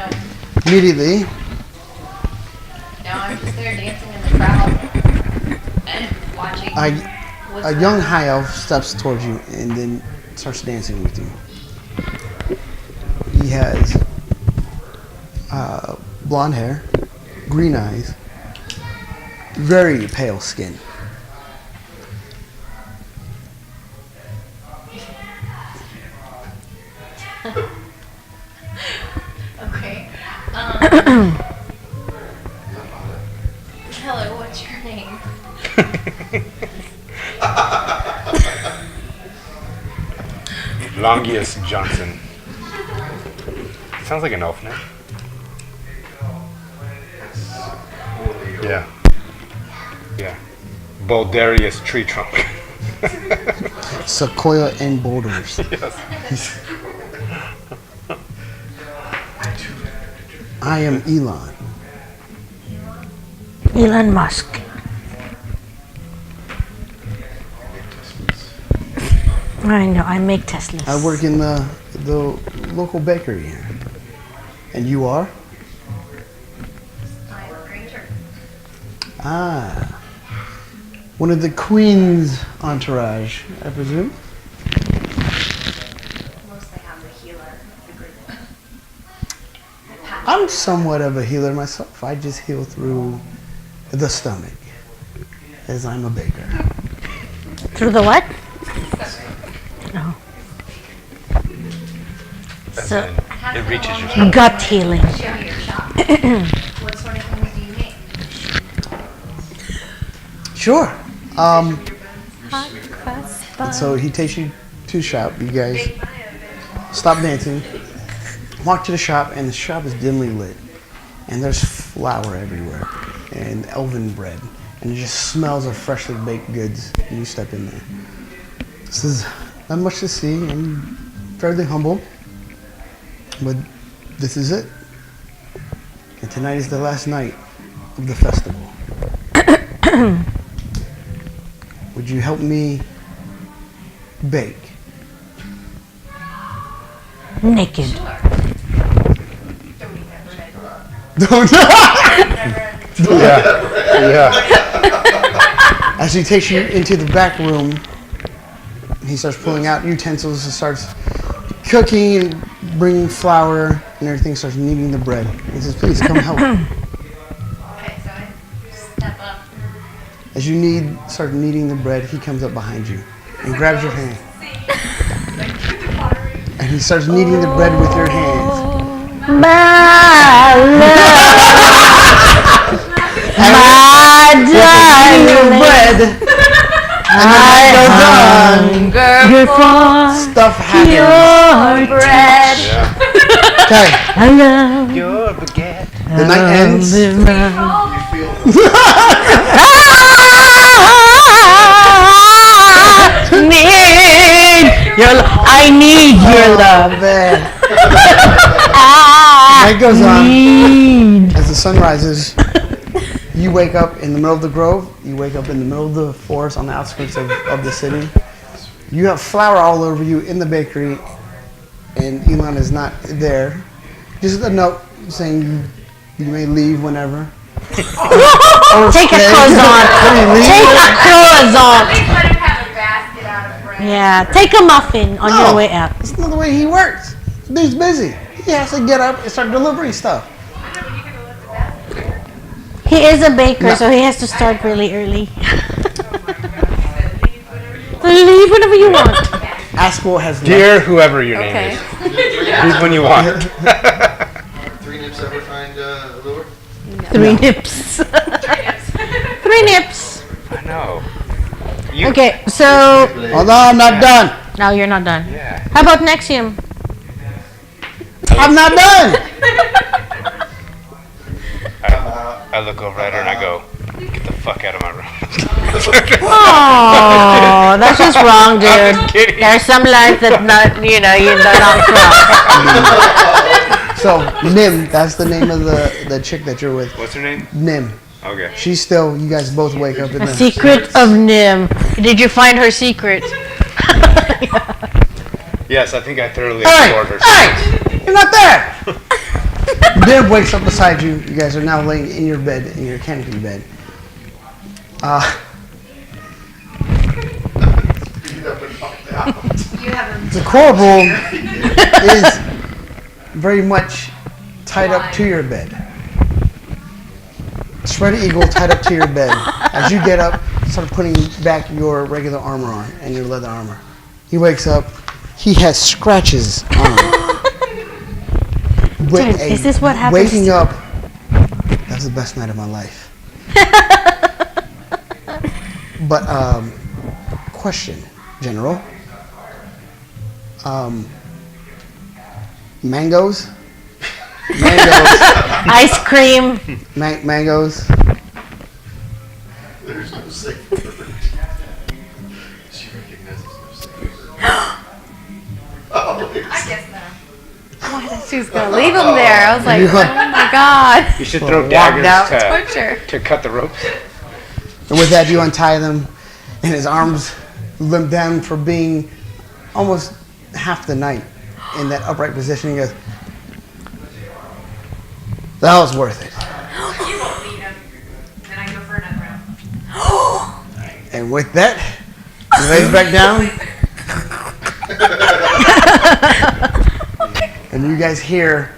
immediately. now I'm just there dancing in the crowd and watching. A young high elf steps towards you and then starts dancing with you. He has blonde hair, green eyes, very pale skin. Okay. Hello, what's your name? Longius Johnson. Sounds like an elf name. Yeah. Yeah. Boldarius Tree Trunk. Sequoia and boulders. Yes. I am Elon. Elon Musk. I know. I make Teslas. I work in the local bakery here. And you are? I'm a Granger. Ah. One of the Queen's entourage, I presume? Mostly I'm the healer of the group. I pass I'm somewhat of a healer myself. I just heal through the stomach, as I'm a baker. Through the what? Oh. So, It reaches your gut healing. Show me your shop. What sort of things do you make? Sure. Hot cross So he takes you to the shop. You guys stop dancing, walk to the shop, and the shop is dimly lit. And there's flour everywhere and elven bread. And it just smells of freshly baked goods when you step in there. This is not much to see. I'm fairly humble. But this is it. And tonight is the last night of the festival. Would you help me bake? Naked. Yeah. As he takes you into the back room, he starts pulling out utensils and starts cooking and bringing flour and everything, starts kneading the bread. He says, please come help. Okay, so I step up. As you start kneading the bread, he comes up behind you and grabs your hand. And he starts kneading the bread with your hands. My love. My darling. Bread. And the Hunger for stuff happens. your bread. Okay, I love Your baguette. the night ends. I need your love. Man. I Night goes on. need. As the sun rises, you wake up in the middle of the grove. You wake up in the middle of the forest on the outskirts of the city. You have flour all over you in the bakery, and Elon is not there. Just a note saying you may leave whenever. Take your clothes on. Take your clothes on. Please let him have a basket out of bread. Yeah, take a muffin on your way out. That's not the way he works. Dude's busy. He has to get up and start delivering stuff. I know, but you could have left the basket. He is a baker, so he has to start really early. Leave whenever you want. Aspel has left. Dear whoever your name Okay. is, leave when you want. 3 nips ever find a lure? 3 nips. 3 nips. I know. You, Okay, so Hold on, I'm not done. now you're not done. Yeah. How about Nexium? I'm not done. I look over at her and I go, get the fuck out of my room. Oh, that's just wrong, I'm dude. kidding. There's some lines that not, you're not cross. So Nim, that's the name of the chick that you're with. What's her name? Nim. Okay. She's still. You guys both wake up in The the. secret of Nim. Did you find her secret? Yes, I think I thoroughly Hey, explored her. hey, you're not there. Nim wakes up beside you. You guys are now laying in your bed, in your canopy bed. You have The corbel is very much tied up to your bed. Spread eagle tied up to your bed. As you get up, start putting back your regular armor on and your leather armor. He wakes up. He has scratches on him. Dude, is this what happens Waking to- up. That was the best night of my life. But question, General. Mangoes. Ice cream. Mangoes. There's no safe word. She recognizes no safe word. Oh, I guess that. She was gonna leave him there. I was like, You- oh my god, You should throw Walked daggers out. torture. to cut the ropes. And with that, you untie them, and his arms limp down for being almost half the night in that upright position. He goes, "That was worth it." You won't lead him. Then I go for another round. And with that, he lays back down, and you guys hear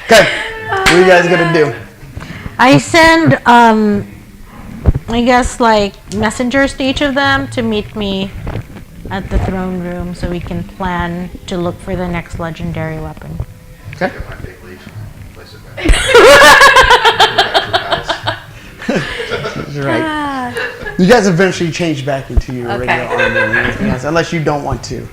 Okay, what are you guys gonna do? I send, I guess, like, messengers to each of them to meet me at the throne room so we can plan to look for the next legendary weapon. Okay. Get my fake leaf, place it back. Go back to the house. You're right. You guys eventually change back into your regular armor and everything else, unless you don't want to.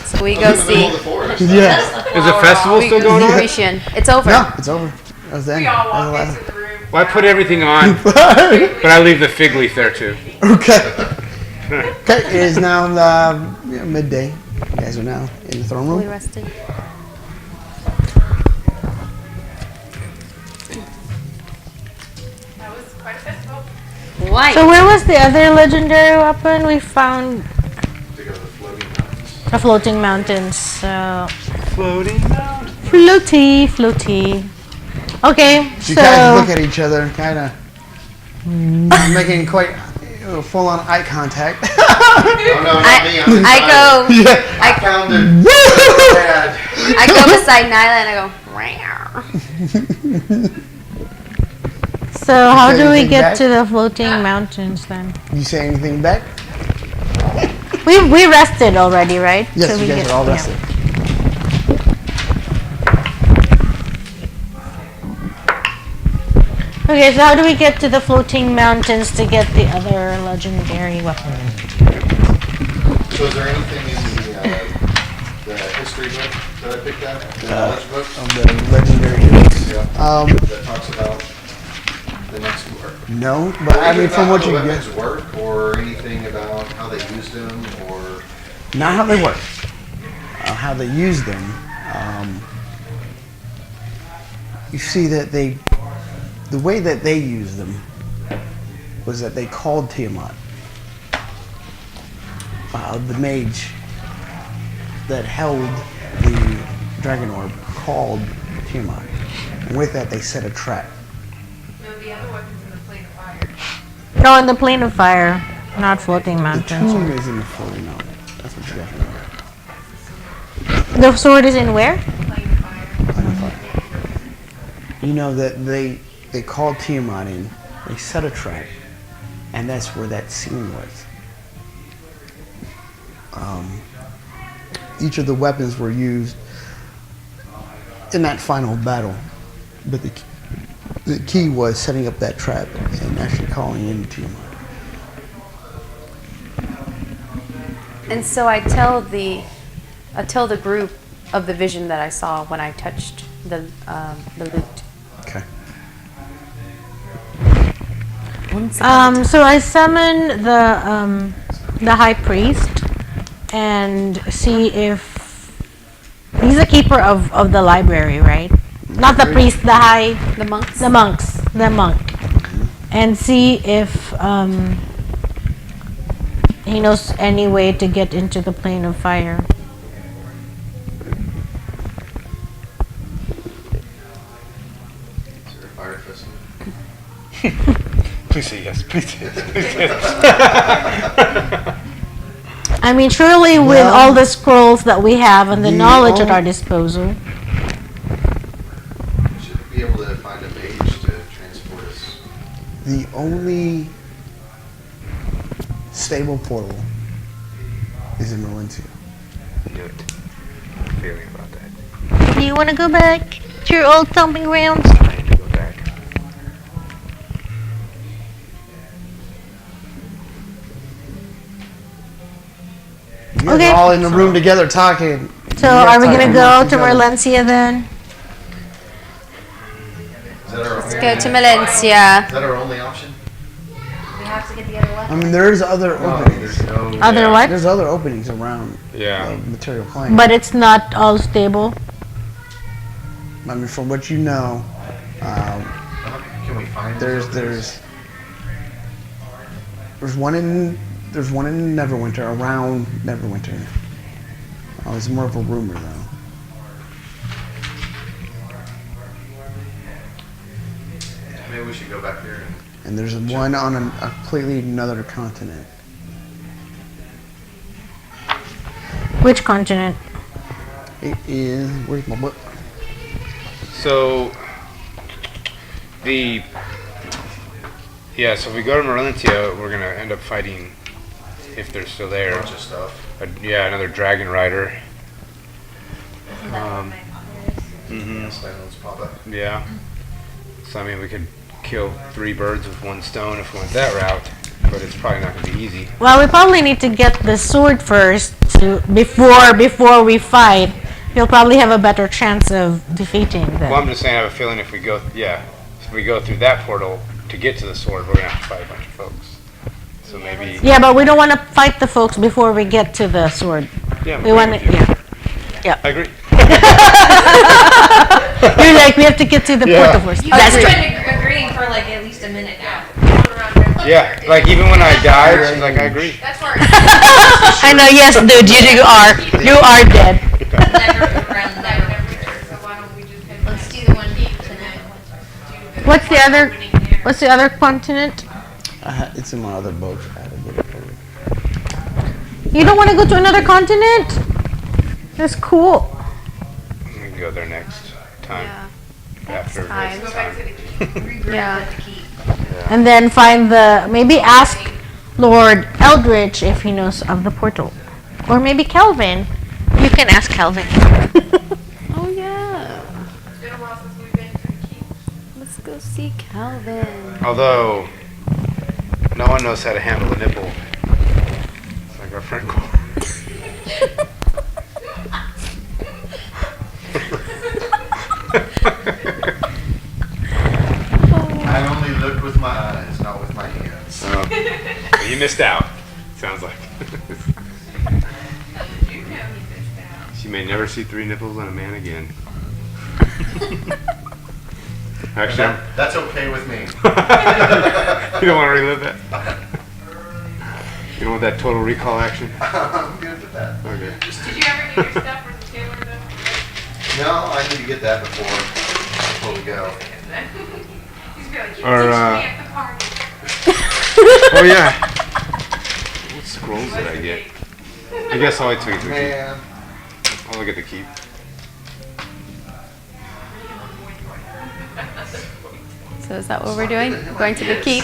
So we go see Hold the forest. Yeah. Is the festival still going on? Grecian. It's over. No, it's over. That was the end. We all That was the walk last into the room. Well, I put everything on, but I leave the fig leaf there too. Okay. Okay, it is now midday. You guys are now in the throne Fully room. rested. That was quite a festival. White. So where was the other legendary weapon? We found To go to the floating mountains. the floating mountains. So Floating down. floaty. Okay, You guys look so at each other, kind of making quite full-on eye contact. Oh no, not me. I'm I go. Yeah. I found it. Bad. I go beside Nyla and I go. "Meow." so how say do we anything get back? to the floating mountains then? You say anything back? We rested already, right? Yes, So you we guys get- are all yeah. rested. Okay, so how do we get to the floating mountains to get the other legendary weapon? So is there anything in the history book that I picked up? The knowledge book? Of the legendary heroes. Yeah. That talks about the next work. No, but I mean, from what you the get, weapons work, or anything about how they used them, or not how they work, how they use them. You see that the way that they used them was that they called Tiamat, the mage that held the dragon orb, called Tiamat. And with that, they set a trap. No, the other weapon's in the plane of fire. No, in the plane of fire, not floating The mountains. tomb is in the floating mountain. That's what you guys know. The sword is in where? Plane of fire. You know that they called Tiamat in, they set a trap, and that's where that scene was. Each of the weapons were used in that final battle, but the key was setting up that trap and actually calling in Tiamat. And so I tell the group of the vision that I saw when I touched the lute. Okay. So I summon the high priest and see if he's the keeper of the library, right? Not the priest, the The monks. the monk, and see if he knows any way to get into the plane of fire. is there a fire festival? Please say yes. Please say yes. Please say yes. I mean, surely with Well, all the scrolls that we have and the the knowledge at only- our disposal. We should be able to find a mage to transport us. The only stable portal is in Valencia. Knew it. Feeling about that. Do you want to go back to your old stomping grounds? I need to go back. You guys Okay. are all in the room together talking. So You guys are we talking gonna go amongst to each other. Valencia then? Is that our Let's only, go to Valencia. Is that our only option? We have to get the other I weapon. mean, there's other openings. There's no. Other Yeah. what? There's other openings around Yeah. material plane. But it's not all stable. I mean, from what you know, Can we find? there's one in Neverwinter, around Neverwinter. Oh, it's more of a rumor though. Maybe we should go back there and. And there's one on a completely another continent. Which continent? It is. Where's my book? So the so if we go to Merelentia, we're gonna end up fighting, if they're still there. Bunch of stuff. Another dragon rider. Isn't that what my father is? Yeah, Silence Papa. Yeah. So I mean, we could kill 3 birds with 1 stone if we went that route, but it's probably not gonna be easy. Well, we probably need to get the sword first before we fight. You'll probably have a better chance of defeating them. Well, I'm just saying, I have a feeling if we go through that portal to get to the sword, we're gonna have to fight a bunch of folks. So maybe. Yeah, but we don't want to fight the folks before we get to the sword. Yeah. We want to. Yeah. I agree. You're like, we have to get to the portal first. You've been agreeing for like at least a minute now. Yeah. Like even when I died, she's like, I agree. That's where I know. Yes, dude, you are. You are dead. Never around, never. so why don't we just head Let's do the one tonight. What's the other? What's the other continent? It's in my other book. I had to get it over. You don't want to go to another continent? That's cool. We can go there next time. Yeah. After Time. this go back to time. the key. Regroup Yeah. at the keep. And then find maybe ask Lord Eldritch if he knows of the portal. Or maybe Kelvin. You can ask Kelvin. Oh yeah. It's been a while since we've been to the key. Let's go see Calvin. Although no one knows how to handle a nipple. It's like our friend Cole. I only look with my eyes, not with my hands. Well, you missed out. Sounds like. You know he missed out. She may never see 3 nipples on a man again. Actually, That's okay with me. you don't want to relive that. You don't want that total recall action. I'm good with that. Okay. Did you ever get your stuff from the tailor though? No, I need to get that before we go. He's gonna be like, you Or, ditched me at the party. Oh yeah. What scrolls did I get? I guess I'll wait till you do the keep. Man, I'll look at the keep. So is that what we're doing? Going to the keep?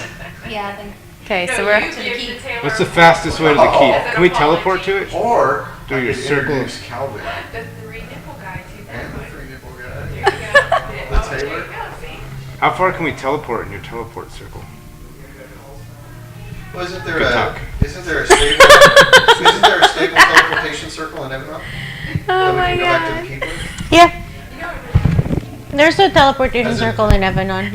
Yeah, I think. Okay, so No, we're. you give the tailor What's the fastest way to the keep? Can we teleport to it? or Do I your could circle. introduce Calvin the 3 nipple guy to and the that. 3 nipple guy. There you go. Oh, there tailor? you go, see? How far can we teleport in your teleport circle? Well, isn't Good talk. there a stable teleportation circle in Evan? Oh my Go back to god. the keeper? Yeah. There's a teleportation circle in Evanon.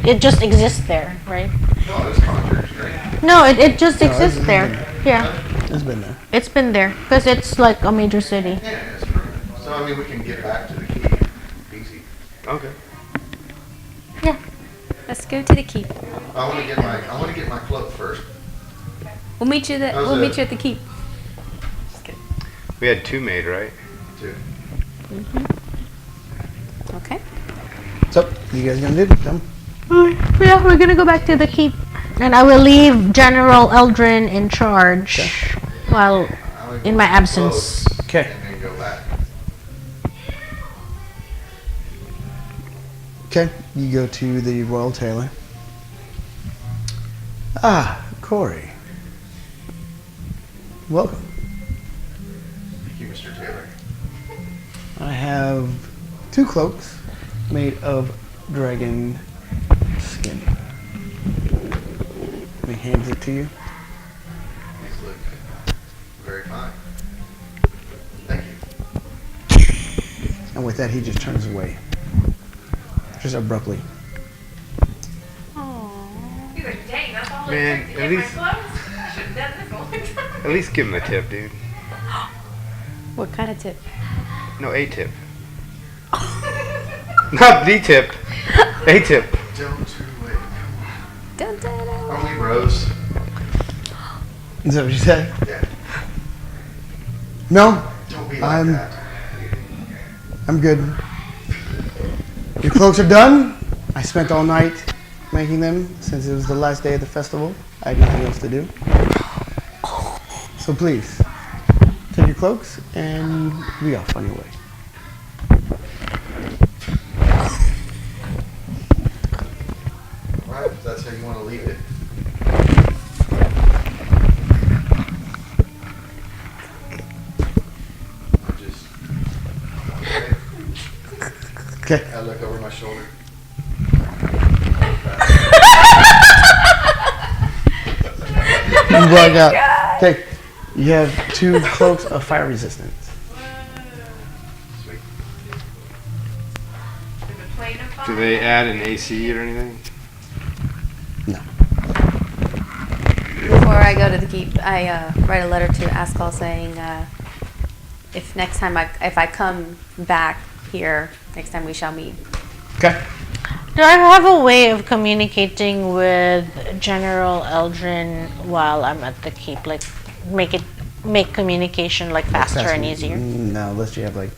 It just exists there, right? No, it's conjures, right? No, it just No, exists it's there. been Yeah, It's been there. it's been there because it's like a major city. Yeah, it's permanent. So I mean, we can get back to the keep easy. Okay. Yeah. Let's go to the keep. I want to get my cloak first. We'll meet you How's we'll it? meet you at the keep. We had 2 made, right? Too. Okay. So, you guys gonna do it? Come. Yeah, we're gonna go back to the keep, and I will leave General Eldrin in charge while I would in go my get absence. clothes Okay. And then go back. Okay, you go to the Royal Tailor. Ah, Corey. Welcome. Thank you, Mr. Taylor. I have 2 cloaks made of dragon skin. He hands it to you. These look very fine. Thank you. And with that, he just turns away. Just abruptly. He's like, dang, that's all Man, it took to at get least- my clothes? I should have done this a long time. At least give him a tip, dude. What kind of tip? No, a tip. Not the tip. A tip. Don't you wait. Dun, dun, dun. Are we bros? Is that what you said? Yeah. No, Don't be like I'm- that. I'm good. Your cloaks are done. I spent all night making them since it was the last day of the festival. I had nothing else to do. So please, take take your cloaks and be off on your way. All right, if that's how you want to leave it. I just. Okay. I look over my shoulder. You bug out. Okay. You have 2 cloaks of fire resistance. Sweet. Is it plane of fire? Do they add an AC or anything? No. Before I go to the keep, I write a letter to Askell saying if next time if I come back here, next time we shall meet. Okay. Do I have a way of communicating with General Eldrin while I'm at the keep? Like, make communication like faster and easier? No, unless you have like,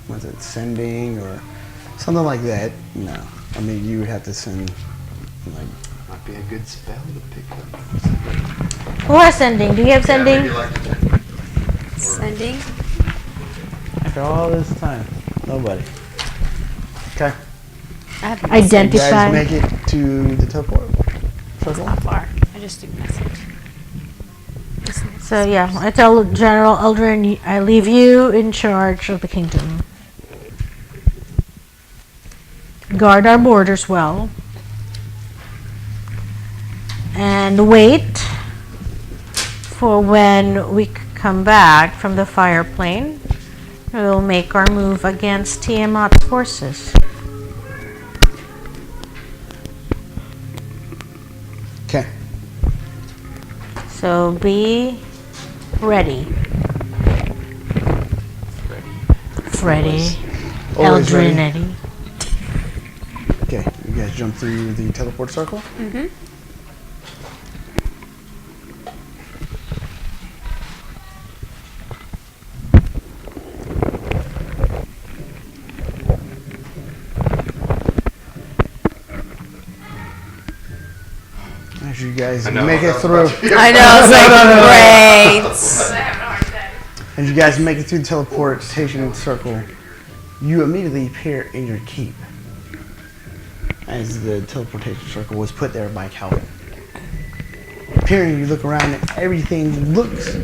what's it, sending or something like that. No. I mean, you would have to send, like, Might be a good spell to pick up. Who has sending? Do you have sending? Yeah, maybe like to check. Sending? after all this time. Nobody. Okay. I have You Identify. guys make it to the teleport. It's not far. I just do message. So yeah, I tell General Eldrin, I leave you in charge of the kingdom. Guard our borders well. And wait for when we come back from the fire plane. We'll make our move against Tiamat's forces. Okay. So be ready. Freddy. Always ready. Eldrin Eddie. Okay, you guys jump through the teleport circle. Mm-hmm. As you guys I know. make it through, I know, it's like, great. I have no heart attack. as you guys make it through the teleportation circle, you immediately appear in your keep. As the teleportation circle was put there by Calvin. Appearing, you look around and everything looks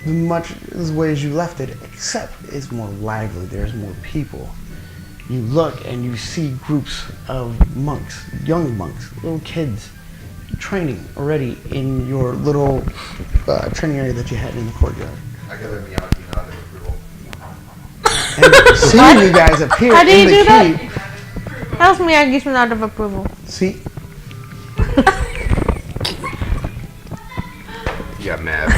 much as way as you left it, except it's more lively. There's more people. You look and you see groups of monks, young monks, little kids, training already in your little training area that you had in the courtyard. I give a Miyagi nod of approval. And seeing you guys appear How do in you do the that? keep, Tells me I give me out of approval. see, You got mad.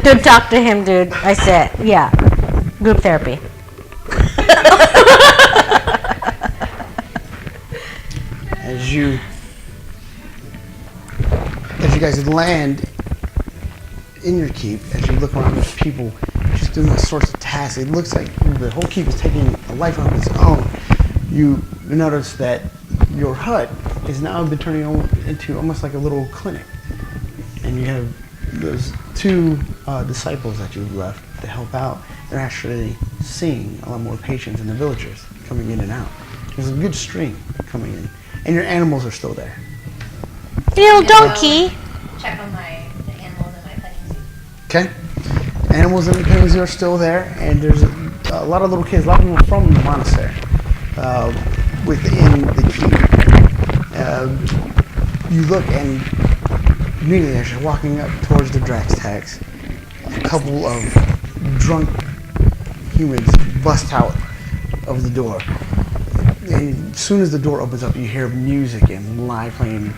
Good talk to him, dude. I said, yeah. Group therapy. as you guys land in your keep, as you look around, there's people just doing all sorts of tasks. It looks like the whole keep is taking a life of its own. You notice that your hut is now been turning into almost like a little clinic, and you have those two disciples that you've left to help out. They're actually seeing a lot more patients and the villagers coming in and out. There's a good stream coming in, and your animals are still there. Little donkey. Check on the animals in my petting zoo. Okay. Animals and the pigs are still there, and there's a lot of little kids, a lot of people from the monastery within the keep. You look, and immediately as you're walking up towards the Drax tags, a couple of drunk humans bust out of the door. And as soon as the door opens up, you hear music and live playing,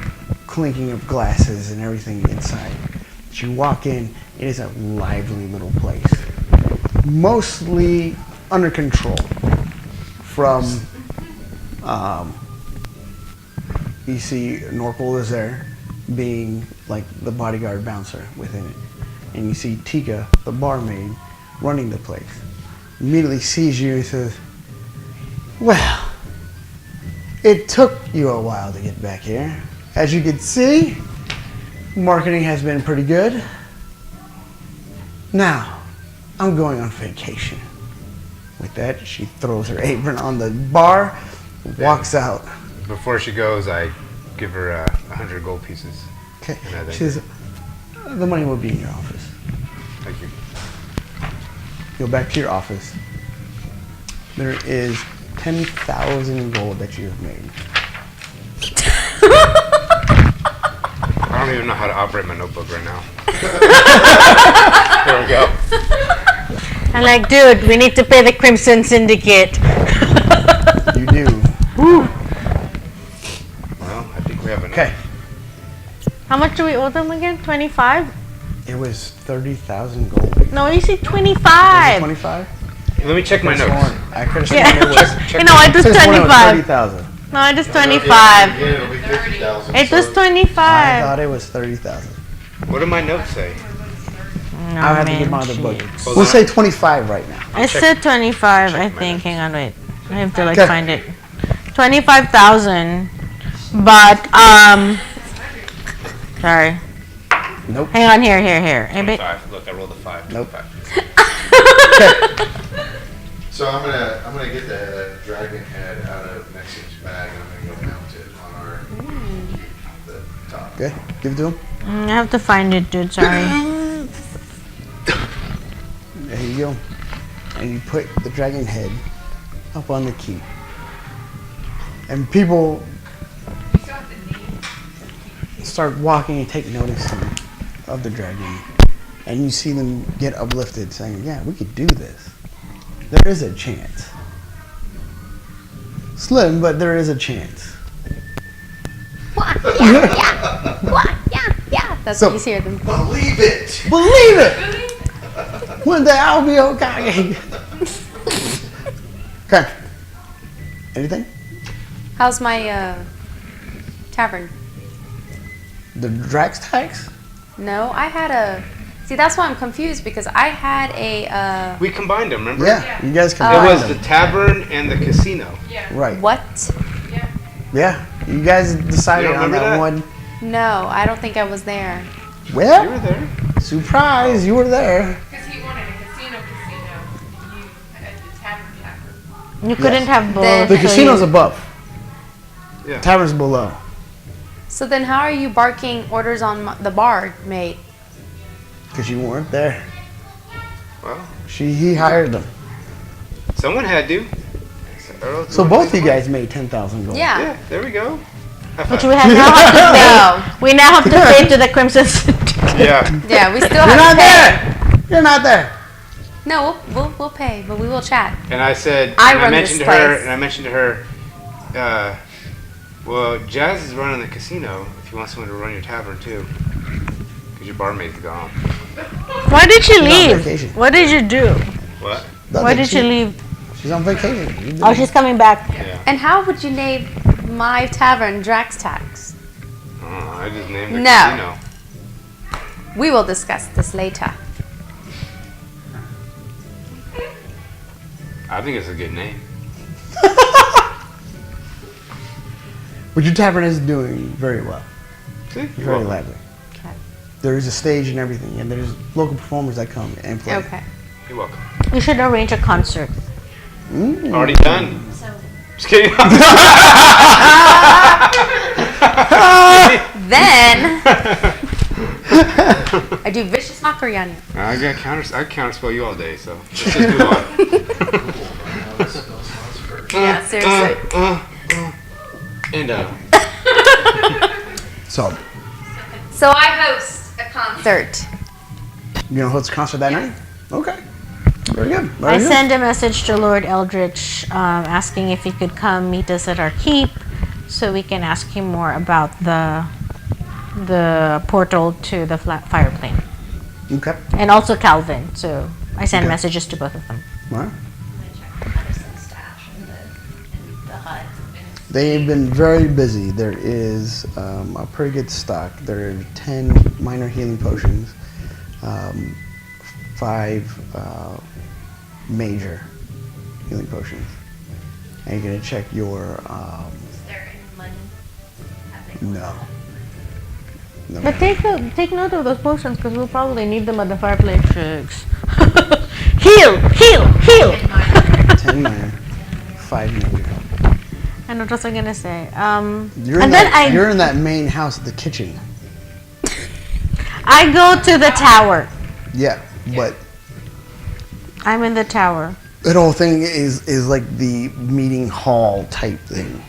clinking of glasses and everything inside. As you walk in, it is a lively little place. Mostly under control. From, you see Norkel is there, being like the bodyguard bouncer within it. And you see Tika, the barmaid, running the place. Immediately sees you and says, well, it took you a while to get back here. As you can see, marketing has been pretty good. Now, I'm going on vacation. With that, she throws her apron on the bar, walks out. Before she goes, I give her 100 gold pieces. Okay. And I think- She says, the money will be in your office. Thank you. Go back to your office. There is 10,000 gold that you have made. I don't even know how to operate my notebook right now. There we go. I'm like, dude, we need to pay the Crimson Syndicate. You do. Well, I think we have enough. Okay. How much do we owe them again? 25? It was 30,000 gold. No, you said Was it 25. 25? Let me check my notes. I could have Yeah. sworn it was. You know, it was Could've sworn it was 25. 30,000. No, it was Yeah, 25. it'll be 50,000. It was so- I 25. thought it was 30,000. What do my notes say? No, I'll have to get man, my other book. jeez. Hold We'll on. say 25 right now. I said 25, I check my think. notes. Hang on, wait. I have to like Okay. find it. 25,000. But sorry. Nope. Hang on, here. Hey, bit. 5. Look, I rolled a 5. Nope. 5. So I'm gonna get the dragon head out of Mexican's bag and I'm gonna go mount it on our the top. Okay, give it to him. I have to find it, dude. Sorry. There you go. And you put the dragon head up on the keep. And people start walking and take notice of the dragon. And you see them get uplifted saying, yeah, we could do this. There is a chance. Slim, but there is a chance. Yeah. That's So- what you hear them. Believe it! Believe it! One day I'll be okay. Okay. Anything? How's my tavern? The Drax tax? No, I had a. See, that's why I'm confused because I had a. We combined them, remember? Yeah, you guys can It find was them. the tavern and the casino. Right. What? Yeah, you guys decided You don't on that, remember that? one. No, I don't think I was there. You were Well, there. surprise, you were there. Because he wanted a casino, you at the tavern. You couldn't have both. Then- The so casino's you- above. Yeah. Tavern's below. So then, how are you barking orders on the bar, mate? Because you weren't there. Well, He hired them. someone had to. So both you guys made 10,000 gold. Yeah. Yeah, there we go. High Which five. we have now have to pay. We now have to pay to the Crimson Syndicate. Yeah. Yeah, we still You're have not to pay. there. You're not there. No, we'll pay, but we will chat. And I said, I and run mentioned this to her, place. and I mentioned to her, well, Jazz is running the casino. If you want someone to run your tavern too, because your barmaid's gone. Why did you on leave? vacation. What did you do? What? Why did you leave? She's on vacation. You did- Oh, she's coming back. And how would you name my tavern Drax Tax? I just named it No. casino. We will discuss this later. I think it's a good name. But your tavern is doing very well. See? Very lively. Okay. There is a stage and everything, and there's local performers that come and play. Okay. You're welcome. We should arrange a concert. Already done. Just kidding. Then I do vicious mockery on you. I counterspell you all day, so let's just move on. Yeah, seriously. And So, So I host a concert. you gonna host a concert that night? Okay. Very good. Very I good. sent a message to Lord Eldritch asking if he could come meet us at our keep so we can ask him more about the portal to the fire plane. Okay. And also Calvin. So I sent Okay. messages to both of them. All right. Medicine stash in the hut. They've been very busy. There is a pretty good stock. There are 10 minor healing potions, 5 major healing potions. And you're going to check your, Is there any money? no. No. But take note of those potions because we'll probably need them at the fireplace. Chicks. Heal. 10 minor, 5 major. And what was I gonna say? You're in that main house, the kitchen. I go to the tower. Yeah, but I'm in the tower. that whole thing is like the meeting hall type thing.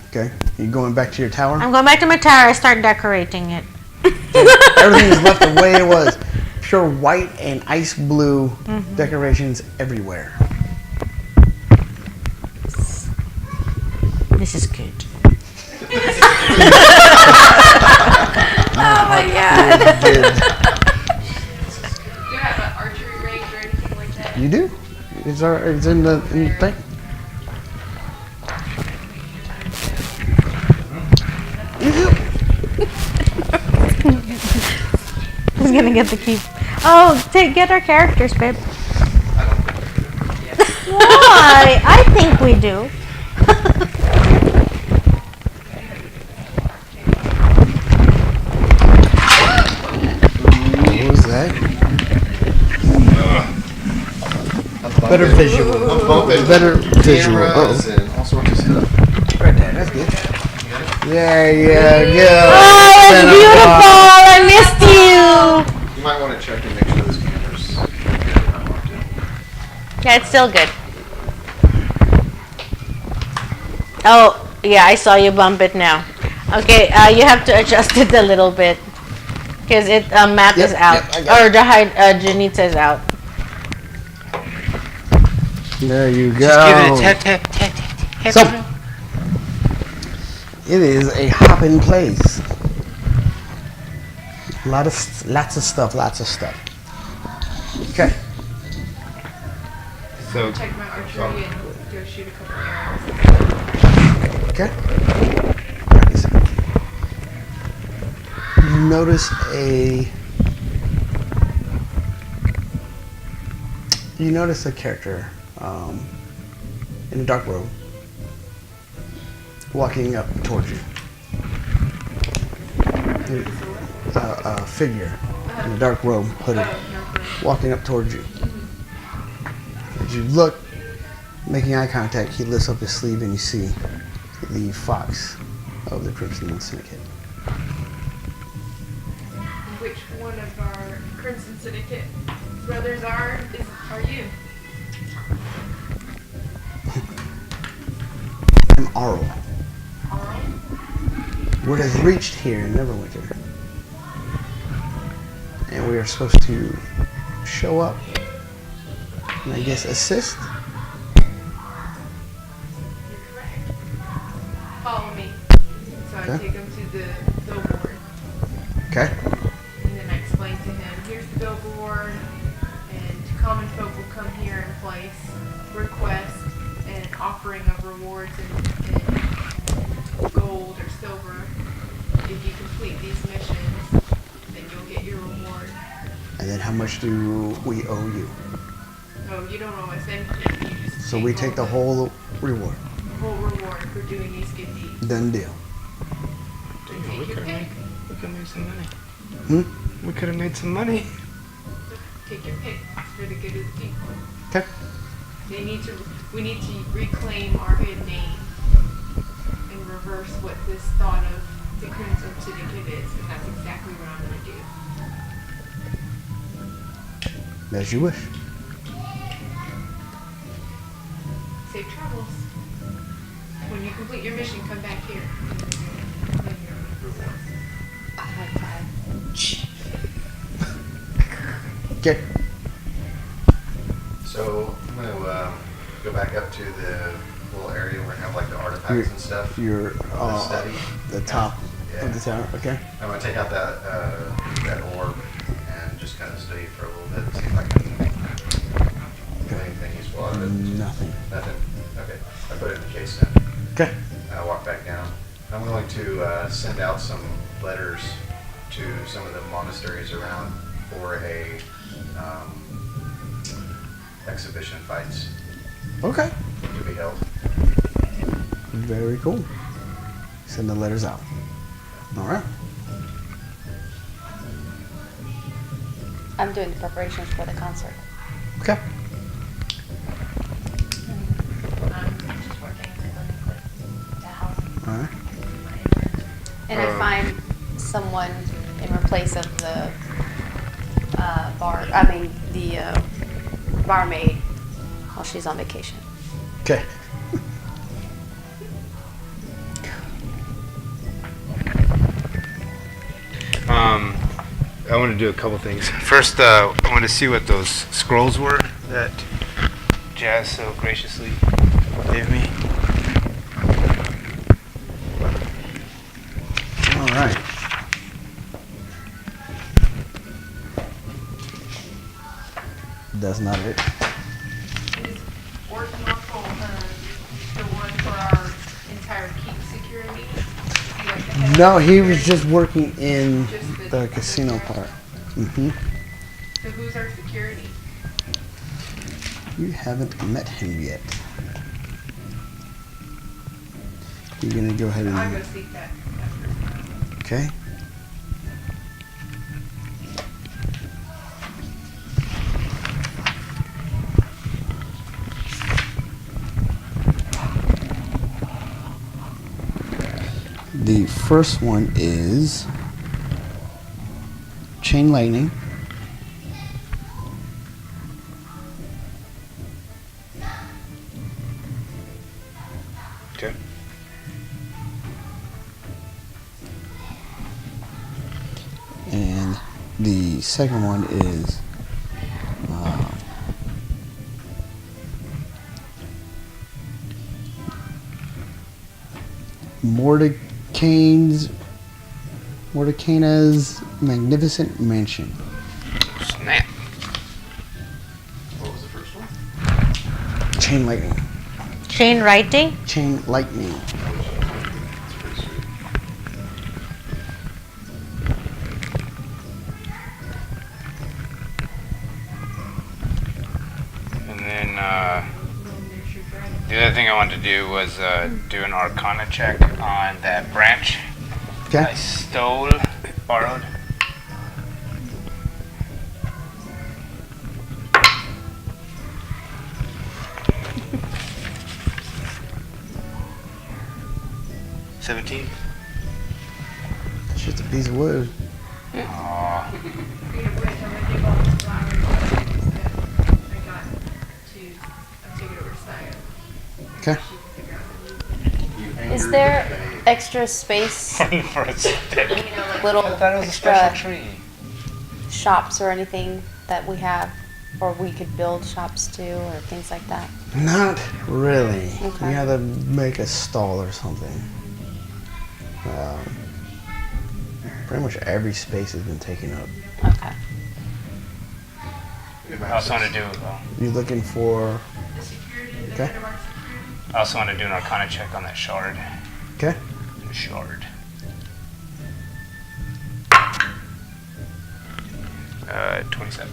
Okay, you going back to your tower? I'm going back to my tower. I start decorating it. Everything is left the way it was. Pure white and ice blue decorations everywhere. This is good. Oh my god. Do you have an archery range or anything like that? You do? It's in the thing. Who's gonna get the key? Oh, get our characters, babe. Why? I think we do. What was that? Better visual. Better visual. Cameras and all sorts of stuff. Right there, that's good. There you go. Oh, it's beautiful. I missed you. You might want to check and make sure those cameras are not locked in. Yeah, it's still good. Oh, yeah, I saw you bump it now. Okay, you have to adjust it a little bit. Because Matt is out. I got Or Janitza is out. There you go. Just give it a tap, tap, tap, tap, tap. So, it is a hopping place. Lots of stuff. Okay. So Check my archery and go shoot a couple arrows. Okay. You notice a character in a dark robe walking up towards you. A figure in a dark robe, hooded, walking up towards you. As you look, making eye contact, he lifts up his sleeve and you see the fox of the Crimson Syndicate. Which one of our Crimson Syndicate brothers are you? I'm Arl. Word has reached here in Neverwinter. And we are supposed to show up and I guess assist. You're correct. Follow me. So I Okay. take him to the billboard. Okay. And then I explain to him, here's the billboard, and common folk will come here and place request and offering of rewards in gold or silver. If you complete these missions, then you'll get your reward. And then how much do we owe you? No, you don't owe us anything. You just So we take the whole reward. whole reward for doing these good deeds. Done deal. And take your pick. we could make some money. Hmm? We could have made some money. Take your pick for the good of the people. Okay. We need to reclaim our good name and reverse what this thought of the Crimson Syndicate is, and that's exactly what I'm going to do. As you wish. Safe travels. When you complete your mission, come back here. And your rewards. A high five. Okay. So I'm gonna go back up to the little area where we have like the artifacts and stuff. You're The study. the top Yeah. of the tower. Okay. I'm gonna take out that orb and just kind of study for a little bit, see if I can do anything useful out of it. Nothing. Nothing. Okay. I put it in the case then. Okay. I walk back down. I'm going to send out some letters to some of the monasteries around for a exhibition fights Okay. to be held. Very cool. Send the letters out. All right. I'm doing the preparations for the concert. Okay. I'm just working with the house. All right. And I find someone in replace of the barmaid while she's on vacation. Okay. I want to do a couple things. First, I want to see what those scrolls were that Jazz so graciously gave me. All right. That's not it. Is Ortonoco the one for our entire keep security? Is he like the head No, of he was security? just working in Just the casino part. Mm-hmm. So who's our security? You haven't met him yet. You're gonna go ahead I'm and gonna seek that after. okay. The first one is Chain Lightning. Okay. And the second one is Mordecai's Magnificent Mansion. Snap. What was the first one? Chain Lightning. Chain writing? Chain Lightning. It's pretty sweet. And then the other thing I wanted to do was do an Arcana check on that branch I Okay. stole, borrowed. $17. It's just a piece of wood. Aw. We have written, I'm gonna give all the flowers that I got I'm taking over to Saya. Okay. She can figure out how to use it. Is there extra space, For a stick. you know, like little extra shops or anything that we have, or we could build shops to, or things like that? Not really. Okay. You have to make a stall or something. Pretty much every space has been taken up. Okay. I also want to do. You looking for? The security, the Okay. head of our security. I also want to do an Arcana check on that shard. Okay. Shard. 27.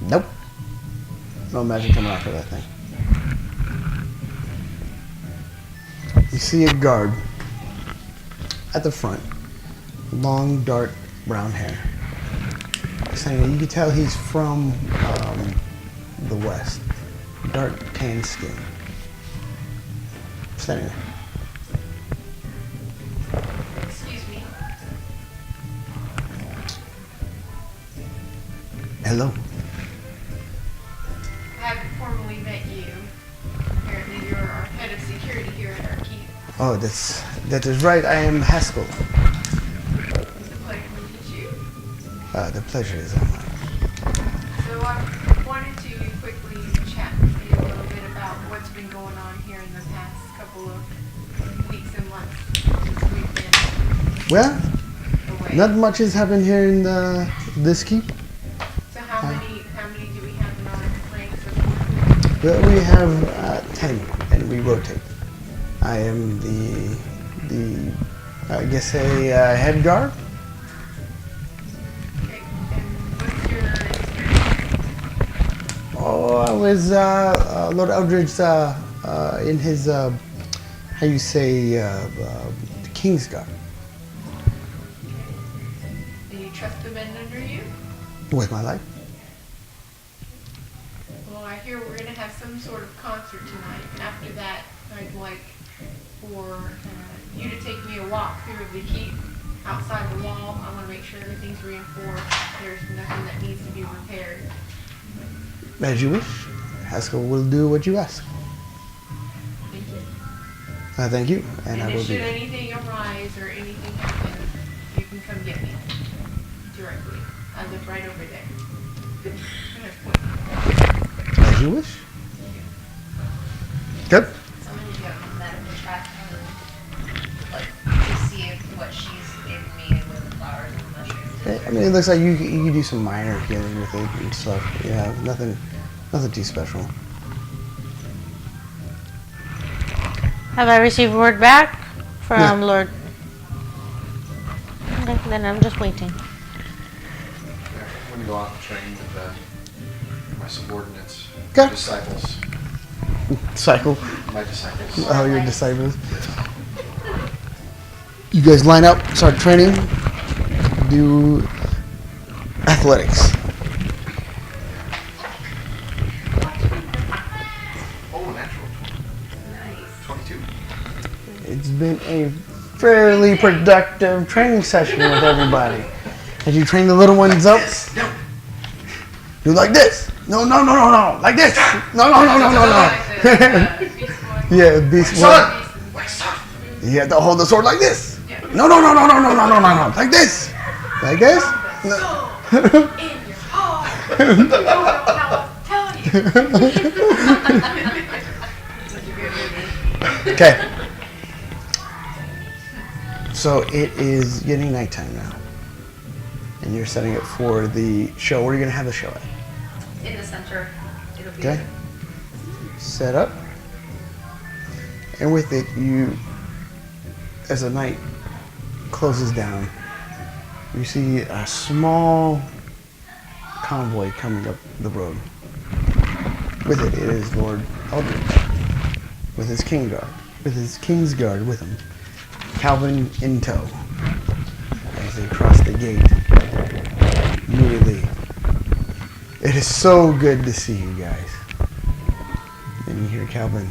Nope. No magic coming out for that thing. You see a guard at the front, long, dark brown hair. Saying you can tell he's from the west, dark tan skin. Standing there. Excuse me. Hello. I haven't formally met you. Apparently you're our head of security here at our keep. Oh, that is right. I am Haskell. It's a pleasure to meet you. The pleasure is all mine. So I wanted to quickly chat with you a little bit about what's been going on here in the past couple of weeks and months since we've been Well, away. not much has happened here in this keep. So how many do we have in our ranks of Well, we have 10, and we rotate. I am the I guess a head guard. Okay, and what's your experience? Oh, I was Lord Eldridge in his how you say Kingsguard Do you trust the men under you? with my life. Well, I hear we're gonna have some sort of concert tonight, and after that, I'd like for you to take me a walk through the keep outside the wall. I want to make sure everything's reinforced. There's nothing that needs to be repaired. As you wish. Haskell will do what you ask. Thank you. Thank you, and I And will if do should that. anything arise or anything happen, you can come get me directly. I live right over there. Go ahead, point. As you wish. Good. Someone to get on the medical track like to see if what she's given me with the flowers and the mushrooms. I mean, it looks like you can do some minor healing with it and stuff. Yeah, nothing too special. Have I received word back from Yeah. Lord? Okay, then I'm just waiting. I'm gonna go out and train with my subordinates, Okay. disciples, Cycle. my disciples. Oh, your disciples. You guys line up, start training, do athletics. Oh, natural. 22. It's been a fairly productive training session with everybody. As you train the little ones up, No. do like this. No, like this. No. Yeah, beast one. You have to hold the sword like this. No, like this. Like this. No. In your heart. You don't know how to tell you. Okay. So it is getting nighttime now. And you're setting up for the show. Where are you going to have the show at? In the center, it'll be. Okay. Set up. And with it, you, as the night closes down, you see a small convoy coming up the road. With it is Lord Eldridge, with his Kingsguard with him. Calvin in tow. As they cross the gate, immediately. It is so good to see you guys. And you hear Calvin.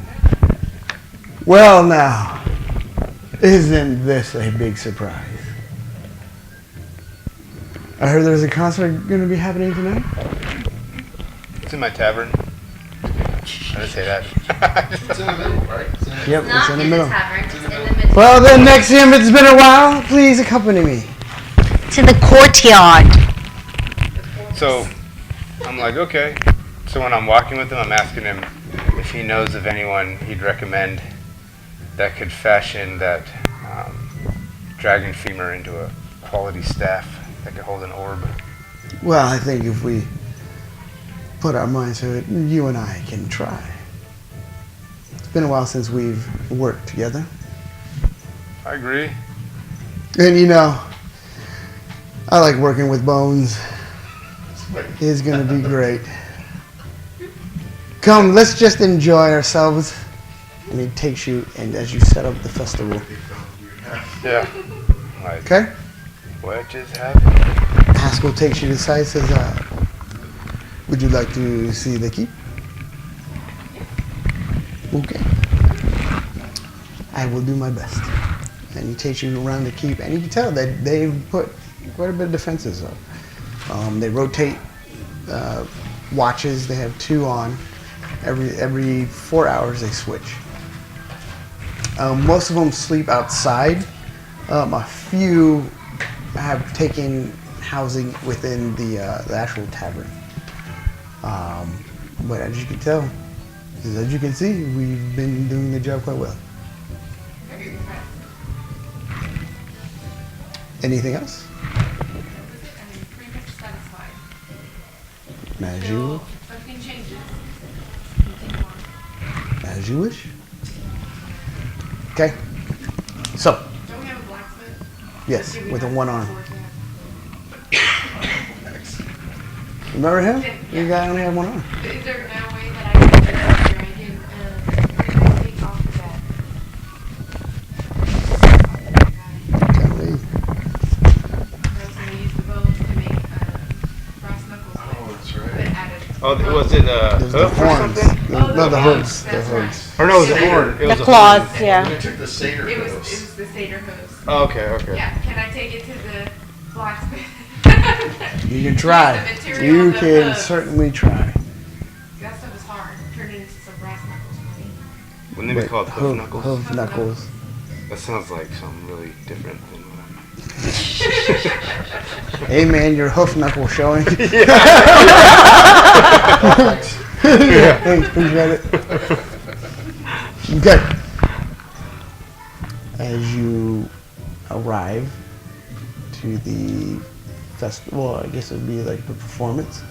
Well now, isn't this a big surprise? I heard there's a concert going to be happening tonight. It's in my tavern. I didn't say that. It's in the middle, right? Yep, Not it's in the middle. tavern, it's in the middle. Well then, next time it's been a while, please accompany me. It's in the courtyard. So I'm like, okay. So when I'm walking with him, I'm asking him if he knows of anyone he'd recommend that could fashion that dragon femur into a quality staff that could hold an orb. Well, I think if we put our minds to it, you and I can try. It's been a while since we've worked together. I agree. And you know, I like working with Bones. It's gonna be great. Come, let's just enjoy ourselves. And he takes you, and as you set up the festival, Yeah. Like, okay? what just happened? Haskell takes you to the side, says, would you like to see the keep? Okay. I will do my best. And he takes you around the keep, and you can tell that they've put quite a bit of defenses up. They rotate watches. They have 2 on. Every 4 hours they switch. Most of them sleep outside. A few have taken housing within the actual tavern. But as you can tell, as you can see, we've been doing the job quite well. Anything else? I'm pretty much satisfied. As Till you, something changes. Continue on. as you wish. Okay. So, Don't we have a blacksmith? yes, Do we with a have 1 arm. swords now? Remember him? The guy only had 1 arm. Is there no way that I can take off of that? Oh, was it a There's the hoof or horns. something? No, the hooves. The That's right. hooves. Or no, it was a horn. It was The a claws, horn. yeah. I took the Seder It was hooves. the Seder hooves. Oh, okay. Yeah, can I take it to the blacksmith? You can try. The material You of the can hooves. certainly try. That stuff is hard. Turned it into some brass knuckles for me. Wouldn't they be called hoof knuckles? Hoof knuckles. That sounds like something really different than what I'm. Hey man, your hoof knuckle showing. Thanks. Yeah, thanks, appreciate it. Okay. As you arrive to the festival, I guess it would be like the performance.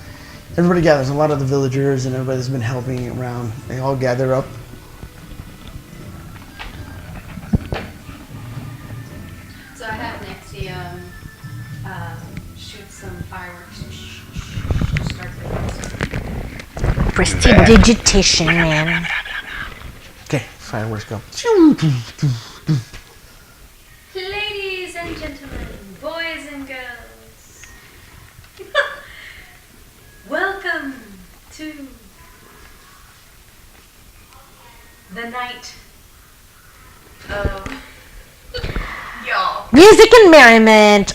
Everybody gathers. A lot of the villagers and everybody that's been helping around. They all gather up. So I have Nancy shoot some fireworks to start the Prestidigitation, man. Okay, fireworks go. Ladies and gentlemen, boys and girls, welcome to the night of Y'all. Music and merriment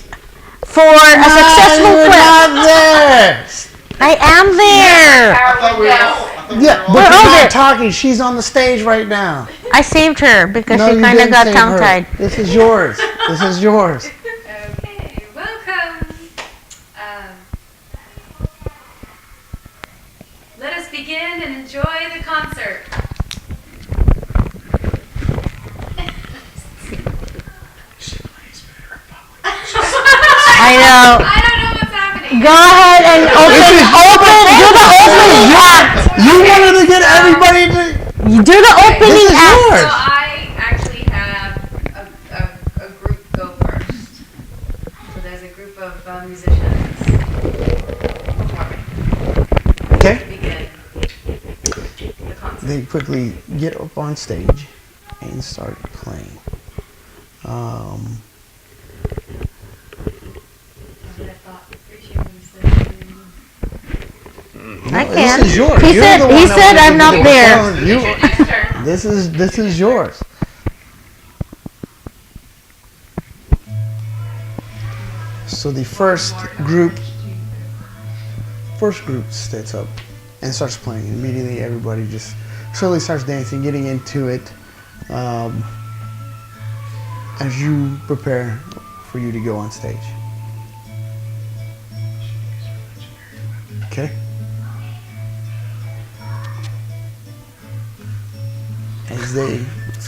for a successful quest. there. I am there. I thought we were all Yeah, but We're you're over not it. talking. She's on the stage right now. I saved her because No, she you kind of didn't got save her. tongue-tied. This is yours. This is yours. Okay, welcome. Let us begin and enjoy the concert. I know. I don't know what's happening. Go ahead and do the opening act. You wanted to get everybody to. You do the opening is act. yours. So I actually have a group go first. So there's a group of musicians performing. Okay. Begin the concert. They quickly get up on stage and start playing. That's what I thought. Appreciate when you said I This can. is yours. He You're said. the He one that said wanted I'm to not do there. it. You- this is yours. So the first group sits up and starts playing. Immediately, everybody just slowly starts dancing, getting into it. As you prepare for you to go on stage. Okay. As they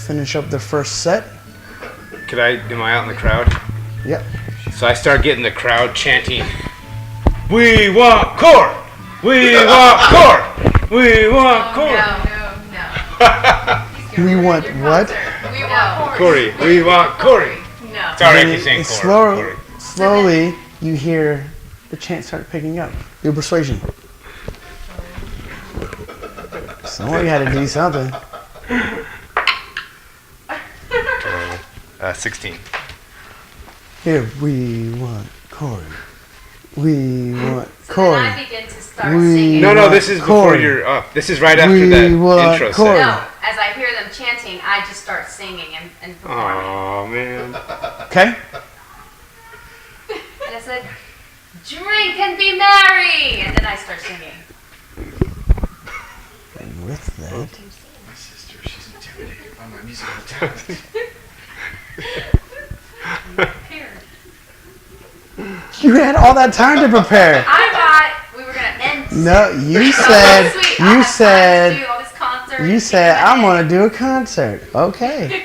finish up their first set. Am I out in the crowd? Yep. So I start getting the crowd chanting, "We want core! We want core! We want core!" No. We want what? We want Corey, we want Corey. No. Sorry, I And keep saying it Corey. slowly, you hear the chant start picking up. Your persuasion. Somebody had to do something. 16. Here, we want Corey. We want So Corey. then I begin to start We- singing. No, this is before Corey. you're up. This is right after We that want intro Corey. set. No, as I hear them chanting, I just start singing and performing. Oh man. Okay? And I said, "Drink and be merry!" And then I start singing. And with that, My sister, she's intimidated by my musical talent. Here. you had all that time to prepare. I thought we were gonna end. No, you So said, sweet. I'll you have time to said, do all this concert you and said, sing I'm my gonna do a concert. Okay.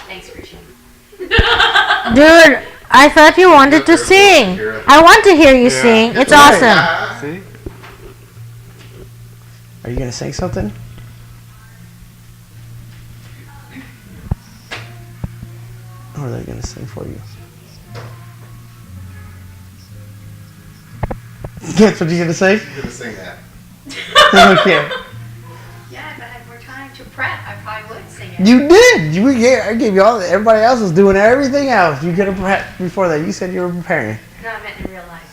Thanks, Christian. Dude, I thought you wanted to sing. I want to hear you sing. It's awesome. See? Are you gonna say something? Or are they gonna sing for you? That's what you're gonna say? I'm gonna sing that. Okay. Yeah, but if we're trying to prep, I probably would sing it. You did. I gave you all. Everybody else was doing everything else. You could have prepped before that. You said you were preparing. No, I meant in real life.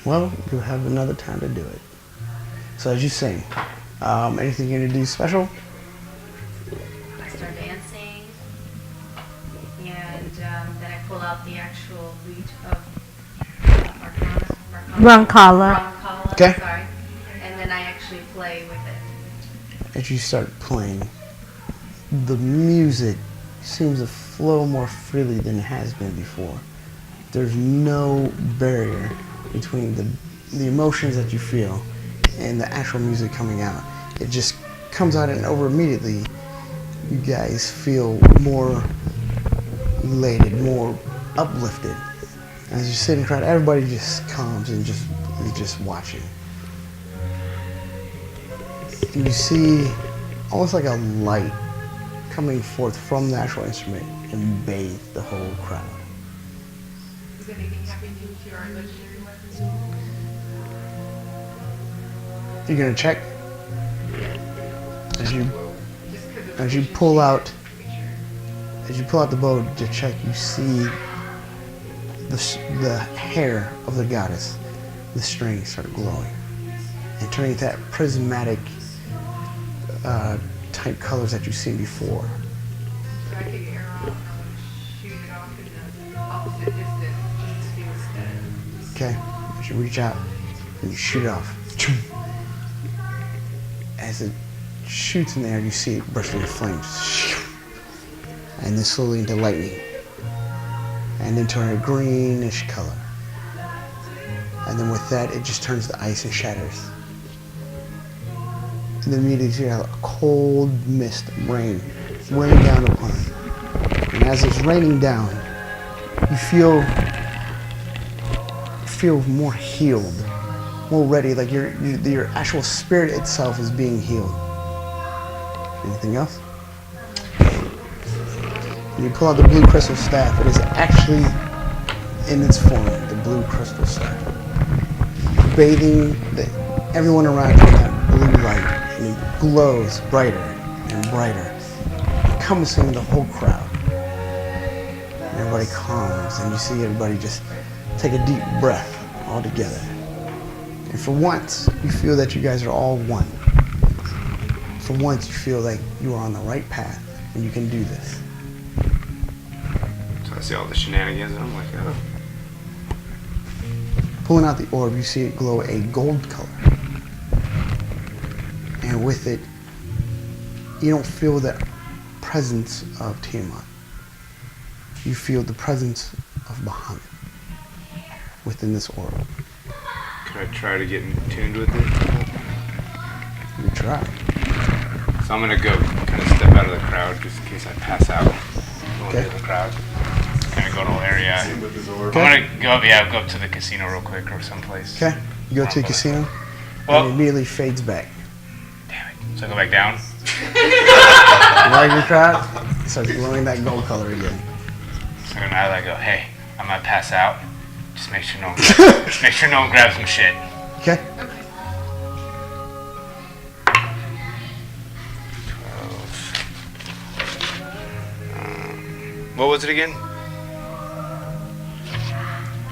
Well, you'll have another time to do it. So as you sing, anything you're gonna do special? I start dancing, and then I pull out the actual lute of Roncalla. Roncalla, Okay. sorry. And then I actually play with it. As you start playing, the music seems to flow more freely than it has been before. There's no barrier between the emotions that you feel and the actual music coming out. It just comes out and over immediately. You guys feel more elated, more uplifted. As you sit in crowd, everybody just calms and is just watching. And you see almost like a light coming forth from the actual instrument and bathe the whole crowd. Is anything happening to our legendary weapons? You're gonna check as you pull out the bow to check. You see the hair of the goddess, the strings start glowing and turning to that prismatic type colors that you've seen before. So I take an arrow and I would shoot it off in the opposite distance just to see what's dead. Okay, as you reach out and you shoot it off. As it shoots in the air, you see it burst into flames, and then slowly into lightning, and into a greenish color. And then with that, it just turns to ice and shatters. And then immediately you have a cold mist of rain raining down upon it. And as it's raining down, you feel more healed, more ready, like your actual spirit itself is being healed. Anything else? And you pull out the blue crystal staff. It is actually in its form, the blue crystal staff, bathing everyone around you in that blue light, and it glows brighter and brighter, encompassing the whole crowd. And everybody calms, and you see everybody just take a deep breath all together. And for once, you feel that you guys are all one. For once, you feel like you are on the right path, and you can do this. So I see all the shenanigans, and I'm like, oh. Pulling out the orb, you see it glow a gold color. And with it, you don't feel the presence of Tiamat. You feel the presence of Bahamut within this orb. Could I try to get in tuned with it? You try. So I'm gonna go kind of step out of the crowd just in case I pass out. Go Okay. into the crowd. Kind of go to a little area. With his orb. Okay. I'm gonna go up to the casino real quick or someplace. Okay? You go to a casino, and Well, it immediately fades back. damn it. So I go back down. Right in the crowd, it starts glowing that gold color again. So now I go, hey, I might pass out. Just make sure no one grabs some shit. Okay? 12. What was it again?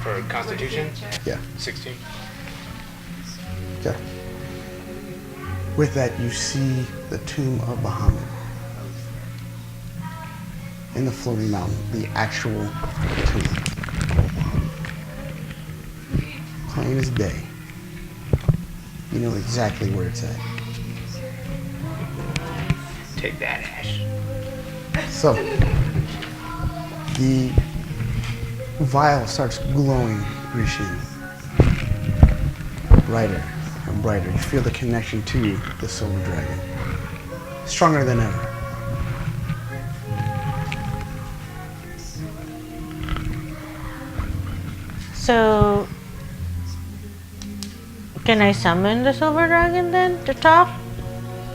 For Constitution? Yeah. 16. Okay. With that, you see the tomb of Bahamut in the floating mountain, the actual tomb. Plain as day. You know exactly where it's at. Take that, Ash. So, the vial starts glowing, Rishin. Brighter and brighter. You feel the connection to the silver dragon. Stronger than ever. So, can I summon the silver dragon then to talk?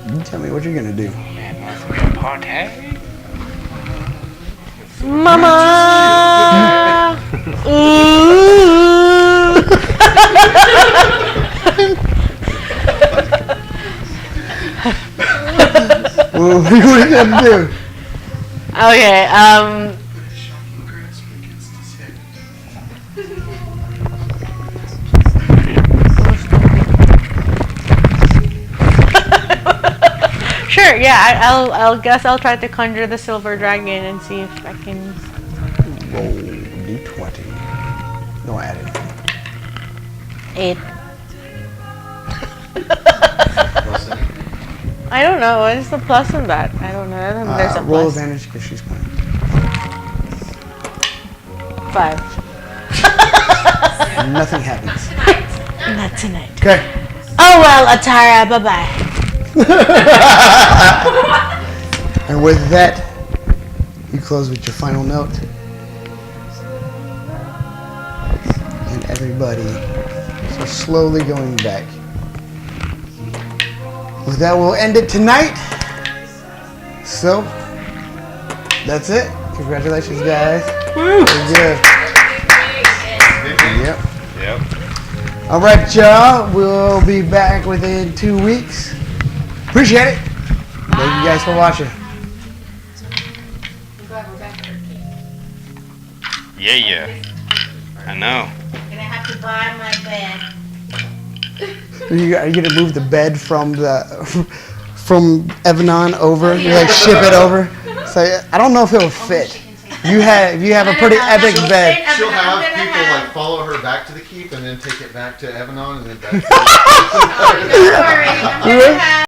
You tell me what you're gonna do. Man, must be a party. Mama! Ooh! Well, what are you gonna do? Okay, Sure, yeah, I'll guess I'll try to conjure the silver dragon and see if I can. Roll d20. No added. 8. I don't know. What is the plus in that? I don't know. I don't think there's a Roll plus. advantage because she's playing. 5. Nothing happens. Not tonight. Okay. Oh well, Atara, bye bye. And with that, you close with your final note. And everybody so slowly going back. With that, we'll end it tonight. So, that's it. Congratulations, guys. Very good. Yep. Yep. All right, y'all. We'll be back within 2 weeks. Appreciate it. Thank you guys for watching. I'm glad we're back at our key. Yeah. I know. Gonna have to buy my bed. Are you gonna move the bed from Evanon over? You like ship it over? So I don't know if it'll fit. You have a pretty epic bed. She'll have people like follow her back to the keep and then take it back to Evanon and then back to Don't worry, I'm gonna have